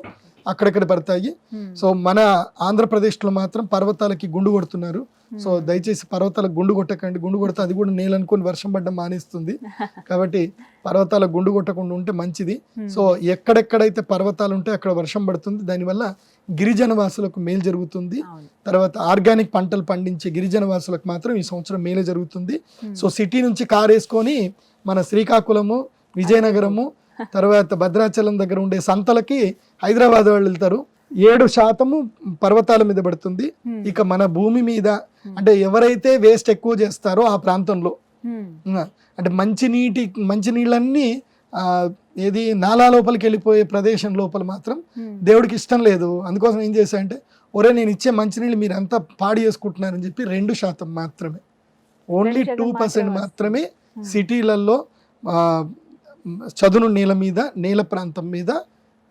అక్కడక్కడ పడతాయి. సో మన ఆంధ్రప్రదేశ్లో మాత్రం పర్వతాలకి గుండు కొడుతున్నారు. సో దయచేసి పర్వతాలకు గుండు కొట్టకండి. గుండు కొడితే అది కూడా నేల అనుకుని వర్షం పడ్డం మానేస్తుంది. కాబట్టి పర్వతాలకు గుండు కొట్టకుండా ఉంటే మంచిది. సో ఎక్కడెక్కడైతే పర్వతాలు ఉంటే అక్కడ వర్షం పడుతుంది. దానివల్ల గిరిజన వాసులకు మేలు జరుగుతుంది. తర్వాత ఆర్గానిక్ పంటలు పండించే గిరిజన వాసులకు మాత్రం ఈ సంవత్సరం మేలు జరుగుతుంది. సో సిటీ నుంచి కార్ వేసుకొని మన శ్రీకాకుళము, విజయనగరము, తర్వాత భద్రాచలం దగ్గర ఉండే సంతలకి హైదరాబాద్ వాళ్ళు వెళ్తారు. 7% పర్వతాల మీద పడుతుంది. ఇక మన భూమి మీద అంటే ఎవరైతే వేస్ట్ ఎక్కువ చేస్తారో ఆ ప్రాంతంలో అంటే మంచినీళ్ళన్నీ ఏది నాలా లోపలికి వెళ్ళిపోయే ప్రదేశం లోపల మాత్రం దేవుడికి ఇష్టం లేదు. అందుకోసం ఏం చేశారంటే ఒరే నేను ఇచ్చే మంచినీళ్ళు మీరు అంతా పాడు చేసుకుంటున్నారని చెప్పి 2% మాత్రమే, ఓన్లీ 2% మాత్రమే సిటీలలో చదును నేల ప్రాంతం మీద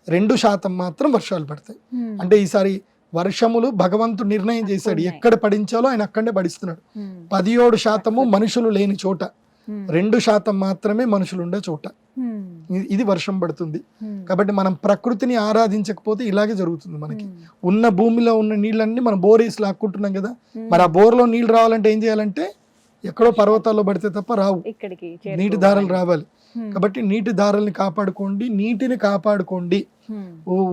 2% మాత్రం వర్షాలు పడతాయి. అంటే ఈసారి వర్షములు భగవంతుడు నిర్ణయం చేశాడు, ఎక్కడ పడించాలో ఆయన అక్కడే పడిస్తున్నాడు. 17% మనుషులు లేని చోట, 2% మాత్రమే మనుషులు ఉండే చోట ఇది వర్షం పడుతుంది. కాబట్టి మనం ప్రకృతిని ఆరాధించకపోతే ఇలాగే జరుగుతుంది. మనకి ఉన్న భూమిలో ఉన్న నీళ్ళన్నీ మనం బోరేసి లాక్కుంటున్నాం కదా. మరి ఆ బోర్లో నీళ్ళు రావాలంటే ఏం చేయాలంటే ఎక్కడో పర్వతాల్లో పడితే తప్ప రావు, నీటి దారాలు రావాలి. కాబట్టి నీటి దారాలని కాపాడుకోండి, నీటిని కాపాడుకోండి.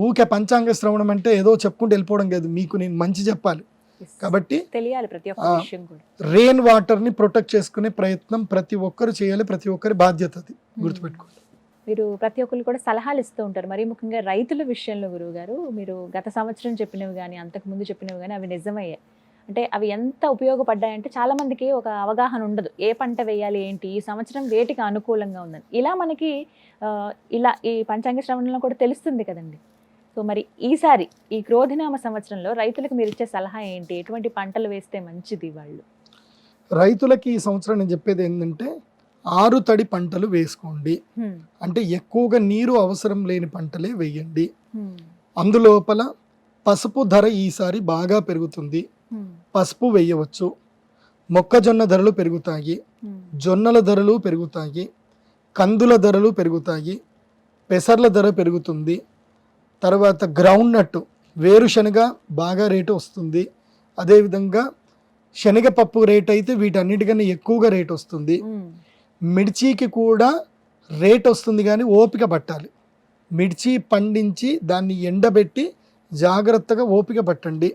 ఊకే పంచాంగ శ్రవణం అంటే ఏదో చెప్పుకుంటూ వెళ్ళిపోవడం కాదు, మీకు నేను మంచి చెప్పాలి. కాబట్టి రెయిన్ వాటర్ ని ప్రొటెక్ట్ చేసుకునే ప్రయత్నం ప్రతి ఒక్కరు చేయాలి, ప్రతి ఒక్కరి బాధ్యత అది, గుర్తుపెట్టుకోండి. మీరు ప్రతి ఒక్కరు కూడా సలహాలు ఇస్తూ ఉంటారు, మరి ముఖ్యంగా రైతుల విషయంలో గురువు గారు. మీరు గత సంవత్సరం చెప్పినవి కానీ అంతకు ముందు చెప్పినవి కానీ అవి నిజమయ్యాయి. అంటే అవి ఎంత ఉపయోగపడ్డాయంటే చాలా మందికి ఒక అవగాహన ఉండదు, ఏ పంట వేయాలి ఏంటి, ఈ సంవత్సరం వేటికి అనుకూలంగా ఉందని. ఇలా మనకి ఇలా ఈ పంచాంగ శ్రవణంలో కూడా తెలుస్తుంది కదండి. సో మరి ఈసారి ఈ క్రోధినామ సంవత్సరంలో రైతులకు మీరు ఇచ్చే సలహా ఏంటి? ఎటువంటి పంటలు వేస్తే మంచిది? వాళ్ళు రైతులకి ఈ సంవత్సరం నేను చెప్పేది ఏంటంటే 6 తడి పంటలు వేసుకోండి. అంటే ఎక్కువగా నీరు అవసరం లేని పంటలే వేయండి. అందులోపల పసుపు ధర ఈసారి బాగా పెరుగుతుంది, పసుపు వేయవచ్చు. మొక్కజొన్న ధరలు పెరుగుతాయి, జొన్నల ధరలు పెరుగుతాయి, కందుల ధరలు పెరుగుతాయి, పెసర్ల ధర పెరుగుతుంది. తర్వాత గ్రౌండ్ నట్ వేరుశనగ బాగా రేటు వస్తుంది. అదేవిధంగా శనగపప్పు రేట్ అయితే వీటన్నిటికన్నా ఎక్కువగా రేట్ వస్తుంది. మిర్చికి కూడా రేట్ వస్తుంది, కానీ ఓపిక పట్టాలి. మిర్చి పండించి దాన్ని ఎండబెట్టి జాగ్రత్తగా ఓపిక పట్టండి.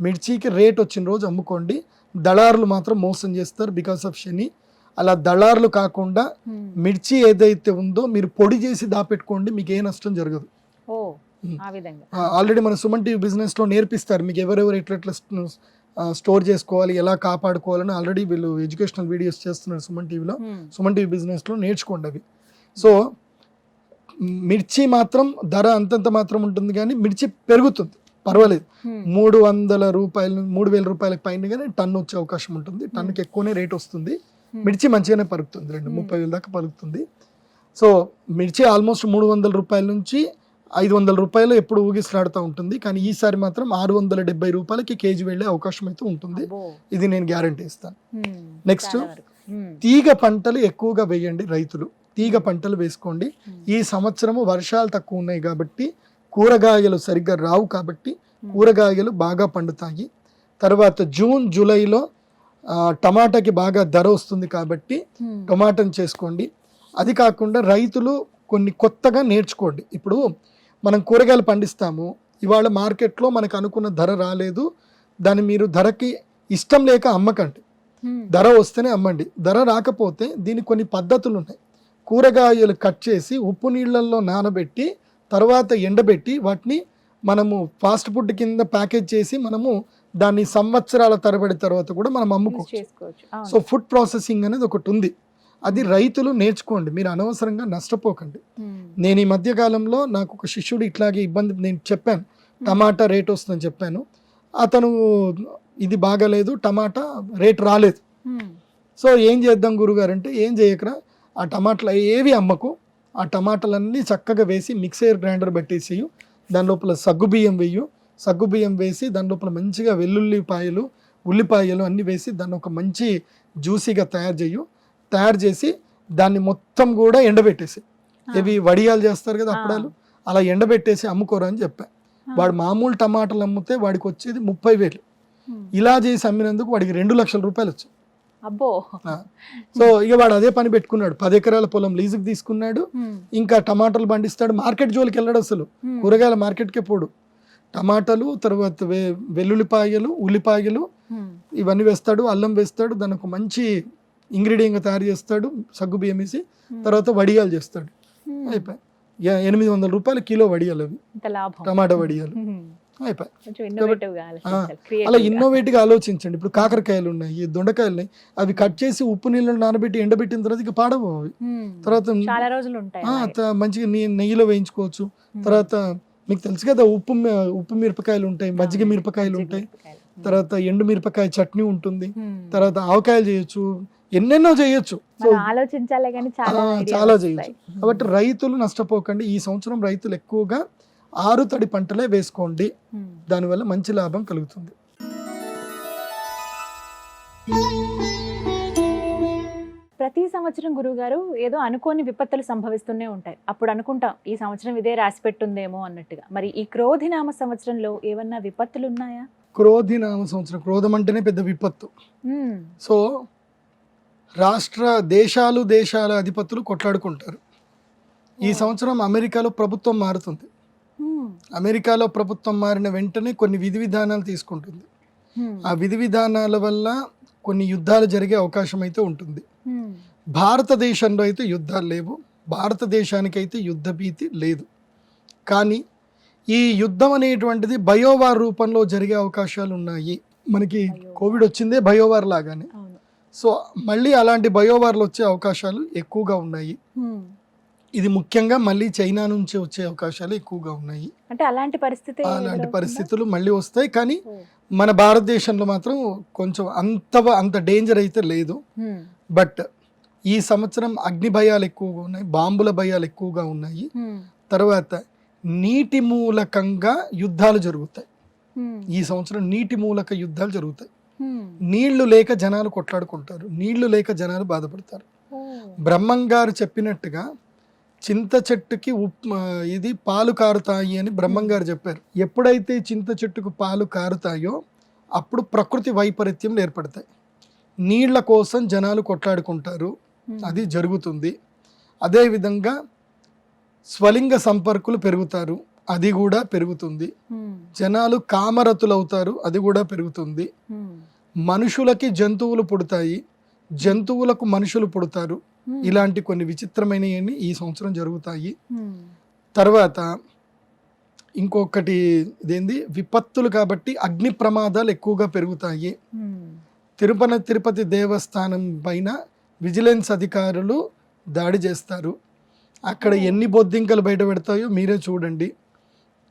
మిర్చికి రేట్ వచ్చిన రోజు అమ్ముకోండి. దళారులు మాత్రం మోసం చేస్తారు బికాస్ ఆఫ్ శని. అలా దళారులు కాకుండా మిర్చి ఏదైతే ఉందో మీరు పొడి చేసి దాపెట్టుకోండి, మీకు ఏ నష్టం జరగదు. ఆల్రెడీ మన సుమన్ టీవీ బిజినెస్ లో నేర్పిస్తారు మీకు ఎవరెవరు ఎట్లా స్టోర్ చేసుకోవాలి, ఎలా కాపాడుకోవాలని. ఆల్రెడీ వీళ్ళు ఎడ్యుకేషనల్ వీడియోస్ చేస్తున్నారు సుమన్ టీవీలో. సుమన్ టీవీ బిజినెస్ లో నేర్చుకోండి అవి. సో మిర్చి మాత్రం ధర అంతంత మాత్రం ఉంటుంది, కానీ మిర్చి పెరుగుతుంది, పర్వాలేదు. 300 రూపాయలు 3000 రూపాయలకు పైన కానీ టన్ను వచ్చే అవకాశం ఉంటుంది. టన్నుకి ఎక్కువనే రేట్ వస్తుంది. మిర్చి మంచిగానే పలుకుతుంది, 30,000 దాకా పలుకుతుంది. సో మిర్చి ఆల్మోస్ట్ 300 రూపాయల నుంచి 500 రూపాయలు ఎప్పుడు ఊగిసలాడుతూ ఉంటుంది. కానీ ఈసారి మాత్రం 670 రూపాయలకి కేజీ వెళ్ళే అవకాశం అయితే ఉంటుంది. ఇది నేను గ్యారంటీ ఇస్తాను. నెక్స్ట్ తీగ పంటలు ఎక్కువగా వేయండి రైతులు. తీగ పంటలు వేసుకోండి. ఈ సంవత్సరము వర్షాలు తక్కువ ఉన్నాయి కాబట్టి కూరగాయలు సరిగ్గా రావు, కాబట్టి కూరగాయలు బాగా పండుతాయి. తర్వాత జూన్ జూలైలో టమాటాకి బాగా ధర వస్తుంది కాబట్టి టమాటాని చేసుకోండి. అది కాకుండా రైతులు కొన్ని కొత్తగా నేర్చుకోండి. ఇప్పుడు మనం కూరగాయలు పండిస్తాము, ఇవాళ మార్కెట్లో మనకు అనుకున్న ధర రాలేదు, దాన్ని మీరు ధరకి ఇష్టం లేక అమ్మకండి. ధర వస్తేనే అమ్మండి. ధర రాకపోతే దీనికి కొన్ని పద్ధతులు ఉన్నాయి. కూరగాయలు కట్ చేసి ఉప్పు నీళ్ళల్లో నానబెట్టి తర్వాత ఎండబెట్టి వాటిని మనము ఫాస్ట్ ఫుడ్ కింద ప్యాకేజ్ చేసి మనము దాన్ని సంవత్సరాల తరబడి తర్వాత కూడా మనం అమ్ముకోవచ్చు. సో ఫుడ్ ప్రాసెసింగ్ అనేది ఒకటి ఉంది, అది రైతులు నేర్చుకోండి. మీరు అనవసరంగా నష్టపోకండి. నేను ఈ మధ్య కాలంలో నాకు ఒక శిష్యుడు ఇట్లాగే ఇబ్బంది, నేను చెప్పాను టమాటా రేట్ వస్తుందని చెప్పాను. అతను ఇది బాగాలేదు, టమాటా రేట్ రాలేదు. సో ఏం చేద్దాం గురుగారు అంటే, ఏం చేయకరా, ఆ టమాటాలు ఏవి అమ్మకు, ఆ టమాటాలన్నీ చక్కగా వేసి మిక్సర్ గ్రైండర్ పెట్టేసి దాని లోపల సగ్గుబియ్యం వేసి దాని లోపల మంచిగా వెల్లుల్లిపాయలు ఉల్లిపాయలు అన్నీ వేసి దాన్ని ఒక మంచి జ్యూసీగా తయారు చేసి దాన్ని మొత్తం కూడా ఎండబెట్టేసి, ఇవి వడియాలు చేస్తారు కదా అప్పడాలు, అలా ఎండబెట్టేసి అమ్ముకోరు అని చెప్పా. వాడు మామూలు టమాటాలు అమ్మితే వాడికి వచ్చేది 30,000. ఇలా చేసి అమ్మినందుకు వాడికి 2 లక్షల రూపాయలు వచ్చాయి. అబ్బో. సో ఇక వాడు అదే పని పెట్టుకున్నాడు. 10 ఎకరాల పొలం లీజుకి తీసుకున్నాడు. ఇంకా టమాటాలు పండిస్తాడు. మార్కెట్ జోలికి వెళ్ళాడు, అసలు కూరగాయల మార్కెట్కే పోడు. టమాటాలు, తర్వాత వెల్లుల్లిపాయలు, ఉల్లిపాయలు ఇవన్నీ వేస్తాడు, అల్లం వేస్తాడు, దాని ఒక మంచి ఇంగ్రీడియంట్ తయారు చేస్తాడు, సగ్గు బియ్యం వేసి. తర్వాత వడియాలు చేస్తాడు. అయిపోయి 800 రూపాయలు కిలో వడియాలు అవి, టమాటా వడియాలు అయిపోయి. అలా ఇన్నోవేటివ్ గా ఆలోచించండి. ఇప్పుడు కాకరకాయలు ఉన్నాయి, దొండకాయలు ఉన్నాయి, అవి కట్ చేసి ఉప్పు నీళ్ళు నానబెట్టి ఎండబెట్టిన తర్వాత ఇక పాడవు అవి. తర్వాత మంచిగా నెయ్యిలో వేయించుకోవచ్చు. తర్వాత మీకు తెలుసు కదా, ఉప్పు మిరపకాయలు ఉంటాయి, మజ్జిగ మిరపకాయలు ఉంటాయి, తర్వాత ఎండు మిరపకాయ చట్నీ ఉంటుంది, తర్వాత ఆవకాయలు చేయొచ్చు, ఎన్నెన్నో చేయొచ్చు. చాలా చేయొచ్చు. కాబట్టి రైతులు నష్టపోకండి. ఈ సంవత్సరం రైతులు ఎక్కువగా ఆరుతడి పంటలే వేసుకోండి, దానివల్ల మంచి లాభం కలుగుతుంది. ప్రతి సంవత్సరం గురువుగారు ఏదో అనుకోని విపత్తులు సంభవిస్తూనే ఉంటాయి. అప్పుడు అనుకుంటాం ఈ సంవత్సరం ఇదే రాసి పెట్టుందేమో అన్నట్టుగా. మరి ఈ క్రోధినామ సంవత్సరంలో ఏమన్నా విపత్తులు ఉన్నాయా? క్రోధినామ సంవత్సరం, క్రోధం అంటేనే పెద్ద విపత్తు. సో దేశాల అధిపతులు కొట్లాడుకుంటారు. ఈ సంవత్సరం అమెరికాలో ప్రభుత్వం మారుతుంది. అమెరికాలో ప్రభుత్వం మారిన వెంటనే కొన్ని విధి విధానాలు తీసుకుంటుంది. ఆ విధి విధానాల వల్ల కొన్ని యుద్ధాలు జరిగే అవకాశం అయితే ఉంటుంది. భారతదేశంలో అయితే యుద్ధాలు లేవు, భారతదేశానికి అయితే యుద్ధ భీతి లేదు. కానీ ఈ యుద్ధం అనేటువంటిది బయోవార్ రూపంలో జరిగే అవకాశాలు ఉన్నాయి. మనకి కోవిడ్ వచ్చిందే బయోవార్ లాగానే. సో మళ్ళీ అలాంటి బయోవార్లు వచ్చే అవకాశాలు ఎక్కువగా ఉన్నాయి. ఇది ముఖ్యంగా మళ్ళీ చైనా నుంచి వచ్చే అవకాశాలు ఎక్కువగా ఉన్నాయి. అంటే అలాంటి పరిస్థితులు మళ్ళీ వస్తాయి. కానీ మన భారతదేశంలో మాత్రం కొంచెం అంత డేంజర్ అయితే లేదు. బట్ ఈ సంవత్సరం అగ్ని భయాలు ఎక్కువగా ఉన్నాయి, బాంబుల భయాలు ఎక్కువగా ఉన్నాయి. తర్వాత నీటి మూలకంగా యుద్ధాలు జరుగుతాయి. ఈ సంవత్సరం నీటి మూలక యుద్ధాలు జరుగుతాయి. నీళ్లు లేక జనాలు కొట్లాడుకుంటారు, నీళ్లు లేక జనాలు బాధపడతారు. బ్రహ్మంగారు చెప్పినట్టుగా చింత చెట్టుకి ఇది పాలు కారుతాయి అని బ్రహ్మంగారు చెప్పారు. ఎప్పుడైతే చింత చెట్టుకు పాలు కారుతాయో అప్పుడు ప్రకృతి వైపరీత్యం ఏర్పడతాయి. నీళ్ల కోసం జనాలు కొట్లాడుకుంటారు, అది జరుగుతుంది. అదేవిధంగా స్వలింగ సంపర్కులు పెరుగుతారు, అది కూడా పెరుగుతుంది. జనాలు కామరతులు అవుతారు, అది కూడా పెరుగుతుంది. మనుషులకి జంతువులు పుడతాయి, జంతువులకు మనుషులు పుడతారు. ఇలాంటి కొన్ని విచిత్రమైనవి ఈ సంవత్సరం జరుగుతాయి. తర్వాత ఇంకొకటి ఇదేంది, విపత్తులు కాబట్టి అగ్ని ప్రమాదాలు ఎక్కువగా పెరుగుతాయి. తిరుపతి దేవస్థానం పైన విజిలెన్స్ అధికారులు దాడి చేస్తారు. అక్కడ ఎన్ని బొద్దింకలు బయట పెడతాయో మీరే చూడండి.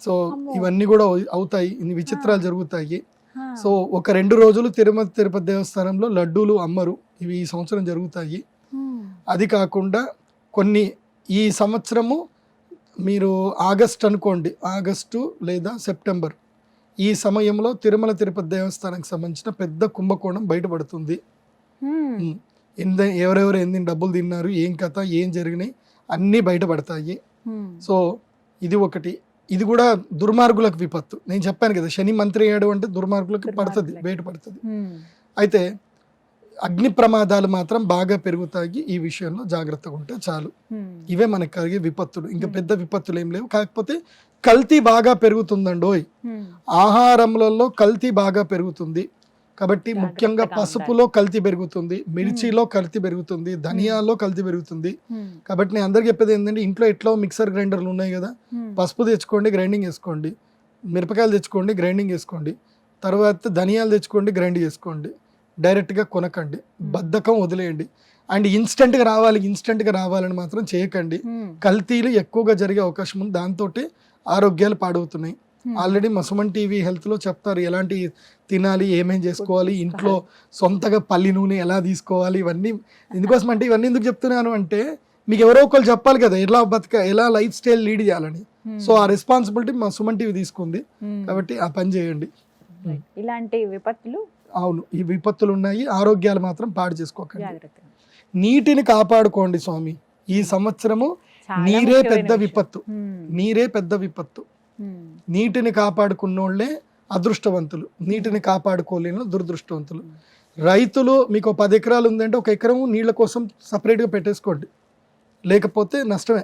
సో ఇవన్నీ కూడా అవుతాయి, ఇన్ని విచిత్రాలు జరుగుతాయి. సో ఒక 2 రోజులు తిరుపతి దేవస్థానంలో లడ్డూలు అమ్మరు, ఇవి ఈ సంవత్సరం జరుగుతాయి. అది కాకుండా కొన్ని ఈ సంవత్సరము మీరు ఆగస్ట్ అనుకోండి, ఆగస్టు లేదా సెప్టెంబర్, ఈ సమయంలో తిరుపతి దేవస్థానానికి సంబంధించిన పెద్ద కుంభకోణం బయటపడుతుంది. ఎవరెవరు ఎన్ని డబ్బులు తిన్నారు, ఏం కథ, ఏం జరిగినాయి అన్నీ బయటపడతాయి. సో ఇది ఒకటి. ఇది కూడా దుర్మార్గులకు విపత్తు. నేను చెప్పాను కదా, శని మంత్రి అయ్యాడు అంటే దుర్మార్గులకు పడుతుంది, బయటపడుతుంది. అయితే అగ్ని ప్రమాదాలు మాత్రం బాగా పెరుగుతాయి. ఈ విషయంలో జాగ్రత్తగా ఉంటే చాలు. ఇవే మనకు కలిగే విపత్తులు, ఇంకా పెద్ద విపత్తులు ఏం లేవు. కాకపోతే కల్తీ బాగా పెరుగుతుందండోయ్, ఆహారంలో కల్తీ బాగా పెరుగుతుంది. కాబట్టి ముఖ్యంగా పసుపులో కల్తీ పెరుగుతుంది, మిర్చిలో కల్తీ పెరుగుతుంది, ధనియాల్లో కల్తీ పెరుగుతుంది. కాబట్టి నేను అందరికి చెప్పేది ఏంటంటే, ఇంట్లో ఎట్లా మిక్సర్ గ్రైండర్లు ఉన్నాయి కదా, పసుపు తెచ్చుకోండి, గ్రైండింగ్ వేసుకోండి. మిరపకాయలు తెచ్చుకోండి, గ్రైండింగ్ వేసుకోండి. తర్వాత ధనియాలు తెచ్చుకోండి, గ్రైండ్ చేసుకోండి. డైరెక్ట్గా కొనకండి, బద్ధకం వదిలేయండి. అండ్ ఇన్స్టెంట్గా రావాలని మాత్రం చేయకండి. కల్తీలు ఎక్కువగా జరిగే అవకాశం ఉంది, దాంతో ఆరోగ్యాలు పాడవుతున్నాయి. ఆల్రెడీ సుమన్ టీవీ హెల్త్లో చెప్తారు ఎలాంటి తినాలి, ఏమేం చేసుకోవాలి, ఇంట్లో సొంతగా పల్లి నూనె ఎలా తీసుకోవాలి. ఇవన్నీ ఎందుకోసం అంటే, ఇవన్నీ ఎందుకు చెప్తున్నాను అంటే, మీకు ఎవరో ఒకరు చెప్పాలి కదా ఎలా లైఫ్ స్టైల్ లీడ్ చేయాలని. సో ఆ రెస్పాన్సిబిలిటీ సుమన్ టీవీ తీసుకుంది, కాబట్టి ఆ పని చేయండి. ఇలాంటి విపత్తులు, అవును, ఈ విపత్తులు ఉన్నాయి. ఆరోగ్యాలు మాత్రం పాడు చేసుకోకండి. నీటిని కాపాడుకోండి స్వామి. ఈ సంవత్సరము నీరే పెద్ద విపత్తు. నీటిని కాపాడుకున్నోళ్లే అదృష్టవంతులు, నీటిని కాపాడుకోలేని దురదృష్టవంతులు. రైతులు మీకు 10 ఎకరాలు ఉందంటే 1 ఎకరం నీళ్ళ కోసం సపరేట్గా పెట్టేసుకోండి, లేకపోతే నష్టమే.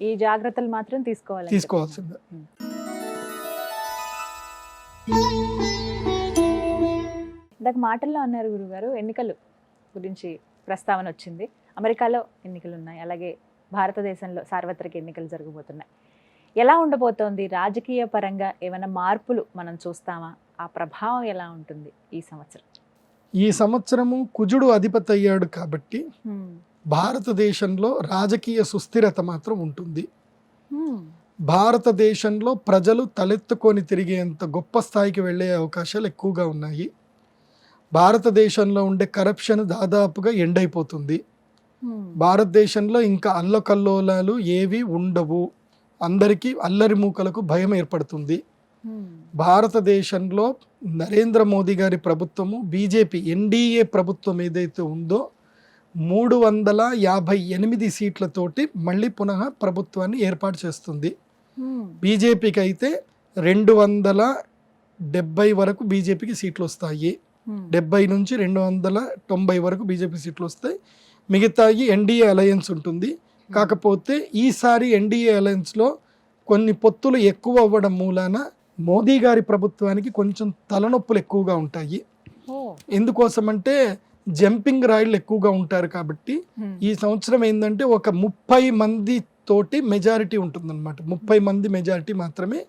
ఈ జాగ్రత్తలు మాత్రం తీసుకోవాల్సిందే. ఇందాక మాటల్లో అన్నారు గురుగారు, ఎన్నికలు గురించి ప్రస్తావన వచ్చింది. అమెరికాలో ఎన్నికలు ఉన్నాయి, అలాగే భారతదేశంలో సార్వత్రిక ఎన్నికలు జరగబోతున్నాయి. ఎలా ఉండబోతోంది రాజకీయ పరంగా? ఏమైనా మార్పులు మనం చూస్తామా? ఆ ప్రభావం ఎలా ఉంటుంది ఈ సంవత్సరం? ఈ సంవత్సరము కుజుడు అధిపతి అయ్యాడు కాబట్టి భారతదేశంలో రాజకీయ సుస్థిరత మాత్రం ఉంటుంది. భారతదేశంలో ప్రజలు తలెత్తుకొని తిరిగేంత గొప్ప స్థాయికి వెళ్ళే అవకాశాలు ఎక్కువగా ఉన్నాయి. భారతదేశంలో ఉండే కరప్షన్ దాదాపుగా ఎండైపోతుంది. భారతదేశంలో ఇంకా అల్లకల్లోలాలు ఏవి ఉండవు. అందరికీ అల్లరి మూకలకు భయం ఏర్పడుతుంది. భారతదేశంలో నరేంద్ర మోదీ గారి ప్రభుత్వము, బీజేపీ ఎన్డీఏ ప్రభుత్వం ఏదైతే ఉందో 358 సీట్లతోటి మళ్ళీ పునః ప్రభుత్వాన్ని ఏర్పాటు చేస్తుంది. బీజేపీకి అయితే 270 వరకు బీజేపీకి సీట్లు వస్తాయి. 70 నుంచి 290 వరకు బీజేపీ సీట్లు వస్తాయి. మిగతాయి ఎన్డీఏ అలయన్స్ ఉంటుంది. కాకపోతే ఈసారి ఎన్డీఏ అలయన్స్లో కొన్ని పొత్తులు ఎక్కువ అవ్వడం మూలాన మోదీ గారి ప్రభుత్వానికి కొంచెం తలనొప్పులు ఎక్కువగా ఉంటాయి. ఎందుకోసమంటే జంపింగ్ రాయిలు ఎక్కువగా ఉంటారు కాబట్టి ఈ సంవత్సరం ఏంటంటే ఒక 30 మంది తోటి మెజారిటీ ఉంటుందన్నమాట. 30 మంది మెజారిటీ మాత్రమే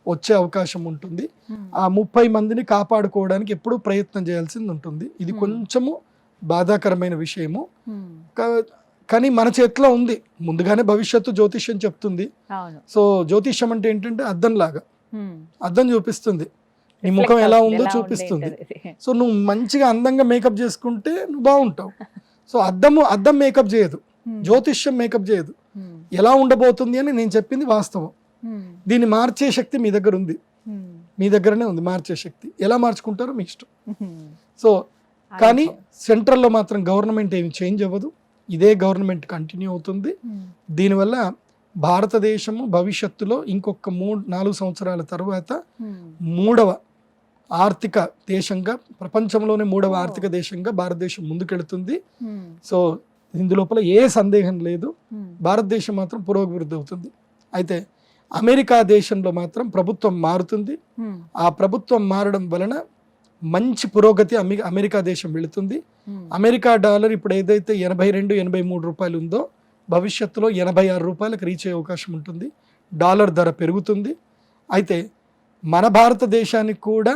వచ్చే అవకాశం ఉంటుంది. ఆ 30 మందిని కాపాడుకోవడానికి ఎప్పుడూ ప్రయత్నం చేయాల్సింది ఉంటుంది. ఇది కొంచెము బాధాకరమైన విషయము. కానీ మన చేతిలో ఉంది, ముందుగానే భవిష్యత్తు జ్యోతిష్యం చెప్తుంది. సో జ్యోతిష్యం అంటే ఏంటంటే అద్దం లాగా, అద్దం చూపిస్తుంది, నీ ముఖం ఎలా ఉందో చూపిస్తుంది. సో నువ్వు మంచిగా అందంగా మేకప్ చేసుకుంటే నువ్వు బాగుంటావు. సో అద్దం మేకప్ చేయదు, జ్యోతిష్యం మేకప్ చేయదు. ఎలా ఉండబోతుంది అని నేను చెప్పింది వాస్తవం. దీన్ని మార్చే శక్తి మీ దగ్గర ఉంది, మీ దగ్గరనే ఉంది మార్చే శక్తి. ఎలా మార్చుకుంటారో మీ ఇష్టం. సో కానీ సెంట్రల్లో మాత్రం గవర్నమెంట్ ఏమి చేంజ్ అవ్వదు, ఇదే గవర్నమెంట్ కంటిన్యూ అవుతుంది. దీనివల్ల భారతదేశము భవిష్యత్తులో ఇంకొక 3-4 సంవత్సరాల తర్వాత 3వ ఆర్థిక దేశంగా, ప్రపంచంలోనే 3వ ఆర్థిక దేశంగా భారతదేశం ముందుకెళ్తుంది. సో ఇందులోపల ఏ సందేహం లేదు, భారతదేశం మాత్రం పురోభివృద్ధి అవుతుంది. అయితే అమెరికా దేశంలో మాత్రం ప్రభుత్వం మారుతుంది. ఆ ప్రభుత్వం మారడం వలన మంచి పురోగతి అమెరికా దేశం వెళుతుంది. అమెరికా డాలర్ ఇప్పుడు ఏదైతే 82-83 రూపాయలు ఉందో భవిష్యత్తులో 86 రూపాయలకు రీచ్ అయ్యే అవకాశం ఉంటుంది. డాలర్ ధర పెరుగుతుంది. అయితే మన భారతదేశానికి కూడా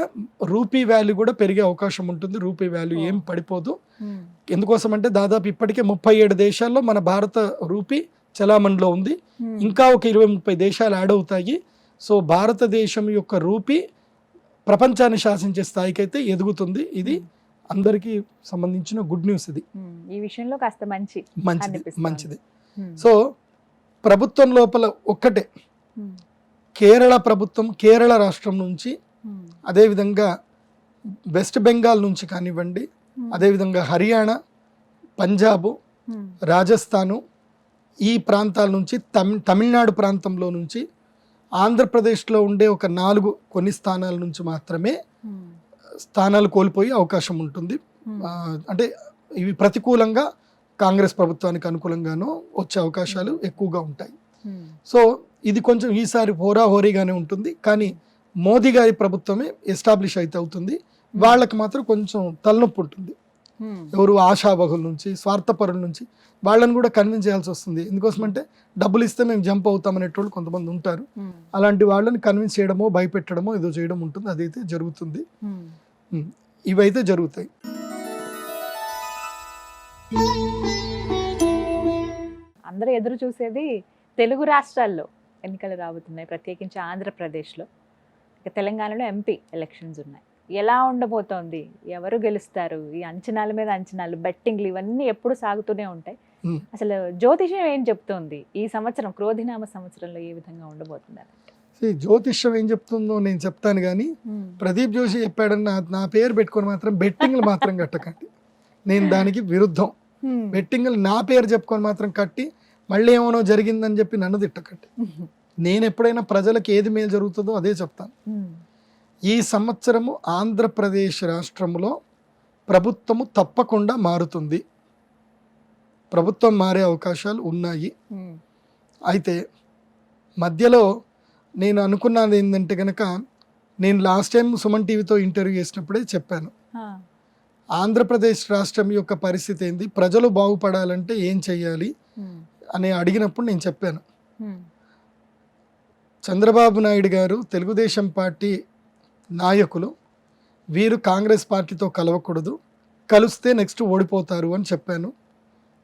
రూపీ వాల్యూ కూడా పెరిగే అవకాశం ఉంటుంది. రూపీ వాల్యూ ఏం పడిపోదు. ఎందుకోసం అంటే దాదాపు ఇప్పటికే 37 దేశాల్లో మన భారత రూపీ చలామణిలో ఉంది. ఇంకా ఒక 20-30 దేశాలు యాడ్ అవుతాయి. సో భారతదేశం యొక్క రూపీ ప్రపంచాన్ని శాసించే స్థాయికి అయితే ఎదుగుతుంది. ఇది అందరికీ సంబంధించిన గుడ్ న్యూస్. ఇది ఈ విషయంలో కాస్త మంచిది. సో ప్రభుత్వం లోపల ఒక్కటే, కేరళ ప్రభుత్వం, కేరళ రాష్ట్రం నుంచి, అదేవిధంగా వెస్ట్ బెంగాల్ నుంచి కానివ్వండి, అదేవిధంగా హర్యానా, పంజాబు, రాజస్థాను, ఈ ప్రాంతాల నుంచి, తమిళనాడు ప్రాంతంలో నుంచి, ఆంధ్రప్రదేశ్లో ఉండే ఒక 4 కొన్ని స్థానాల నుంచి మాత్రమే స్థానాలు కోల్పోయే అవకాశం ఉంటుంది. అంటే ఇవి ప్రతికూలంగా కాంగ్రెస్ ప్రభుత్వానికి అనుకూలంగానూ వచ్చే అవకాశాలు ఎక్కువగా ఉంటాయి. సో ఇది కొంచెం ఈసారి హోరాహోరీగానే ఉంటుంది. కానీ మోదీ గారి ప్రభుత్వమే ఎస్టాబ్లిష్ అయితే అవుతుంది. వాళ్ళకి మాత్రం కొంచెం తలనొప్పి ఉంటుంది. ఎవరు ఆశావహుల నుంచి, స్వార్థపరుల నుంచి వాళ్ళని కూడా కన్విన్స్ చేయాల్సి వస్తుంది. ఎందుకోసమంటే డబ్బులు ఇస్తే మేము జంప్ అవుతాం అనేటోళ్ళు కొంతమంది ఉంటారు. అలాంటి వాళ్ళని కన్విన్స్ చేయడమో, భయపెట్టడమో ఏదో చేయడం ఉంటుంది. అదైతే జరుగుతుంది. ఇవైతే జరుగుతాయి. అందరూ ఎదురు చూసేది తెలుగు రాష్ట్రాల్లో ఎన్నికలు రాబోతున్నాయి, ప్రత్యేకించి ఆంధ్రప్రదేశ్లో. ఇక తెలంగాణలో ఎంపీ ఎలక్షన్స్ ఉన్నాయి. ఎలా ఉండబోతోంది, ఎవరు గెలుస్తారు, ఈ అంచనాల మీద అంచనాలు, బెట్టింగ్లు ఇవన్నీ ఎప్పుడు సాగుతూనే ఉంటాయి. అసలు జ్యోతిష్యం ఏం చెప్తోంది ఈ సంవత్సరం, క్రోధినామ సంవత్సరంలో ఏ విధంగా ఉండబోతున్నారు? జ్యోతిష్యం ఏం చెప్తుందో నేను చెప్తాను, కానీ ప్రదీప్ జోషి చెప్పాడని నా పేరు పెట్టుకొని మాత్రం బెట్టింగ్లు మాత్రం కట్టకండి. నేను దానికి విరుద్ధం. బెట్టింగ్లు నా పేరు చెప్పుకొని మాత్రం కట్టి మళ్ళీ ఏమో జరిగిందని చెప్పి నన్ను తిట్టకండి. నేను ఎప్పుడైనా ప్రజలకు ఏది మేలు జరుగుతుందో అదే చెప్తాను. ఈ సంవత్సరము ఆంధ్రప్రదేశ్ రాష్ట్రంలో ప్రభుత్వము తప్పకుండా మారుతుంది. ప్రభుత్వం మారే అవకాశాలు ఉన్నాయి. అయితే మధ్యలో నేను అనుకున్నది ఏంటంటే కనుక, నేను లాస్ట్ టైం సుమన్ టీవీతో ఇంటర్వ్యూ చేసినప్పుడే చెప్పాను, ఆంధ్రప్రదేశ్ రాష్ట్రం యొక్క పరిస్థితి ఏంది, ప్రజలు బాగుపడాలంటే ఏం చెయ్యాలి అని అడిగినప్పుడు నేను చెప్పాను, చంద్రబాబు నాయుడు గారు, తెలుగుదేశం పార్టీ నాయకులు, వీరు కాంగ్రెస్ పార్టీతో కలవకూడదు, కలిస్తే నెక్స్ట్ ఓడిపోతారు అని చెప్పాను.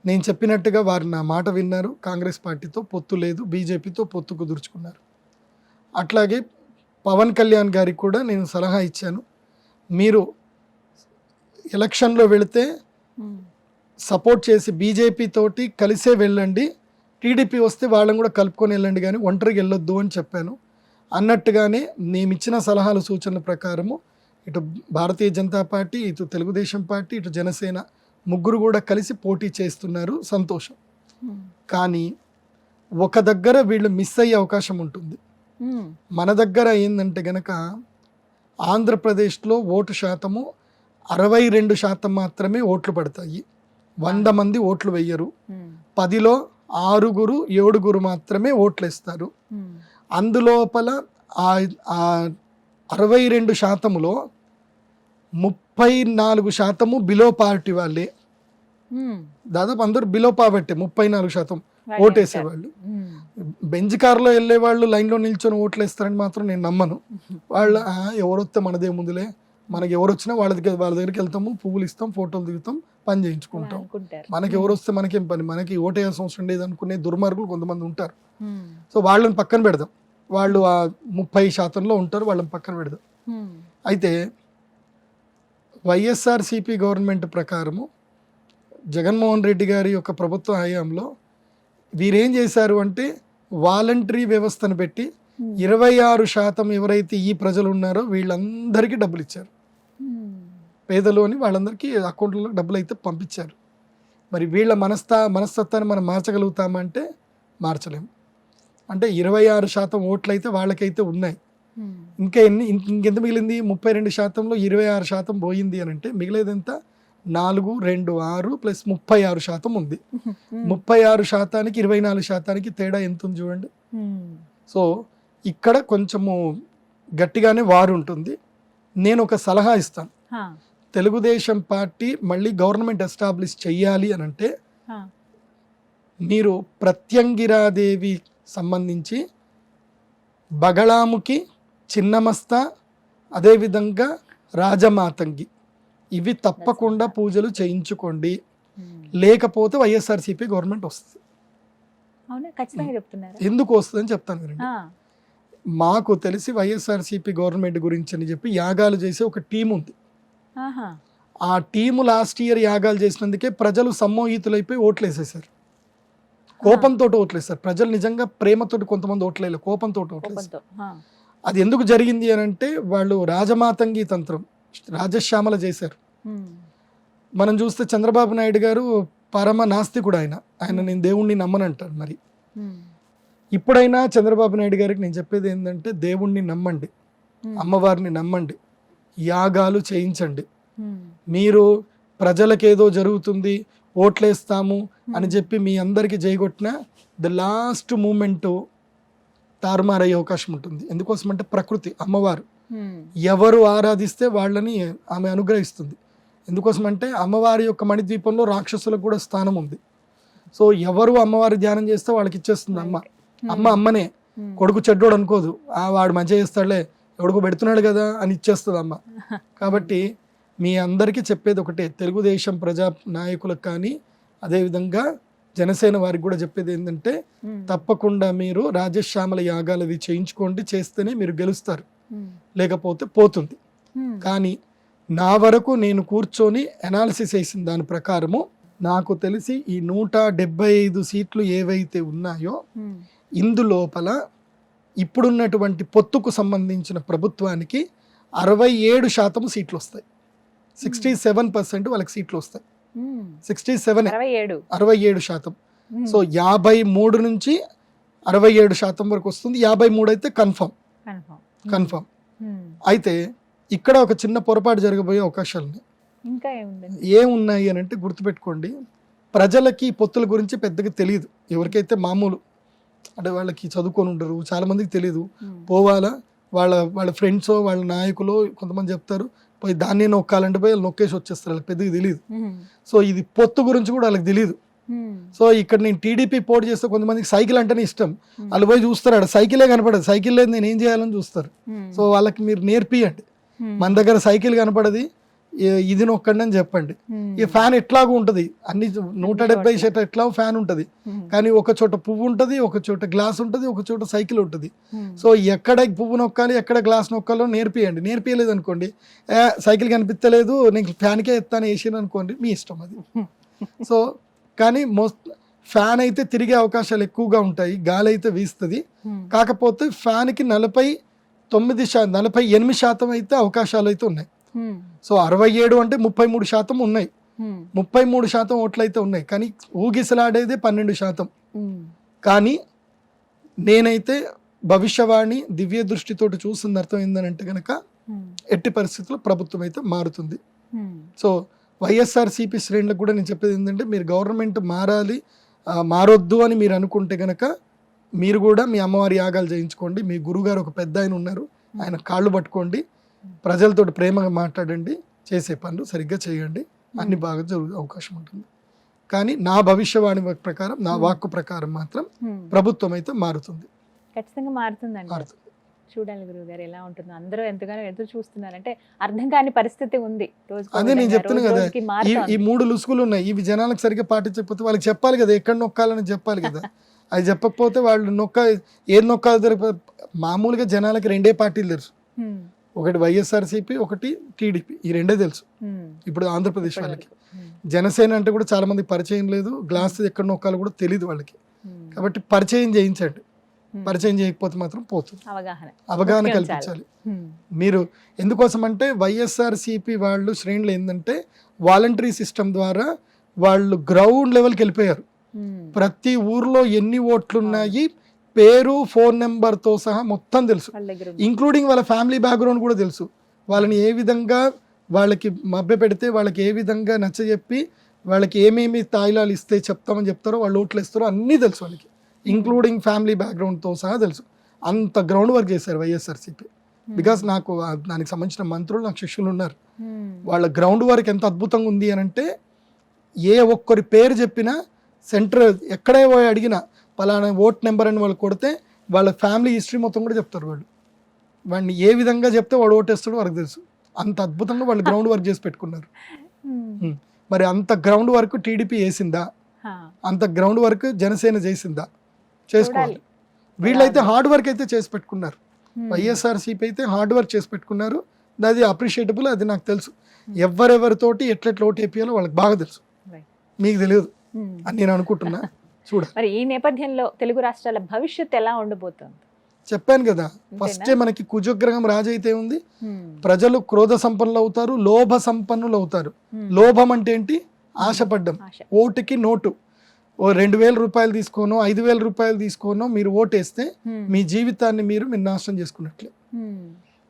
నేను చెప్పినట్టుగా వారు నా మాట విన్నారు. కాంగ్రెస్ పార్టీతో పొత్తు లేదు, బీజేపీతో పొత్తు కుదుర్చుకున్నారు. అట్లాగే పవన్ కళ్యాణ్ గారికి కూడా నేను సలహా ఇచ్చాను, మీరు ఎలక్షన్లో వెళితే సపోర్ట్ చేసి బీజేపీ తోటి కలిసే వెళ్ళండి, టీడీపీ వస్తే వాళ్ళని కూడా కలుపుకొని వెళ్ళండి, కానీ ఒంటరికి వెళ్ళొద్దు అని చెప్పాను. అన్నట్టుగానే మేమిచ్చిన సలహాలు సూచనల ప్రకారము ఇటు భారతీయ జనతా పార్టీ, ఇటు తెలుగుదేశం పార్టీ, ఇటు జనసేన ముగ్గురు కూడా కలిసి పోటీ చేస్తున్నారు, సంతోషం. కానీ ఒక దగ్గర వీళ్ళు మిస్ అయ్యే అవకాశం ఉంటుంది. మన దగ్గర ఏంటంటే గనక ఆంధ్రప్రదేశ్లో ఓటు శాతము 62% మాత్రమే ఓట్లు పడతాయి. 100 మంది ఓట్లు వెయ్యరు. 10లో 6, 7 మాత్రమే ఓట్లు వేస్తారు. అందులోపల ఆ 62%లో 34% బిలో పావర్టీ వాళ్ళే. దాదాపు అందరూ బిలో పావర్టీ, 34% ఓటేసేవాళ్ళు. బెంచ్ కార్లో వెళ్ళే వాళ్ళు లైన్లో నిల్చొని ఓట్లు వేస్తారని మాత్రం నేను నమ్మను. వాళ్ళ ఎవరొస్తే మనదే ముందులే, మనకి ఎవరు వచ్చినా వాళ్ళ దగ్గరికి వెళ్తాము, పువ్వులు ఇస్తాం, ఫోటోలు దిగుతాం, పని చేయించుకుంటాం, మనకి ఎవరు వస్తే మనకేం పని, మనకి ఓటేయాల్సిన అవసరం లేదు అనుకునే దుర్మార్గులు కొంతమంది ఉంటారు. సో వాళ్ళని పక్కన పెడదాం, వాళ్ళు ఆ 30%లో ఉంటారు, వాళ్ళని పక్కన పెడదాం. అయితే వైఎస్ఆర్సిపి గవర్నమెంట్ ప్రకారము జగన్మోహన్ రెడ్డి గారి యొక్క ప్రభుత్వ హయాంలో వీరేం చేశారు అంటే వాలంటరీ వ్యవస్థను పెట్టి 26% ఎవరైతే ఈ ప్రజలు ఉన్నారో వీళ్ళందరికీ డబ్బులు ఇచ్చారు. పేదలు అని వాళ్ళందరికీ అకౌంట్లలో డబ్బులు అయితే పంపించారు. మరి వీళ్ళ మనస్తత్వాన్ని మనం మార్చగలుగుతామంటే మార్చలేము. అంటే 26% ఓట్లు అయితే వాళ్ళకైతే ఉన్నాయి. ఇంకెంత మిగిలింది? 32%లో 26% పోయింది అని అంటే మిగిలేదంత 4, 2, 6 ప్లస్ 36% ఉంది. 36%కి 24%కి తేడా ఎంత ఉంది చూడండి. సో ఇక్కడ కొంచెము గట్టిగానే వారు ఉంటుంది. నేను ఒక సలహా ఇస్తాను, తెలుగుదేశం పార్టీ మళ్ళీ గవర్నమెంట్ ఎస్టాబ్లిష్ చెయ్యాలి అని అంటే మీరు ప్రత్యంగిరాదేవి సంబంధించి బగళాముఖి, చిన్నమస్తా, అదేవిధంగా రాజమాతంగి ఇవి తప్పకుండా పూజలు చేయించుకోండి, లేకపోతే వైఎస్ఆర్సీపీ గవర్నమెంట్ వస్తుంది. ఎందుకు వస్తుందని చెప్తాను వినండి. మాకు తెలిసి వైఎస్ఆర్సీపీ గవర్నమెంట్ గురించి అని చెప్పి యాగాలు చేసే ఒక టీం ఉంది. ఆ టీము లాస్ట్ ఇయర్ యాగాలు చేసినందుకే ప్రజలు సమ్మోహితులైపోయి ఓట్లు వేసేసారు, కోపంతో ఓట్లు వేస్తారు. ప్రజలు నిజంగా ప్రేమతోటి కొంతమంది ఓట్లేదు, కోపంతో ఓట్లేస్తారు. అది ఎందుకు జరిగింది అని అంటే వాళ్ళు రాజమాతంగి తంత్రం, రాజశ్యామల చేశారు. మనం చూస్తే చంద్రబాబు నాయుడు గారు పరమ నాస్తికుడు, ఆయన నేను దేవుణ్ణి నమ్మనంటారు. మరి ఇప్పుడైనా చంద్రబాబు నాయుడు గారికి నేను చెప్పేది ఏంటంటే దేవుణ్ణి నమ్మండి, అమ్మవారిని నమ్మండి, యాగాలు చేయించండి. మీరు ప్రజలకేదో జరుగుతుంది ఓట్లేస్తాము అని చెప్పి మీ అందరికీ జైగొట్టిన ద లాస్ట్ మూమెంట్ తారుమారయ్యే అవకాశం ఉంటుంది. ఎందుకోసం అంటే ప్రకృతి అమ్మవారు ఎవరు ఆరాధిస్తే వాళ్ళని ఆమె అనుగ్రహిస్తుంది. ఎందుకోసం అంటే అమ్మవారి యొక్క మణిద్వీపంలో రాక్షసులకు కూడా స్థానం ఉంది. సో ఎవరు అమ్మవారి ధ్యానం చేస్తే వాళ్ళకి ఇచ్చేస్తుంది అమ్మనే. కొడుకు చెడ్డోడు అనుకోదు, వాడు మంచిగా చేస్తాడులే, ఎవడుకు పెడుతున్నాడు కదా అని ఇచ్చేస్తుంది అమ్మ. కాబట్టి మీ అందరికీ చెప్పేది ఒకటే, తెలుగుదేశం ప్రజా నాయకులకు కానీ అదేవిధంగా జనసేన వారికి కూడా చెప్పేది ఏంటంటే తప్పకుండా మీరు రాజశ్యామల యాగాలు అవి చేయించుకోండి, చేస్తేనే మీరు గెలుస్తారు, లేకపోతే పోతుంది. కానీ నా వరకు నేను కూర్చొని అనాలిసిస్ చేసిన దాని ప్రకారము నాకు తెలిసి ఈ 175 సీట్లు ఏవైతే ఉన్నాయో ఇందులోపల ఇప్పుడున్నటువంటి పొత్తుకు సంబంధించిన ప్రభుత్వానికి 67% సీట్లు వస్తాయి. 67% వాళ్ళకి సీట్లు వస్తాయి. 67% సో 53 నుంచి 67% వరకు వస్తుంది. 53 అయితే కన్ఫర్మ్. అయితే ఇక్కడ ఒక చిన్న పొరపాటు జరగబోయే అవకాశాలు ఉన్నాయి. ఇంకా ఏముందండి? ఏమున్నాయి అని అంటే గుర్తుపెట్టుకోండి, ప్రజలకి ఈ పొత్తుల గురించి పెద్దగా తెలియదు. ఎవరికైతే మామూలు అంటే వాళ్ళకి చదువుకొని ఉండరు, చాలా మందికి తెలియదు. పోవాలా, వాళ్ళ ఫ్రెండ్స్ వాళ్ళ నాయకులు కొంతమంది చెప్తారు పోయి దాన్ని నొక్కాలంటే పోయి వాళ్ళు నొక్కేసి వచ్చేస్తారు, వాళ్ళకి పెద్దగా తెలియదు. సో ఇది పొత్తు గురించి కూడా వాళ్ళకి తెలియదు. సో ఇక్కడ నేను టీడీపీ పోటీ చేస్తే కొంతమందికి సైకిల్ అంటేనే ఇష్టం, వాళ్ళు పోయి చూస్తారు, ఆడ సైకిలే కనపడదు, సైకిల్ లేదు నేను ఏం చేయాలని చూస్తారు. సో వాళ్ళకి మీరు నేర్పియండి, మన దగ్గర సైకిల్ కనపడది, ఇది నొక్కండి అని చెప్పండి. ఈ ఫ్యాన్ ఎట్లాగూ ఉంటుంది, అన్ని 170 షర్ట్ ఎట్లా ఫ్యాన్ ఉంటుంది, కానీ ఒక చోట పువ్వు ఉంటుంది, ఒక చోట గ్లాస్ ఉంటుంది, ఒక చోట సైకిల్ ఉంటుంది. సో ఎక్కడ పువ్వు నొక్కాలి, ఎక్కడ గ్లాస్ నొక్కాలో నేర్పియండి. నేర్పియలేదు అనుకోండి, సైకిల్ కనిపించలేదు నేను ఫ్యాన్కే ఎత్తాను వేసాను అనుకోండి, మీ ఇష్టం అది. సో కానీ ఫ్యాన్ అయితే తిరిగే అవకాశాలు ఎక్కువగా ఉంటాయి, గాలి అయితే వీస్తుంది. కాకపోతే ఫ్యాన్కి 48% అయితే అవకాశాలు అయితే ఉన్నాయి. సో 67 అంటే 33% ఉన్నాయి, 33% ఓట్లు అయితే ఉన్నాయి. కానీ ఊగిసలాడేదే 12%. కానీ నేనైతే భవిష్యవాణి దివ్య దృష్టితోటి చూసిన అర్థం ఏంటంటే కనుక ఎట్టి పరిస్థితుల్లో ప్రభుత్వం అయితే మారుతుంది. సో వైఎస్ఆర్సీపీ శ్రేణులకు కూడా నేను చెప్పేది ఏంటంటే, మీరు గవర్నమెంట్ మారొద్దు అని మీరు అనుకుంటే కనుక మీరు కూడా మీ అమ్మవారి యాగాలు చేయించుకోండి. మీ గురుగారు ఒక పెద్ద ఆయన ఉన్నారు, ఆయన కాళ్ళు పట్టుకోండి, ప్రజలతో ప్రేమగా మాట్లాడండి, చేసే పనులు సరిగ్గా చేయండి, అన్ని బాగా జరిగే అవకాశం ఉంటుంది. కానీ నా భవిష్యవాణి ప్రకారం, నా వాక్కు ప్రకారం మాత్రం ప్రభుత్వం అయితే మారుతుంది, ఖచ్చితంగా మారుతుంది. చూడాలి గురువు గారు ఎలా ఉంటుందో, అందరూ ఎంతగానో ఎదురు చూస్తున్నారు. అంటే అర్థం కాని పరిస్థితి ఉంది. అదే నేను చెప్తున్నా కదా, ఈ 3 లుసుకులు ఉన్నాయి, ఇవి జనాలకు సరిగ్గా పాటించకపోతే వాళ్ళకి చెప్పాలి కదా, ఎక్కడ నొక్కాలని చెప్పాలి కదా. అది చెప్పకపోతే వాళ్ళు ఏది నొక్కాలి. మామూలుగా జనాలకి 2 పార్టీలు తెలుసు, ఒకటి వైఎస్ఆర్సీపీ, ఒకటి టీడీపీ, ఈ 2 తెలుసు. ఇప్పుడు ఆంధ్రప్రదేశ్ వాళ్ళకి జనసేన అంటే కూడా చాలా మంది పరిచయం లేదు, గ్లాస్ ఎక్కడ నొక్కాలో కూడా తెలియదు వాళ్ళకి. కాబట్టి పరిచయం చేయించండి, పరిచయం చేయకపోతే మాత్రం పోతుంది. అవగాహన కల్పించాలి. మీరు ఎందుకోసం అంటే వైఎస్ఆర్సీపీ వాళ్ళు శ్రేణులు ఏంటంటే వాలంటరీ సిస్టమ్ ద్వారా వాళ్ళు గ్రౌండ్ లెవెల్కి వెళ్ళిపోయారు. ప్రతి ఊర్లో ఎన్ని ఓట్లు ఉన్నాయి, పేరు, ఫోన్ నెంబర్తో సహా మొత్తం తెలుసు, ఇంక్లూడింగ్ వాళ్ళ ఫ్యామిలీ బ్యాక్గ్రౌండ్ కూడా తెలుసు. వాళ్ళని ఏ విధంగా వాళ్ళకి మభ్య పెడితే, వాళ్ళకి ఏ విధంగా నచ్చజెప్పి, వాళ్ళకి ఏమేమి తాయిలాలు ఇస్తే చెప్తామని చెప్తారో, వాళ్ళు ఓట్లు ఇస్తారో అన్నీ తెలుసు వాళ్ళకి, ఇంక్లూడింగ్ ఫ్యామిలీ బ్యాక్గ్రౌండ్తో సహా తెలుసు. అంత గ్రౌండ్ వర్క్ చేశారు వైఎస్ఆర్సీపీ. బికాస్ నాకు దానికి సంబంధించిన మంత్రులు, నాకు శిష్యులు ఉన్నారు. వాళ్ళ గ్రౌండ్ వర్క్ ఎంత అద్భుతంగా ఉంది అని అంటే, ఏ ఒక్కరి పేరు చెప్పినా సెంటర్ ఎక్కడే అడిగినా పలానా ఓట్ నెంబర్ అని వాళ్ళు కొడితే వాళ్ళ ఫ్యామిలీ హిస్టరీ మొత్తం కూడా చెప్తారు. వాడిని ఏ విధంగా చెప్తే వాడు ఓటేస్తాడో వాళ్ళకి తెలుసు. అంత అద్భుతంగా వాళ్ళు గ్రౌండ్ వర్క్ చేసి పెట్టుకున్నారు. మరి అంత గ్రౌండ్ వర్క్ టీడీపీ వేసిందా, అంత గ్రౌండ్ వర్క్ జనసేన చేసిందా? చేసుకోవాలి. వీళ్ళైతే హార్డ్ వర్క్ అయితే చేసి పెట్టుకున్నారు. వైఎస్ఆర్సీపీ అయితే హార్డ్ వర్క్ చేసి పెట్టుకున్నారు, అది అప్రిషియేటబుల్. అది నాకు తెలుసు. ఎవరెవరితోటి ఎట్లెట్లా ఓటు వేయాలో వాళ్ళకి బాగా తెలుసు, మీకు తెలియదు అని నేను అనుకుంటున్నా. చూడాలి. మరి ఈ నేపథ్యంలో తెలుగు రాష్ట్రాల భవిష్యత్తు ఎలా ఉండబోతుంది? చెప్పాను కదా, ఫస్టే మనకి కుజగ్రహం రాజైతే ఉంది, ప్రజలు క్రోధ సంపన్నులు అవుతారు, లోభ సంపన్నులు అవుతారు. లోభం అంటే ఏంటి? ఆశపడ్డం. ఓటుకి నోటు, ఓ 2,000 రూపాయలు తీసుకోనో 5,000 రూపాయలు తీసుకోనో మీరు ఓటేస్తే మీ జీవితాన్ని మీరు నాశనం చేసుకున్నట్లే.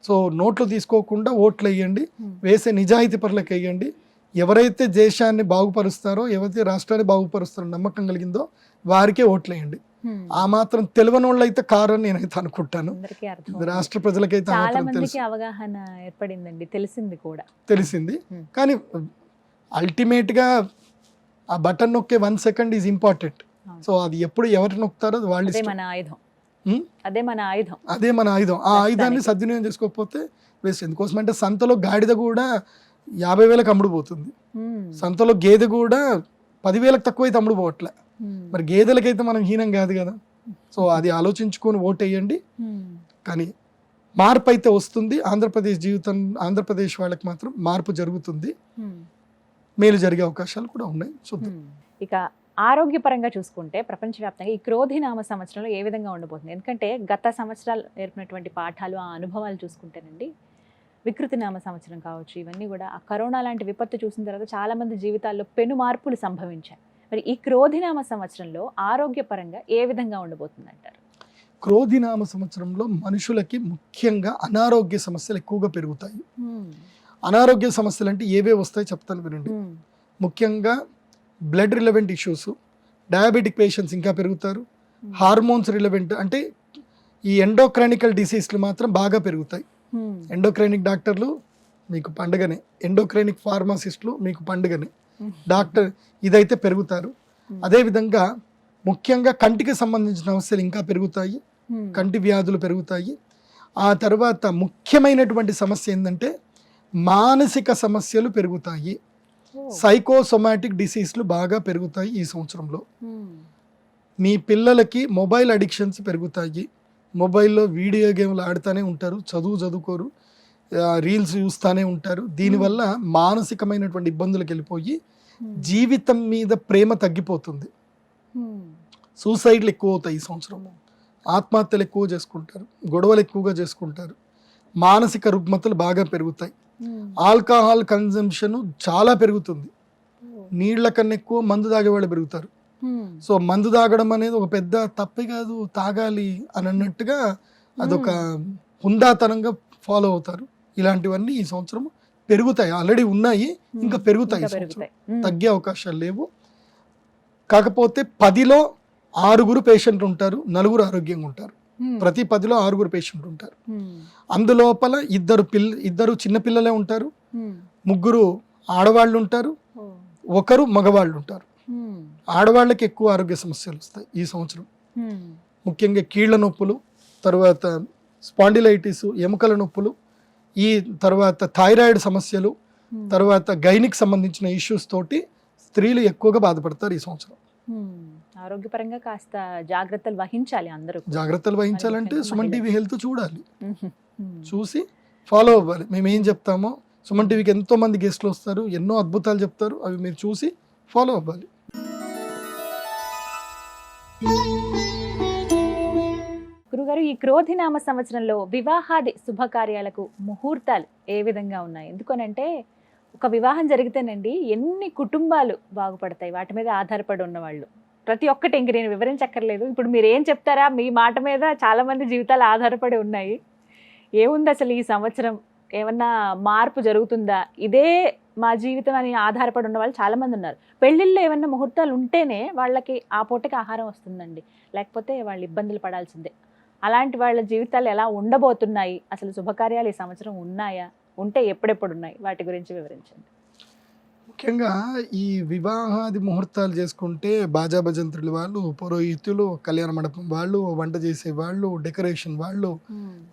సో నోట్లు తీసుకోకుండా ఓట్లు వేయండి, వేసే నిజాయితీ పరులకు వేయండి. ఎవరైతే దేశాన్ని బాగుపరుస్తారో, ఎవరైతే రాష్ట్రాన్ని బాగుపరుస్తారో నమ్మకం కలిగిందో వారికే ఓట్లు వేయండి. ఆ మాత్రం తెలియని వాళ్ళు అయితే కారు అని నేనైతే అనుకుంటాను. రాష్ట్ర ప్రజలకైతే అవగాహన ఏర్పడిందండి, తెలిసింది. కానీ అల్టిమేట్ గా ఆ బటన్ నొక్కే 1 సెకండ్ ఈజ్ ఇంపార్టెంట్. సో అది ఎప్పుడు ఎవరు నొక్కుతారో వాళ్ళు, అదే మన ఆయుధం. ఆ ఆయుధాన్ని సద్వినియోగం చేసుకోకపోతే వేస్ట్. ఎందుకోసం అంటే సంతలో గాడిద కూడా 50,000కి అమ్ముడుపోతుంది, సంతలో గేదె కూడా 10,000కి తక్కువైతే అమ్ముడుపోవట్లే. మరి గేదెలకైతే మనం హీనం కాదు కదా. సో అది ఆలోచించుకొని ఓటు వేయండి. కానీ మార్పు అయితే వస్తుంది. ఆంధ్రప్రదేశ్ వాళ్ళకి మాత్రం మార్పు జరుగుతుంది, మేలు జరిగే అవకాశాలు కూడా ఉన్నాయి. చూద్దాం. ఇక ఆరోగ్యపరంగా చూసుకుంటే ప్రపంచవ్యాప్తంగా ఈ క్రోధినామ సంవత్సరంలో ఏ విధంగా ఉండబోతుంది? ఎందుకంటే గత సంవత్సరాలు నేర్పినటువంటి పాఠాలు, ఆ అనుభవాలు చూసుకుంటేనండి, వికృతినామ సంవత్సరం కావచ్చు, ఇవన్నీ కూడా ఆ కరోనా లాంటి విపత్తు చూసిన తర్వాత చాలా మంది జీవితాల్లో పెను మార్పులు సంభవించాయి. మరి ఈ క్రోధినామ సంవత్సరంలో ఆరోగ్యపరంగా ఏ విధంగా ఉండబోతుంది అంటారు? క్రోధినామ సంవత్సరంలో మనుషులకి ముఖ్యంగా అనారోగ్య సమస్యలు ఎక్కువగా పెరుగుతాయి. అనారోగ్య సమస్యలు అంటే ఏవే వస్తాయి చెప్తాను వినండి. ముఖ్యంగా blood relevant issues, diabetic patients ఇంకా పెరుగుతారు. హార్మోన్స్ రిలవెంట్ అంటే ఈ ఎండోక్రైనికల్ డిసీజ్లు మాత్రం బాగా పెరుగుతాయి. ఎండోక్రైనిక్ డాక్టర్లు మీకు పండుగనే, ఎండోక్రైనిక్ ఫార్మసిస్టులు మీకు పండుగనే. డాక్టర్ ఇదైతే పెరుగుతారు. అదేవిధంగా ముఖ్యంగా కంటికి సంబంధించిన సమస్యలు ఇంకా పెరుగుతాయి, కంటి వ్యాధులు పెరుగుతాయి. ఆ తర్వాత ముఖ్యమైనటువంటి సమస్య ఏంటంటే మానసిక సమస్యలు పెరుగుతాయి. సైకోసొమాటిక్ డిసీజ్లు బాగా పెరుగుతాయి ఈ సంవత్సరంలో. మీ పిల్లలకి మొబైల్ అడిక్షన్స్ పెరుగుతాయి. మొబైల్లో వీడియో గేమ్లు ఆడుతూనే ఉంటారు, చదువుకోరు, రీల్స్ చూస్తూనే ఉంటారు. దీనివల్ల మానసికమైనటువంటి ఇబ్బందులకు వెళ్ళిపోయి జీవితం మీద ప్రేమ తగ్గిపోతుంది. సూసైడ్లు ఎక్కువ అవుతాయి ఈ సంవత్సరం. ఆత్మహత్యలు ఎక్కువ చేసుకుంటారు, గొడవలు ఎక్కువగా చేసుకుంటారు, మానసిక రుగ్మతలు బాగా పెరుగుతాయి. ఆల్కహాల్ కన్జంప్షన్ చాలా పెరుగుతుంది. నీళ్ల కన్నా ఎక్కువ మందు తాగేవాళ్ళు పెరుగుతారు. సో మందు తాగడం అనేది ఒక పెద్ద తప్పే కాదు, తాగాలి అని అన్నట్టుగా అదొక హుందాతనంగా ఫాలో అవుతారు. ఇలాంటివన్నీ ఈ సంవత్సరం పెరుగుతాయి. ఆల్రెడీ ఉన్నాయి, ఇంకా పెరుగుతాయి. తగ్గే అవకాశాలు లేవు. కాకపోతే 10లో 6 పేషెంట్లు ఉంటారు, 4 ఆరోగ్యంగా ఉంటారు. ప్రతి 10లో 6 పేషెంట్లు ఉంటారు. అందులోపల ఇద్దరు చిన్నపిల్లలే ఉంటారు, 3 ఆడవాళ్ళు ఉంటారు, 1 మగవాళ్ళు ఉంటారు. ఆడవాళ్ళకి ఎక్కువ ఆరోగ్య సమస్యలు వస్తాయి ఈ సంవత్సరం. ముఖ్యంగా కీళ్ల నొప్పులు, తర్వాత స్పాండిలైటిస్, ఎముకల నొప్పులు, ఈ తర్వాత థైరాయిడ్ సమస్యలు, తర్వాత గైనిక్ సంబంధించిన ఇష్యూస్ తోటి స్త్రీలు ఎక్కువగా బాధపడతారు ఈ సంవత్సరం. ఆరోగ్యపరంగా కాస్త జాగ్రత్తలు వహించాలి అందరూ. జాగ్రత్తలు వహించాలంటే సుమన్ టీవీ హెల్త్ చూడాలి, చూసి ఫాలో అవ్వాలి. మేము ఏం చెప్తామో, సుమన్ టీవీకి ఎంతో మంది గెస్ట్లు వస్తారు, ఎన్నో అద్భుతాలు చెప్తారు, అవి మీరు చూసి ఫాలో అవ్వాలి. గురుగారు, ఈ క్రోధినామ సంవత్సరంలో వివాహాది శుభకార్యాలకు ముహూర్తాలు ఏ విధంగా ఉన్నాయి? ఎందుకనంటే ఒక వివాహం జరిగితేనండి ఎన్ని కుటుంబాలు బాగుపడతాయి వాటి మీద ఆధారపడి ఉన్నవాళ్ళు. ప్రతి ఒక్కటి ఇంక నేను వివరించక్కర్లేదు. ఇప్పుడు మీరు ఏం చెప్తారా, మీ మాట మీద చాలా మంది జీవితాలు ఆధారపడి ఉన్నాయి. ఏముంది అసలు ఈ సంవత్సరం, ఏమన్నా మార్పు జరుగుతుందా, ఇదే మా జీవితం అని ఆధారపడి ఉన్న వాళ్ళు చాలా మంది ఉన్నారు. పెళ్ళిళ్ళు ఏమన్నా ముహూర్తాలు ఉంటేనే వాళ్ళకి ఆ పూటకి ఆహారం వస్తుందండి, లేకపోతే వాళ్ళు ఇబ్బందులు పడాల్సిందే. అలాంటి వాళ్ళ జీవితాలు ఎలా ఉండబోతున్నాయి, అసలు శుభకార్యాలు ఈ సంవత్సరం ఉన్నాయా, ఉంటే ఎప్పుడెప్పుడు ఉన్నాయి, వాటి గురించి వివరించండి. ముఖ్యంగా ఈ వివాహాది ముహూర్తాలు చేసుకుంటే బాజా భజంత్రులు వాళ్ళు, పురోహితులు, కళ్యాణ మండపం వాళ్ళు, వంట చేసే వాళ్ళు, డెకరేషన్ వాళ్ళు,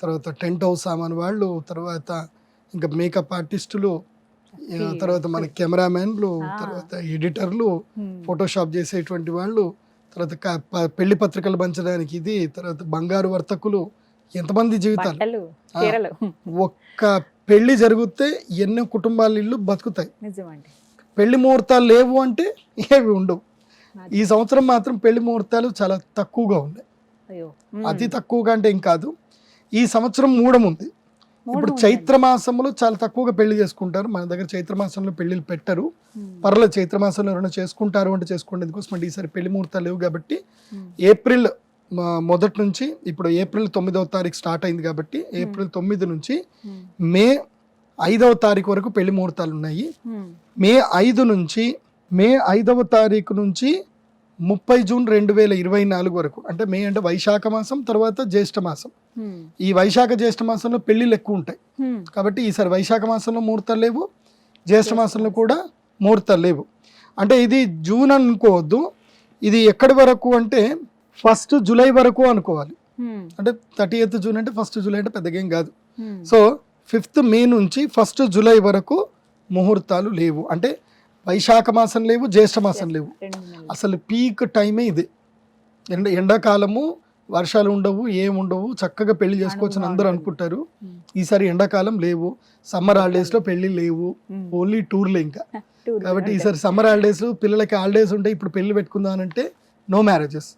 తర్వాత టెంట్ హౌస్ సామాన్ వాళ్ళు, తర్వాత ఇంకా మేకప్ ఆర్టిస్టులు, తర్వాత మన కెమెరామెన్లు, తర్వాత ఎడిటర్లు, ఫోటోషాప్ చేసేటువంటి వాళ్ళు, తర్వాత పెళ్లి పత్రికలు పంచడానికి ఇది, తర్వాత బంగారు వర్తకులు, ఎంతమంది జీవితాలు. ఒక్క పెళ్లి జరిగితే ఎన్నో కుటుంబాల ఇల్లు బతుకుతాయి. పెళ్లి ముహూర్తాలు లేవు అంటే ఏవి ఉండవు. ఈ సంవత్సరం మాత్రం పెళ్లి ముహూర్తాలు చాలా తక్కువగా ఉన్నాయి. అతి తక్కువగా అంటే ఏం కాదు. ఈ సంవత్సరం మూడం ఉంది. ఇప్పుడు చైత్రమాసంలో చాలా తక్కువగా పెళ్లి చేసుకుంటారు. మన దగ్గర చైత్రమాసంలో పెళ్లిళ్ళు పెట్టరు. పర్లేదు, చైత్రమాసంలో ఎవరైనా చేసుకుంటారు అంటే చేసుకోండి. ఎందుకోసం అంటే ఈసారి పెళ్లి ముహూర్తాలు లేవు కాబట్టి ఏప్రిల్ మొదటి నుంచి, ఇప్పుడు ఏప్రిల్ 9వ తారీఖు స్టార్ట్ అయింది కాబట్టి ఏప్రిల్ 9 నుంచి మే 5వ తారీఖు వరకు పెళ్లి ముహూర్తాలు ఉన్నాయి. మే 5వ తారీఖు నుంచి 30 జూన్ 2024 వరకు, అంటే మే అంటే వైశాఖ మాసం, తర్వాత జ్యేష్ఠ మాసం. ఈ వైశాఖ జ్యేష్ఠ మాసంలో పెళ్లిళ్ళు ఎక్కువ ఉంటాయి కాబట్టి ఈసారి వైశాఖ మాసంలో ముహూర్తాలు లేవు, జ్యేష్ఠ మాసంలో కూడా ముహూర్తాలు లేవు. అంటే ఇది జూన్ అనుకోవద్దు, ఇది ఎక్కడి వరకు అంటే 1 జూలై వరకు అనుకోవాలి. అంటే 30th జూన్ అంటే 1 జూలై అంటే పెద్దగా ఏం కాదు. సో 5th మే నుంచి 1 జూలై వరకు ముహూర్తాలు లేవు. అంటే వైశాఖ మాసం లేవు, జ్యేష్ఠ మాసం లేవు. అసలు పీక్ టైమే ఇది. ఎండాకాలము, వర్షాలు ఉండవు, ఏముండవు, చక్కగా పెళ్లి చేసుకోవచ్చు అని అందరూ అనుకుంటారు. ఈసారి ఎండాకాలం లేవు, సమ్మర్ హాలిడేస్ లో పెళ్లి లేవు, ఓన్లీ టూర్లే ఇంకా. కాబట్టి ఈసారి సమ్మర్ హాలిడేస్, పిల్లలకి హాలిడేస్ ఉంటాయి, ఇప్పుడు పెళ్లి పెట్టుకుందాం అంటే నో మ్యారేజెస్.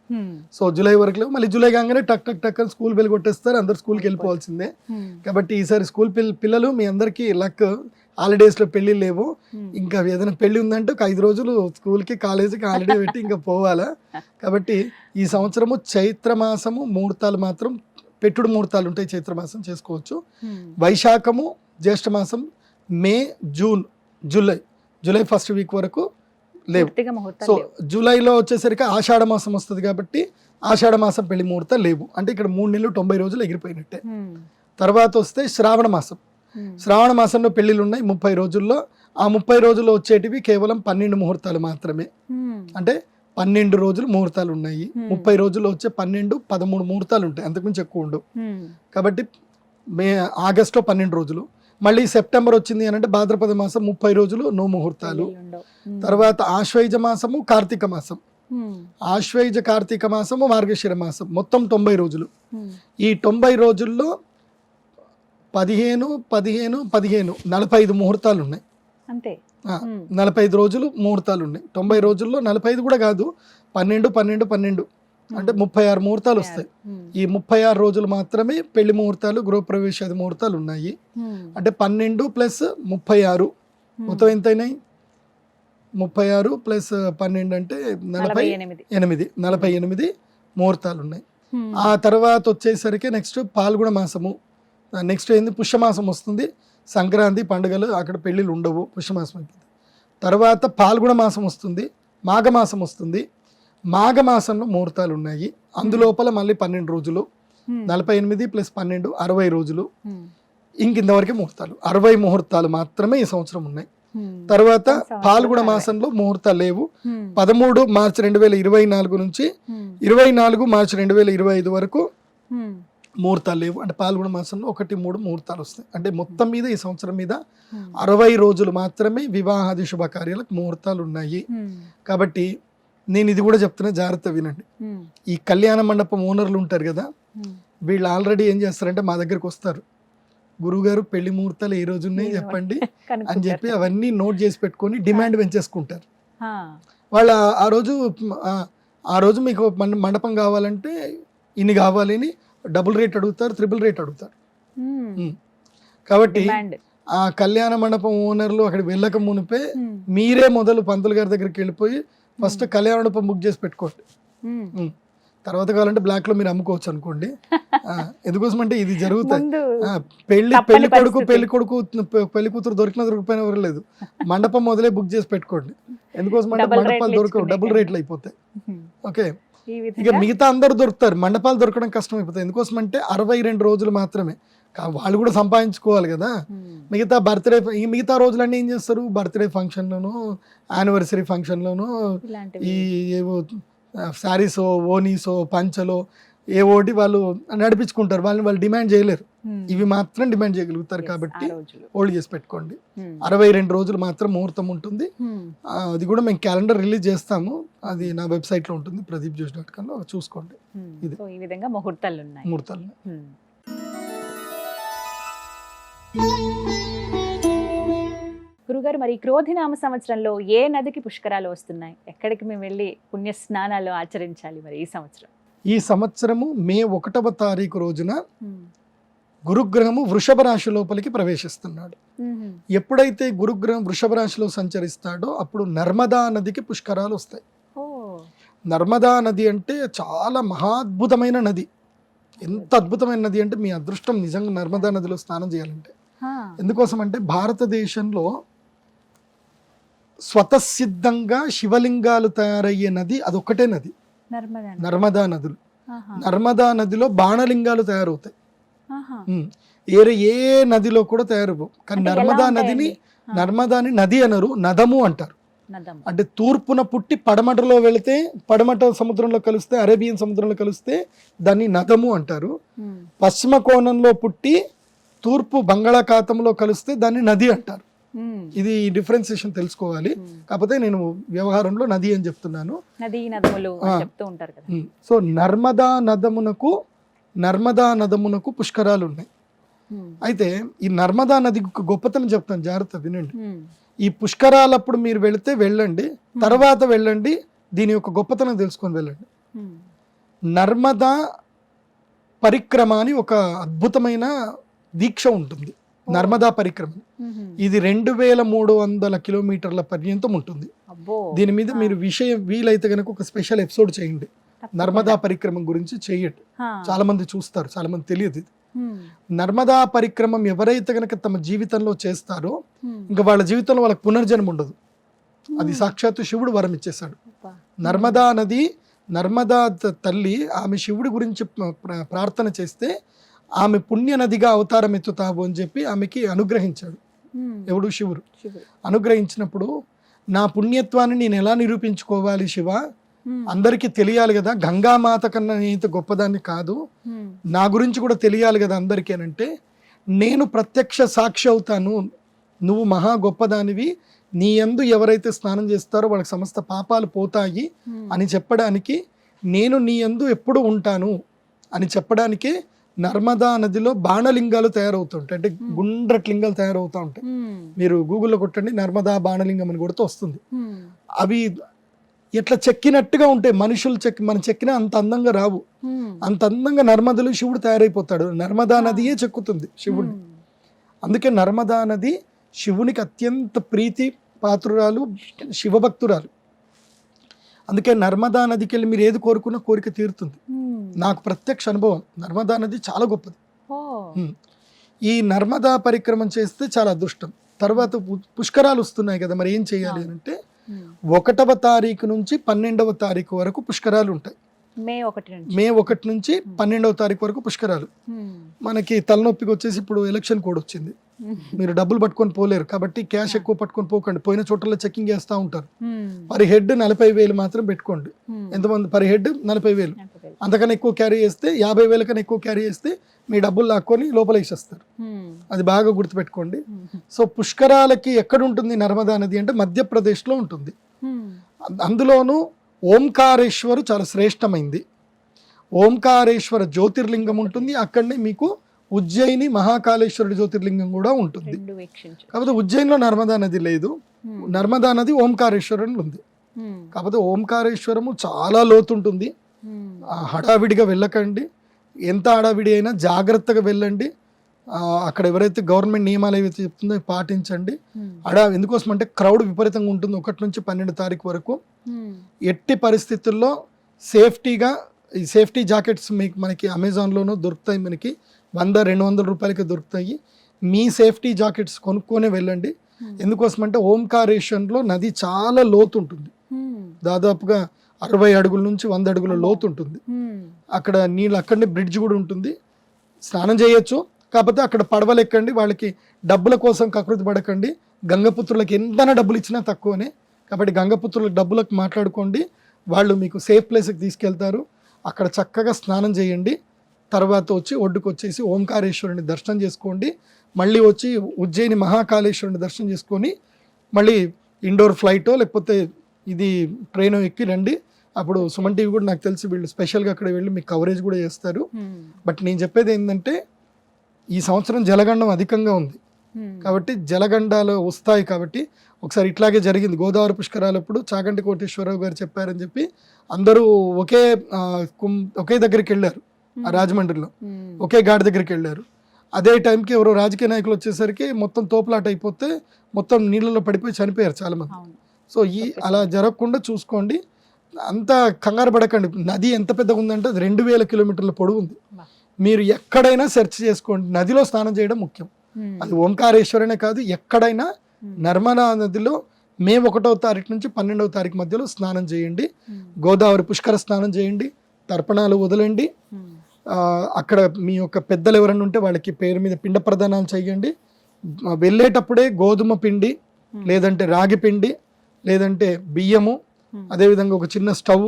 సో జూలై వరకు లేవు. మళ్ళీ జూలై కాగానే టక్ టక్ టక్ అని స్కూల్ బెల్ కొట్టేస్తారు, అందరు స్కూల్కి వెళ్ళిపోవాల్సిందే. కాబట్టి ఈసారి స్కూల్ పిల్లలు మీ అందరికీ లక్, హాలిడేస్లో పెళ్లి లేవు. ఇంకా ఏదైనా పెళ్లి ఉందంటే ఒక 5 రోజులు స్కూల్కి కాలేజీకి హాలిడే పెట్టి ఇంకా పోవాలా. కాబట్టి ఈ సంవత్సరము చైత్రమాసము ముహూర్తాలు మాత్రం పెట్టుడు ముహూర్తాలు ఉంటాయి, చైత్రమాసం చేసుకోవచ్చు. వైశాఖము, జ్యేష్ఠమాసం, మే, జూన్, జూలై ఫస్ట్ వీక్ వరకు లేవు. సో జూలైలో వచ్చేసరికి ఆషాఢ మాసం వస్తుంది కాబట్టి ఆషాఢ మాసం పెళ్లి ముహూర్తాలు లేవు. అంటే ఇక్కడ 3 నెలలు 90 రోజులు ఎగిరిపోయినట్టే. తర్వాత వస్తే శ్రావణ మాసం. శ్రావణ మాసంలో పెళ్లిళ్ళు ఉన్నాయి 30 రోజుల్లో. ఆ 30 రోజుల్లో వచ్చేటివి కేవలం 12 ముహూర్తాలు మాత్రమే. అంటే 12 రోజులు ముహూర్తాలు ఉన్నాయి. 30 రోజుల్లో వచ్చే 12, 13 ముహూర్తాలు ఉంటాయి, అంతకుమించి ఎక్కువ ఉండవు. కాబట్టి ఆగస్టులో 12 రోజులు. మళ్ళీ సెప్టెంబర్ వచ్చింది అని అంటే భాద్రపద మాసం 30 రోజులు నో ముహూర్తాలు. తర్వాత ఆశ్వయుజ మాసము, కార్తీక మాసం. ఆశ్వయుజ కార్తీక మాసము, మార్గశిర మాసం, మొత్తం 90 రోజులు. ఈ 90 రోజుల్లో 15, 45 ముహూర్తాలు ఉన్నాయి. అంతే, 45 రోజులు ముహూర్తాలు ఉన్నాయి. 90 రోజుల్లో 45 కూడా కాదు, 12 అంటే 36 ముహూర్తాలు వస్తాయి. ఈ 36 రోజులు మాత్రమే పెళ్లి ముహూర్తాలు, గృహప్రవేశాది ముహూర్తాలు ఉన్నాయి. అంటే 12 + 36 మొత్తం ఎంతైనాయి? 36 + 12 అంటే 48 ముహూర్తాలు ఉన్నాయి. ఆ తర్వాత వచ్చేసరికి నెక్స్ట్ పాల్గొన మాసము, నెక్స్ట్ ఏంది పుష్యమాసం వస్తుంది. సంక్రాంతి పండుగలు అక్కడ పెళ్ళిళ్ళు ఉండవు, పుష్యమాసం అయిపోతుంది. తర్వాత పాల్గొన మాసం వస్తుంది, మాఘమాసం వస్తుంది. మాఘమాసంలో ముహూర్తాలు ఉన్నాయి. అందులోపల మళ్ళీ 12 రోజులు, 48 + 12 60 రోజులు. ఇంతవరకే ముహూర్తాలు, 60 ముహూర్తాలు మాత్రమే ఈ సంవత్సరం ఉన్నాయి. తర్వాత పాల్గొన మాసంలో ముహూర్తాలు లేవు. 13 మార్చి 2024 నుంచి 24 మార్చి 2025 వరకు ముహూర్తాలు లేవు. అంటే పాల్గొన మాసంలో 1-3 ముహూర్తాలు వస్తాయి. అంటే మొత్తం మీద ఈ సంవత్సరం మీద 60 రోజులు మాత్రమే వివాహాది శుభకార్యాలకు ముహూర్తాలు ఉన్నాయి. కాబట్టి నేను ఇది కూడా చెప్తున్నా, జాగ్రత్త వినండి. ఈ కళ్యాణ మండపం ఓనర్లు ఉంటారు కదా, వీళ్ళు ఆల్రెడీ ఏం చేస్తారంటే మా దగ్గరకు వస్తారు, గురువుగారు పెళ్లి ముహూర్తాలు ఏ రోజు ఉన్నాయి చెప్పండి అని చెప్పి అవన్నీ నోట్ చేసి పెట్టుకొని డిమాండ్ పెంచేసుకుంటారు. వాళ్ళు ఆ రోజు మీకు మండపం కావాలంటే ఇన్ని కావాలి అని డబుల్ రేట్ అడుగుతారు, ట్రిపుల్ రేట్ అడుగుతారు. కాబట్టి ఆ కళ్యాణ మండపం ఓనర్లు అక్కడికి వెళ్ళక మునిపే మీరే మొదలు పంతులు గారి దగ్గరికి వెళ్ళిపోయి ఫస్ట్ కళ్యాణ మండపం బుక్ చేసి పెట్టుకోండి. తర్వాత కావాలంటే బ్లాక్ లో మీరు అమ్ముకోవచ్చు అనుకోండి. ఎందుకోసం అంటే ఇది జరుగుతాయి. పెళ్లి కొడుకు పెళ్లి కూతురు దొరికిపోయినా ఎవరు లేదు, మండపం మొదలే బుక్ చేసి పెట్టుకోండి. ఎందుకోసం అంటే మండపాలు దొరకవు, డబుల్ రేట్లు అయిపోతాయి. ఓకే, ఇక మిగతా అందరు దొరుకుతారు, మండపాలు దొరకడం కష్టం అయిపోతాయి. ఎందుకోసం అంటే 62 రోజులు మాత్రమే, వాళ్ళు కూడా సంపాదించుకోవాలి కదా. మిగతా మిగతా రోజులన్నీ ఏం చేస్తారు, బర్త్డే ఫంక్షన్లోను, యానివర్సరీ ఫంక్షన్లోను, ఈ ఏవో శారీసో, ఓనీసో, పంచలో ఏవోటి వాళ్ళు నడిపించుకుంటారు. వాళ్ళు డిమాండ్ చేయలేరు, ఇవి మాత్రం డిమాండ్ చేయగలుగుతారు. కాబట్టి హోల్డ్ చేసి పెట్టుకోండి. 62 రోజులు మాత్రం ముహూర్తం ఉంటుంది. అది కూడా మేము క్యాలెండర్ రిలీజ్ చేస్తాము, అది నా వెబ్సైట్ లో ఉంటుంది, pradeepjoshi.com లో చూసుకోండి. ఇది ఈ విధంగా ముహూర్తాలు ఉన్నాయి. గురుగారు, మరి క్రోధినామ సంవత్సరంలో ఏ నదికి పుష్కరాలు వస్తున్నాయి? ఎక్కడికి మేము వెళ్ళి పుణ్య స్నానాలు ఆచరించాలి మరి ఈ సంవత్సరం? ఈ సంవత్సరము మే 1వ తారీఖు రోజున గురుగ్రహము వృషభ రాశి లోపలికి ప్రవేశిస్తున్నాడు. ఎప్పుడైతే గురుగ్రహం వృషభ రాశిలో సంచరిస్తాడో అప్పుడు నర్మదా నదికి పుష్కరాలు వస్తాయి. నర్మదా నది అంటే చాలా మహాద్భుతమైన నది. ఎంత అద్భుతమైన నది అంటే మీ అదృష్టం నిజంగా నర్మదా నదిలో స్నానం చేయాలంటే. ఎందుకోసం అంటే భారతదేశంలో స్వతసిద్ధంగా శివలింగాలు తయారయ్యే నది అదొక్కటే నది, నర్మదా నదులు. నర్మదా నదిలో బాణలింగాలు తయారవుతాయి, ఏ నదిలో కూడా తయారవు. కానీ నర్మదాని నది అనరు, నదము అంటారు. అంటే తూర్పున పుట్టి పడమటలో వెళితే, పడమట సముద్రంలో కలిస్తే, అరేబియన్ సముద్రంలో కలిస్తే దాన్ని నదము అంటారు. పశ్చిమ కోణంలో పుట్టి తూర్పు బంగాళాఖాతంలో కలిస్తే దాన్ని నది అంటారు. ఇది డిఫరెన్సియేషన్ తెలుసుకోవాలి. కాకపోతే నేను వ్యవహారంలో నది అని చెప్తున్నాను. సో నర్మదా నదమునకు పుష్కరాలు ఉన్నాయి. అయితే ఈ నర్మదా నది గొప్పతనం చెప్తాను, జాగ్రత్త వినండి. ఈ పుష్కరాలప్పుడు మీరు వెళితే వెళ్ళండి, తర్వాత వెళ్ళండి దీని యొక్క గొప్పతనం తెలుసుకొని వెళ్ళండి. నర్మదా పరిక్రమ అని ఒక అద్భుతమైన దీక్ష ఉంటుంది. నర్మదా పరిక్రమ ఇది 2300 కిలోమీటర్ల పర్యంతం ఉంటుంది. దీని మీద మీరు విషయం వీలైతే కనుక ఒక స్పెషల్ ఎపిసోడ్ చేయండి. నర్మదా పరిక్రమ గురించి చెయ్యండి. చాలా మంది చూస్తారు, చాలా మంది తెలియదు ఇది. నర్మదా పరిక్రమం ఎవరైతే కనుక తమ జీవితంలో చేస్తారో ఇంకా వాళ్ళ జీవితంలో వాళ్ళకి పునర్జన్మ ఉండదు. అది సాక్షాత్తు శివుడు వరం ఇచ్చేశాడు. నర్మదా నది, నర్మదా తల్లి ఆమె శివుడి గురించి ప్రార్థన చేస్తే ఆమె పుణ్య నదిగా అవతారం ఎత్తుతావు అని చెప్పి ఆమెకి అనుగ్రహించాడు. ఎవడు? శివుడు. అనుగ్రహించినప్పుడు నా పుణ్యత్వాన్ని నేను ఎలా నిరూపించుకోవాలి శివ, అందరికీ తెలియాలి కదా, గంగామాత కన్నా నేనైతే గొప్పదాన్ని కాదు, నా గురించి కూడా తెలియాలి కదా అందరికీ అంటే, నేను ప్రత్యక్ష సాక్షి అవుతాను, నువ్వు మహా గొప్పదానివి, నీ యందు ఎవరైతే స్నానం చేస్తారో వాళ్ళకి సమస్త పాపాలు పోతాయి అని చెప్పడానికి, నేను నీ యందు ఎప్పుడు ఉంటాను అని చెప్పడానికే నర్మదా నదిలో బాణలింగాలు తయారవుతుంటాయి. అంటే గుండ్రటి లింగాలు తయారవుతూ ఉంటాయి. మీరు గూగుల్లో కొట్టండి, నర్మదా బాణలింగం అని కొడితే వస్తుంది. అవి ఇట్లా చెక్కినట్టుగా ఉంటాయి. మనుషులు మనం చెక్కినా అంత అందంగా రావు. అంత అందంగా నర్మదలు శివుడు తయారైపోతాడు. నర్మదా నదియే చెక్కుతుంది శివుడిని. అందుకే నర్మదా నది శివునికి అత్యంత ప్రీతి పాత్రురాలు, శివభక్తురాలు. అందుకే నర్మదా నదికి వెళ్ళి మీరు ఏది కోరుకున్నా కోరిక తీరుతుంది. నాకు ప్రత్యక్ష అనుభవం. నర్మదా నది చాలా గొప్పది. ఈ నర్మదా పరిక్రమం చేస్తే చాలా అదృష్టం. తర్వాత పుష్కరాలు వస్తున్నాయి కదా, మరి ఏం చేయాలి అంటే 1వ తారీఖు నుంచి 12వ తారీఖు వరకు పుష్కరాలు ఉంటాయి. మే 1 నుంచి 12వ తారీఖు వరకు పుష్కరాలు. మనకి తలనొప్పికి వచ్చేసి ఇప్పుడు ఎలక్షన్ కోడ్ వచ్చింది, మీరు డబ్బులు పట్టుకొని పోలేరు కాబట్టి క్యాష్ ఎక్కువ పట్టుకొని పోకండి. పోయిన చోట్ల చెకింగ్ చేస్తూ ఉంటారు. పర్ హెడ్ 40,000 మాత్రం పెట్టుకోండి. ఎంతమంది? Per head 40,000. అంతకన్నా ఎక్కువ క్యారీ చేస్తే, 50,000 కన్నా ఎక్కువ క్యారీ చేస్తే మీ డబ్బులు లాక్కొని లోపల వేసేస్తారు. అది బాగా గుర్తుపెట్టుకోండి. సో పుష్కరాలకి ఎక్కడ ఉంటుంది నర్మదా నది అంటే మధ్యప్రదేశ్లో ఉంటుంది. అందులోనూ ఓంకారేశ్వరు చాలా శ్రేష్టమైంది. ఓంకారేశ్వర జ్యోతిర్లింగం ఉంటుంది. అక్కడనే మీకు ఉజ్జయిని మహాకాళేశ్వరుడి జ్యోతిర్లింగం కూడా ఉంటుంది. కాకపోతే ఉజ్జయినిలో నర్మదా నది లేదు. నర్మదా నది ఓంకారేశ్వరంలో ఉంది. కాకపోతే ఓంకారేశ్వరము చాలా లోతుంటుంది. హడావిడిగా వెళ్ళకండి. ఎంత హడావిడి అయినా జాగ్రత్తగా వెళ్ళండి. అక్కడ ఎవరైతే గవర్నమెంట్ నియమాలు ఏవైతే చెప్తుందో పాటించండి. ఎందుకోసం అంటే క్రౌడ్ విపరీతంగా ఉంటుంది 1 నుంచి 12 తారీఖు వరకు. ఎట్టి పరిస్థితుల్లో సేఫ్టీగా ఈ సేఫ్టీ జాకెట్స్ మనకి అమెజాన్లోనూ దొరుకుతాయి. మనకి 100-200 రూపాయలకి దొరుకుతాయి. మీ సేఫ్టీ జాకెట్స్ కొనుక్కొనే వెళ్ళండి. ఎందుకోసం అంటే ఓంకారేశ్వరంలో నది చాలా లోతు ఉంటుంది. దాదాపుగా 60 అడుగుల నుంచి 100 అడుగుల లోతు ఉంటుంది. అక్కడ నీళ్ళు, అక్కడనే బ్రిడ్జ్ కూడా ఉంటుంది. స్నానం చేయొచ్చు. కాకపోతే అక్కడ పడవలు ఎక్కండి. వాళ్ళకి డబ్బుల కోసం కకృతి పడకండి. గంగపుత్రులకు ఎంతైనా డబ్బులు ఇచ్చినా తక్కువనే. కాబట్టి గంగపుత్రులకు డబ్బులకు మాట్లాడుకోండి. వాళ్ళు మీకు సేఫ్ ప్లేస్కి తీసుకెళ్తారు. అక్కడ చక్కగా స్నానం చేయండి. తర్వాత వచ్చి ఒడ్డుకు వచ్చేసి ఓంకారేశ్వరుని దర్శనం చేసుకోండి. మళ్ళీ వచ్చి ఉజ్జయిని మహాకాళేశ్వరుని దర్శనం చేసుకొని మళ్ళీ ఇండోర్ ఫ్లైటో లేకపోతే ఇది ట్రైన్ ఎక్కి రండి. అప్పుడు సుమన్ టీవీ కూడా నాకు తెలిసి వీళ్ళు స్పెషల్గా అక్కడ వెళ్ళి మీకు కవరేజ్ కూడా చేస్తారు. బట్ నేను చెప్పేది ఏంటంటే ఈ సంవత్సరం జలగండం అధికంగా ఉంది కాబట్టి జలగండాలు వస్తాయి. కాబట్టి ఒకసారి ఇట్లాగే జరిగింది గోదావరి పుష్కరాలప్పుడు. చాగంటి కోటేశ్వరరావు గారు చెప్పారని చెప్పి అందరూ ఒకే దగ్గరికి వెళ్ళారు. రాజమండ్రిలో ఒకే ఘాట్ దగ్గరికి వెళ్ళారు. అదే టైంకి ఎవరో రాజకీయ నాయకులు వచ్చేసరికి మొత్తం తోపులాట అయిపోతే మొత్తం నీళ్ళలో పడిపోయి చనిపోయారు చాలా మంది. సో అలా జరగకుండా చూసుకోండి. అంత కంగారు పడకండి. నది ఎంత పెద్దగా ఉందంటే 2000 కిలోమీటర్ల పొడవు ఉంది. మీరు ఎక్కడైనా సెర్చ్ చేసుకోండి. నదిలో స్నానం చేయడం ముఖ్యం. అది ఓంకారేశ్వరనే కాదు, ఎక్కడైనా నర్మదా నదిలో మే 1వ తారీఖు నుంచి 12వ తారీఖు మధ్యలో స్నానం చేయండి. గోదావరి పుష్కర స్నానం చేయండి. తర్పణాలు వదలండి. అక్కడ మీ యొక్క పెద్దలు ఎవరైనా ఉంటే వాళ్ళకి పేరు మీద పిండ ప్రదానాలు చేయండి. వెళ్ళేటప్పుడే గోధుమ పిండి లేదంటే రాగి పిండి లేదంటే బియ్యము, అదేవిధంగా ఒక చిన్న స్టవ్,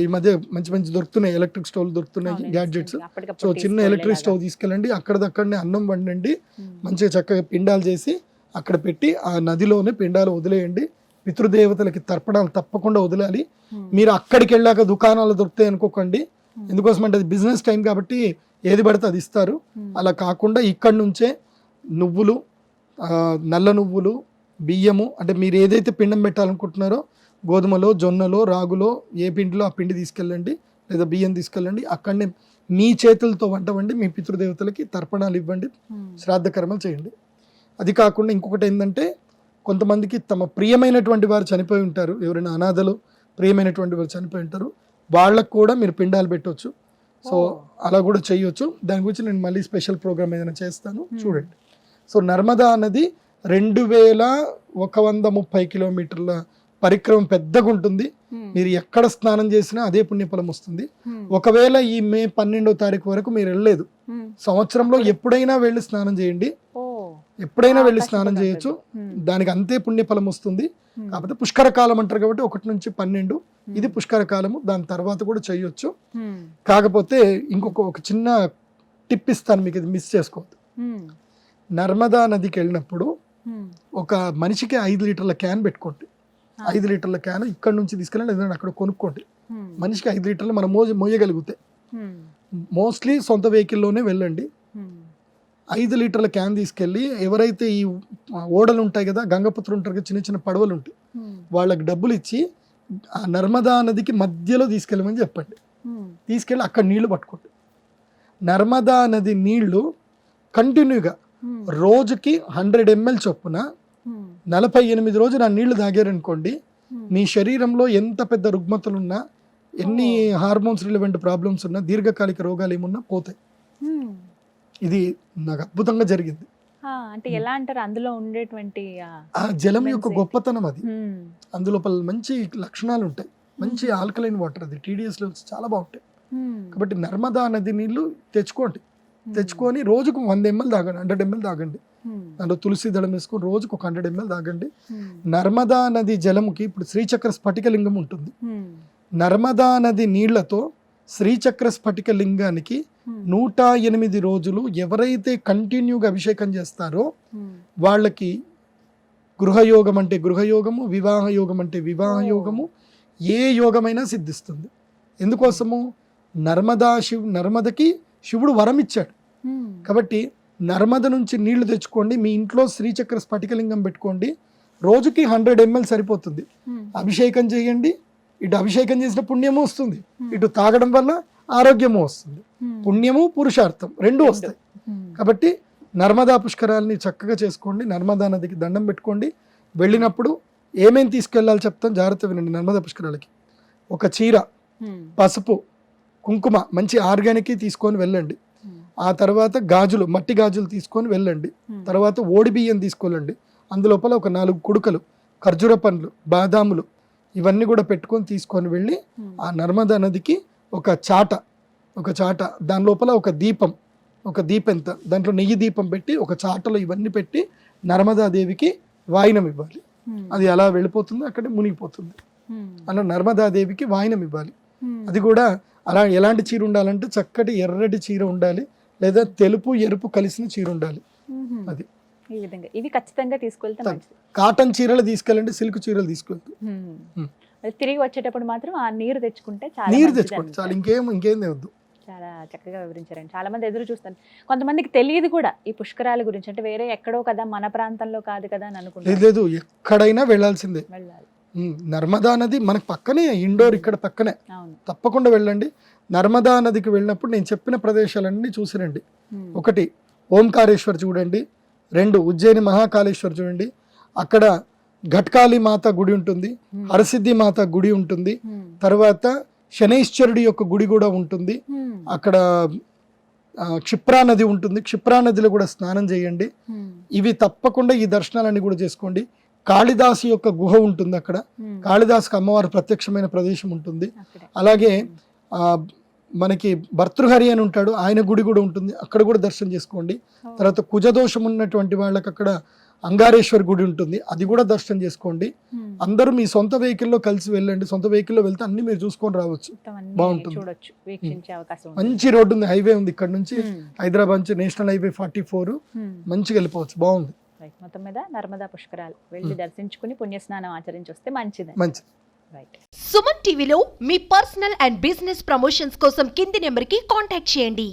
ఈ మధ్య మంచి మంచి దొరుకుతున్నాయి, ఎలక్ట్రిక్ స్టవ్లు దొరుకుతున్నాయి, గ్యాడ్జెట్స్. సో చిన్న ఎలక్ట్రిక్ స్టవ్ తీసుకెళ్ళండి. అక్కడనే అన్నం వండండి. మంచిగా చక్కగా పిండాలు చేసి అక్కడ పెట్టి ఆ నదిలోనే పిండాలు వదిలేయండి. పితృదేవతలకి తర్పణాలు తప్పకుండా వదలాలి. మీరు అక్కడికి వెళ్ళాక దుకాణాలు దొరుకుతాయి అనుకోకండి. ఎందుకోసం అంటే అది బిజినెస్ టైం కాబట్టి ఏది పడితే అది ఇస్తారు. అలా కాకుండా ఇక్కడి నుంచే నువ్వులు, నల్ల నువ్వులు, బియ్యము, అంటే మీరు ఏదైతే పిండం పెట్టాలనుకుంటున్నారో గోధుమలో, జొన్నలో, రాగులో ఏ పిండిలో ఆ పిండి తీసుకెళ్ళండి, లేదా బియ్యం తీసుకెళ్ళండి. అక్కడనే మీ చేతులతో వంట వండి మీ పితృదేవతలకి తర్పణాలు ఇవ్వండి, శ్రాద్ధ కర్మలు చేయండి. అది కాకుండా ఇంకొకటి ఏంటంటే, కొంతమందికి తమ ప్రియమైనటువంటి వారు చనిపోయి ఉంటారు, ఎవరైనా అనాథలు ప్రియమైనటువంటి వారు చనిపోయి ఉంటారు, వాళ్ళకు కూడా మీరు పిండాలు పెట్టవచ్చు. సో అలా కూడా చేయొచ్చు. దాని గురించి నేను మళ్ళీ స్పెషల్ ప్రోగ్రామ్ ఏదైనా చేస్తాను, చూడండి. సో నర్మదా నది 2130 కిలోమీటర్ల పరిక్రమం పెద్దగా ఉంటుంది. మీరు ఎక్కడ స్నానం చేసినా అదే పుణ్యఫలం వస్తుంది. ఒకవేళ ఈ మే 12వ తారీఖు వరకు మీరు వెళ్ళలేదు, సంవత్సరంలో ఎప్పుడైనా వెళ్ళి స్నానం చేయండి, ఎప్పుడైనా వెళ్ళి స్నానం చేయొచ్చు, దానికి అంతే పుణ్యఫలం వస్తుంది. కాకపోతే పుష్కర కాలం అంటారు కాబట్టి 1 నుంచి 12 ఇది పుష్కర కాలము, దాని తర్వాత కూడా చేయొచ్చు. కాకపోతే ఒక చిన్న టిప్ ఇస్తాను మీకు, ఇది మిస్ చేసుకోవద్దు. నర్మదా నదికి వెళ్ళినప్పుడు ఒక మనిషికి 5 లీటర్ల క్యాన్ పెట్టుకోండి. 5 లీటర్ల క్యాన్ ఇక్కడ నుంచి తీసుకెళ్ళండి, లేదంటే అక్కడ కొనుక్కోండి. మనిషికి 5 లీటర్లు మనం మోయగలిగితే, మోస్ట్లీ సొంత వెహికల్లోనే వెళ్ళండి. 5 లీటర్ల క్యాన్ తీసుకెళ్ళి ఎవరైతే ఈ ఓడలు ఉంటాయి కదా, గంగపుత్రులు ఉంటారు కదా, చిన్న చిన్న పడవలు ఉంటాయి, వాళ్ళకి డబ్బులు ఇచ్చి ఆ నర్మదా నదికి మధ్యలో తీసుకెళ్ళమని చెప్పండి. తీసుకెళ్ళి అక్కడ నీళ్లు పట్టుకోండి. నర్మదా నది నీళ్లు కంటిన్యూగా రోజుకి 100 ml చొప్పున 48 రోజులు ఆ నీళ్లు తాగారనుకోండి, మీ శరీరంలో ఎంత పెద్ద రుగ్మతలున్నా, ఎన్ని హార్మోన్స్ రిలవెంట్ ప్రాబ్లమ్స్ ఉన్నా, దీర్ఘకాలిక రోగాలు ఏమున్నా పోతాయి. ఇది నాకు అద్భుతంగా జరిగింది. అంటే ఎలా అంటారు, అందులో ఉండేటువంటి ఆ జలం యొక్క గొప్పతనం అది. అందులో మంచి లక్షణాలు ఉంటాయి, మంచి ఆల్కలైన్ వాటర్, అది TDS లెవెల్స్ చాలా బాగుంటాయి. కాబట్టి నర్మదా నది నీళ్లు తెచ్చుకొని రోజుకు 100 ml తాగండి, 100 ml తాగండి. దాంట్లో తులసి దళం వేసుకొని రోజుకు ఒక 100 ml తాగండి. నర్మదా నది జలముకి ఇప్పుడు శ్రీచక్ర స్ఫటికలింగం ఉంటుంది. నర్మదా నది నీళ్లతో శ్రీచక్ర స్ఫటిక లింగానికి 108 రోజులు ఎవరైతే కంటిన్యూగా అభిషేకం చేస్తారో వాళ్ళకి గృహయోగం అంటే గృహయోగము, వివాహ యోగం అంటే వివాహ యోగము, ఏ యోగమైనా సిద్ధిస్తుంది. ఎందుకోసము? నర్మదకి శివుడు వరం ఇచ్చాడు కాబట్టి నర్మద నుంచి నీళ్లు తెచ్చుకోండి, మీ ఇంట్లో శ్రీచక్ర స్ఫటికలింగం పెట్టుకోండి, రోజుకి 100 ml సరిపోతుంది. అభిషేకం చేయండి, ఇటు అభిషేకం చేసిన పుణ్యము వస్తుంది, ఇటు తాగడం వల్ల ఆరోగ్యము వస్తుంది. పుణ్యము పురుషార్థం రెండు వస్తాయి. కాబట్టి నర్మదా పుష్కరాలని చక్కగా చేసుకోండి. నర్మదా నదికి దండం పెట్టుకోండి. వెళ్ళినప్పుడు ఏమేమి తీసుకెళ్ళాలి చెప్తాను, జాగ్రత్త వినండి. నర్మదా పుష్కరాలకి ఒక చీర, పసుపు, కుంకుమ మంచి ఆర్గానిక్ తీసుకొని వెళ్ళండి. ఆ తర్వాత గాజులు, మట్టి గాజులు తీసుకొని వెళ్ళండి. తర్వాత ఓడి బియ్యం తీసుకోవాలండి. అందులోపల ఒక 4 కుడుకలు, ఖర్జూర పండ్లు, బాదాములు ఇవన్నీ కూడా పెట్టుకొని తీసుకొని వెళ్ళి ఆ నర్మదా నదికి ఒక చాట దాని లోపల ఒక దీపెంత దాంట్లో నెయ్యి దీపం పెట్టి ఒక చాటలో ఇవన్నీ పెట్టి నర్మదాదేవికి వాయినం ఇవ్వాలి. అది అలా వెళ్ళిపోతుంది, అక్కడే మునిగిపోతుంది. అలా నర్మదాదేవికి వాయినం ఇవ్వాలి. అది కూడా అలా ఎలాంటి చీర ఉండాలంటే చక్కటి ఎర్రటి చీర ఉండాలి, లేదా తెలుపు ఎరుపు కలిసిన చీర ఉండాలి. అది ఈ విధంగా ఇవి ఖచ్చితంగా తీసుకెళ్తే మంచిది. కాటన్ చీరలు తీసుకెళ్ళండి, సిల్క్ చీరలు తీసుకెళ్తూ తిరిగి వచ్చేటప్పుడు మాత్రం ఆ నీరు తెచ్చుకుంటే నీరు తెచ్చుకోండి చాలు, ఇంకేం వద్దు. చాలా చక్కగా వివరించారండి. చాలా మంది ఎదురు చూస్తారు, కొంతమందికి తెలియదు కూడా ఈ పుష్కరాల గురించి. అంటే వేరే ఎక్కడో కదా, మన ప్రాంతంలో కాదు కదా అని అనుకుంటారు. లేదు, ఎక్కడైనా వెళ్ళాల్సిందే. నర్మదా నది మనకు పక్కనే, ఇండోర్ ఇక్కడ పక్కనే, తప్పకుండా వెళ్ళండి. నర్మదా నదికి వెళ్ళినప్పుడు నేను చెప్పిన ప్రదేశాలన్నీ చూసిరండి. 1 ఓంకారేశ్వర్ చూడండి, 2 ఉజ్జయిని మహాకాళేశ్వర్ చూడండి, అక్కడ ఘట్కాళి మాత గుడి ఉంటుంది, హరసిద్ధి మాత గుడి ఉంటుంది, తర్వాత శనైశ్వరుడి యొక్క గుడి కూడా ఉంటుంది. అక్కడ క్షిప్రా నది ఉంటుంది, క్షిప్రా నదిలో కూడా స్నానం చేయండి. ఇవి తప్పకుండా ఈ దర్శనాలన్నీ కూడా చేసుకోండి. కాళిదాసు యొక్క గుహ ఉంటుంది, అక్కడ కాళిదాసుకు అమ్మవారు ప్రత్యక్షమైన ప్రదేశం ఉంటుంది. అలాగే మనకి భర్తృహరి అని ఉంటాడు, ఆయన గుడి కూడా ఉంటుంది, అక్కడ కూడా దర్శనం చేసుకోండి. తర్వాత కుజదోషం ఉన్నటువంటి వాళ్ళకి అక్కడ అంగారేశ్వర్ గుడి ఉంటుంది, అది కూడా దర్శనం చేసుకోండి. అందరూ మీ సొంత వెహికల్లో కలిసి వెళ్ళండి. సొంత వెహికల్లో వెళ్తే అన్ని మీరు చూసుకొని రావచ్చు, బాగుంటుంది. మంచి రోడ్డు ఉంది, హైవే ఉంది, ఇక్కడ నుంచి హైదరాబాద్ నుంచి నేషనల్ హైవే 44 మంచిగా వెళ్ళిపోవచ్చు, బాగుంది. మొత్తం మీద నర్మదా పుష్కరాలు వెళ్ళి దర్శించుకుని పుణ్యస్నానం ఆచరించి వస్తే మంచిది. సుమన్ టీవీలో మీ పర్సనల్ అండ్ బిజినెస్ ప్రమోషన్స్ కోసం కింది నెంబర్కి కాంటాక్ట్ చేయండి.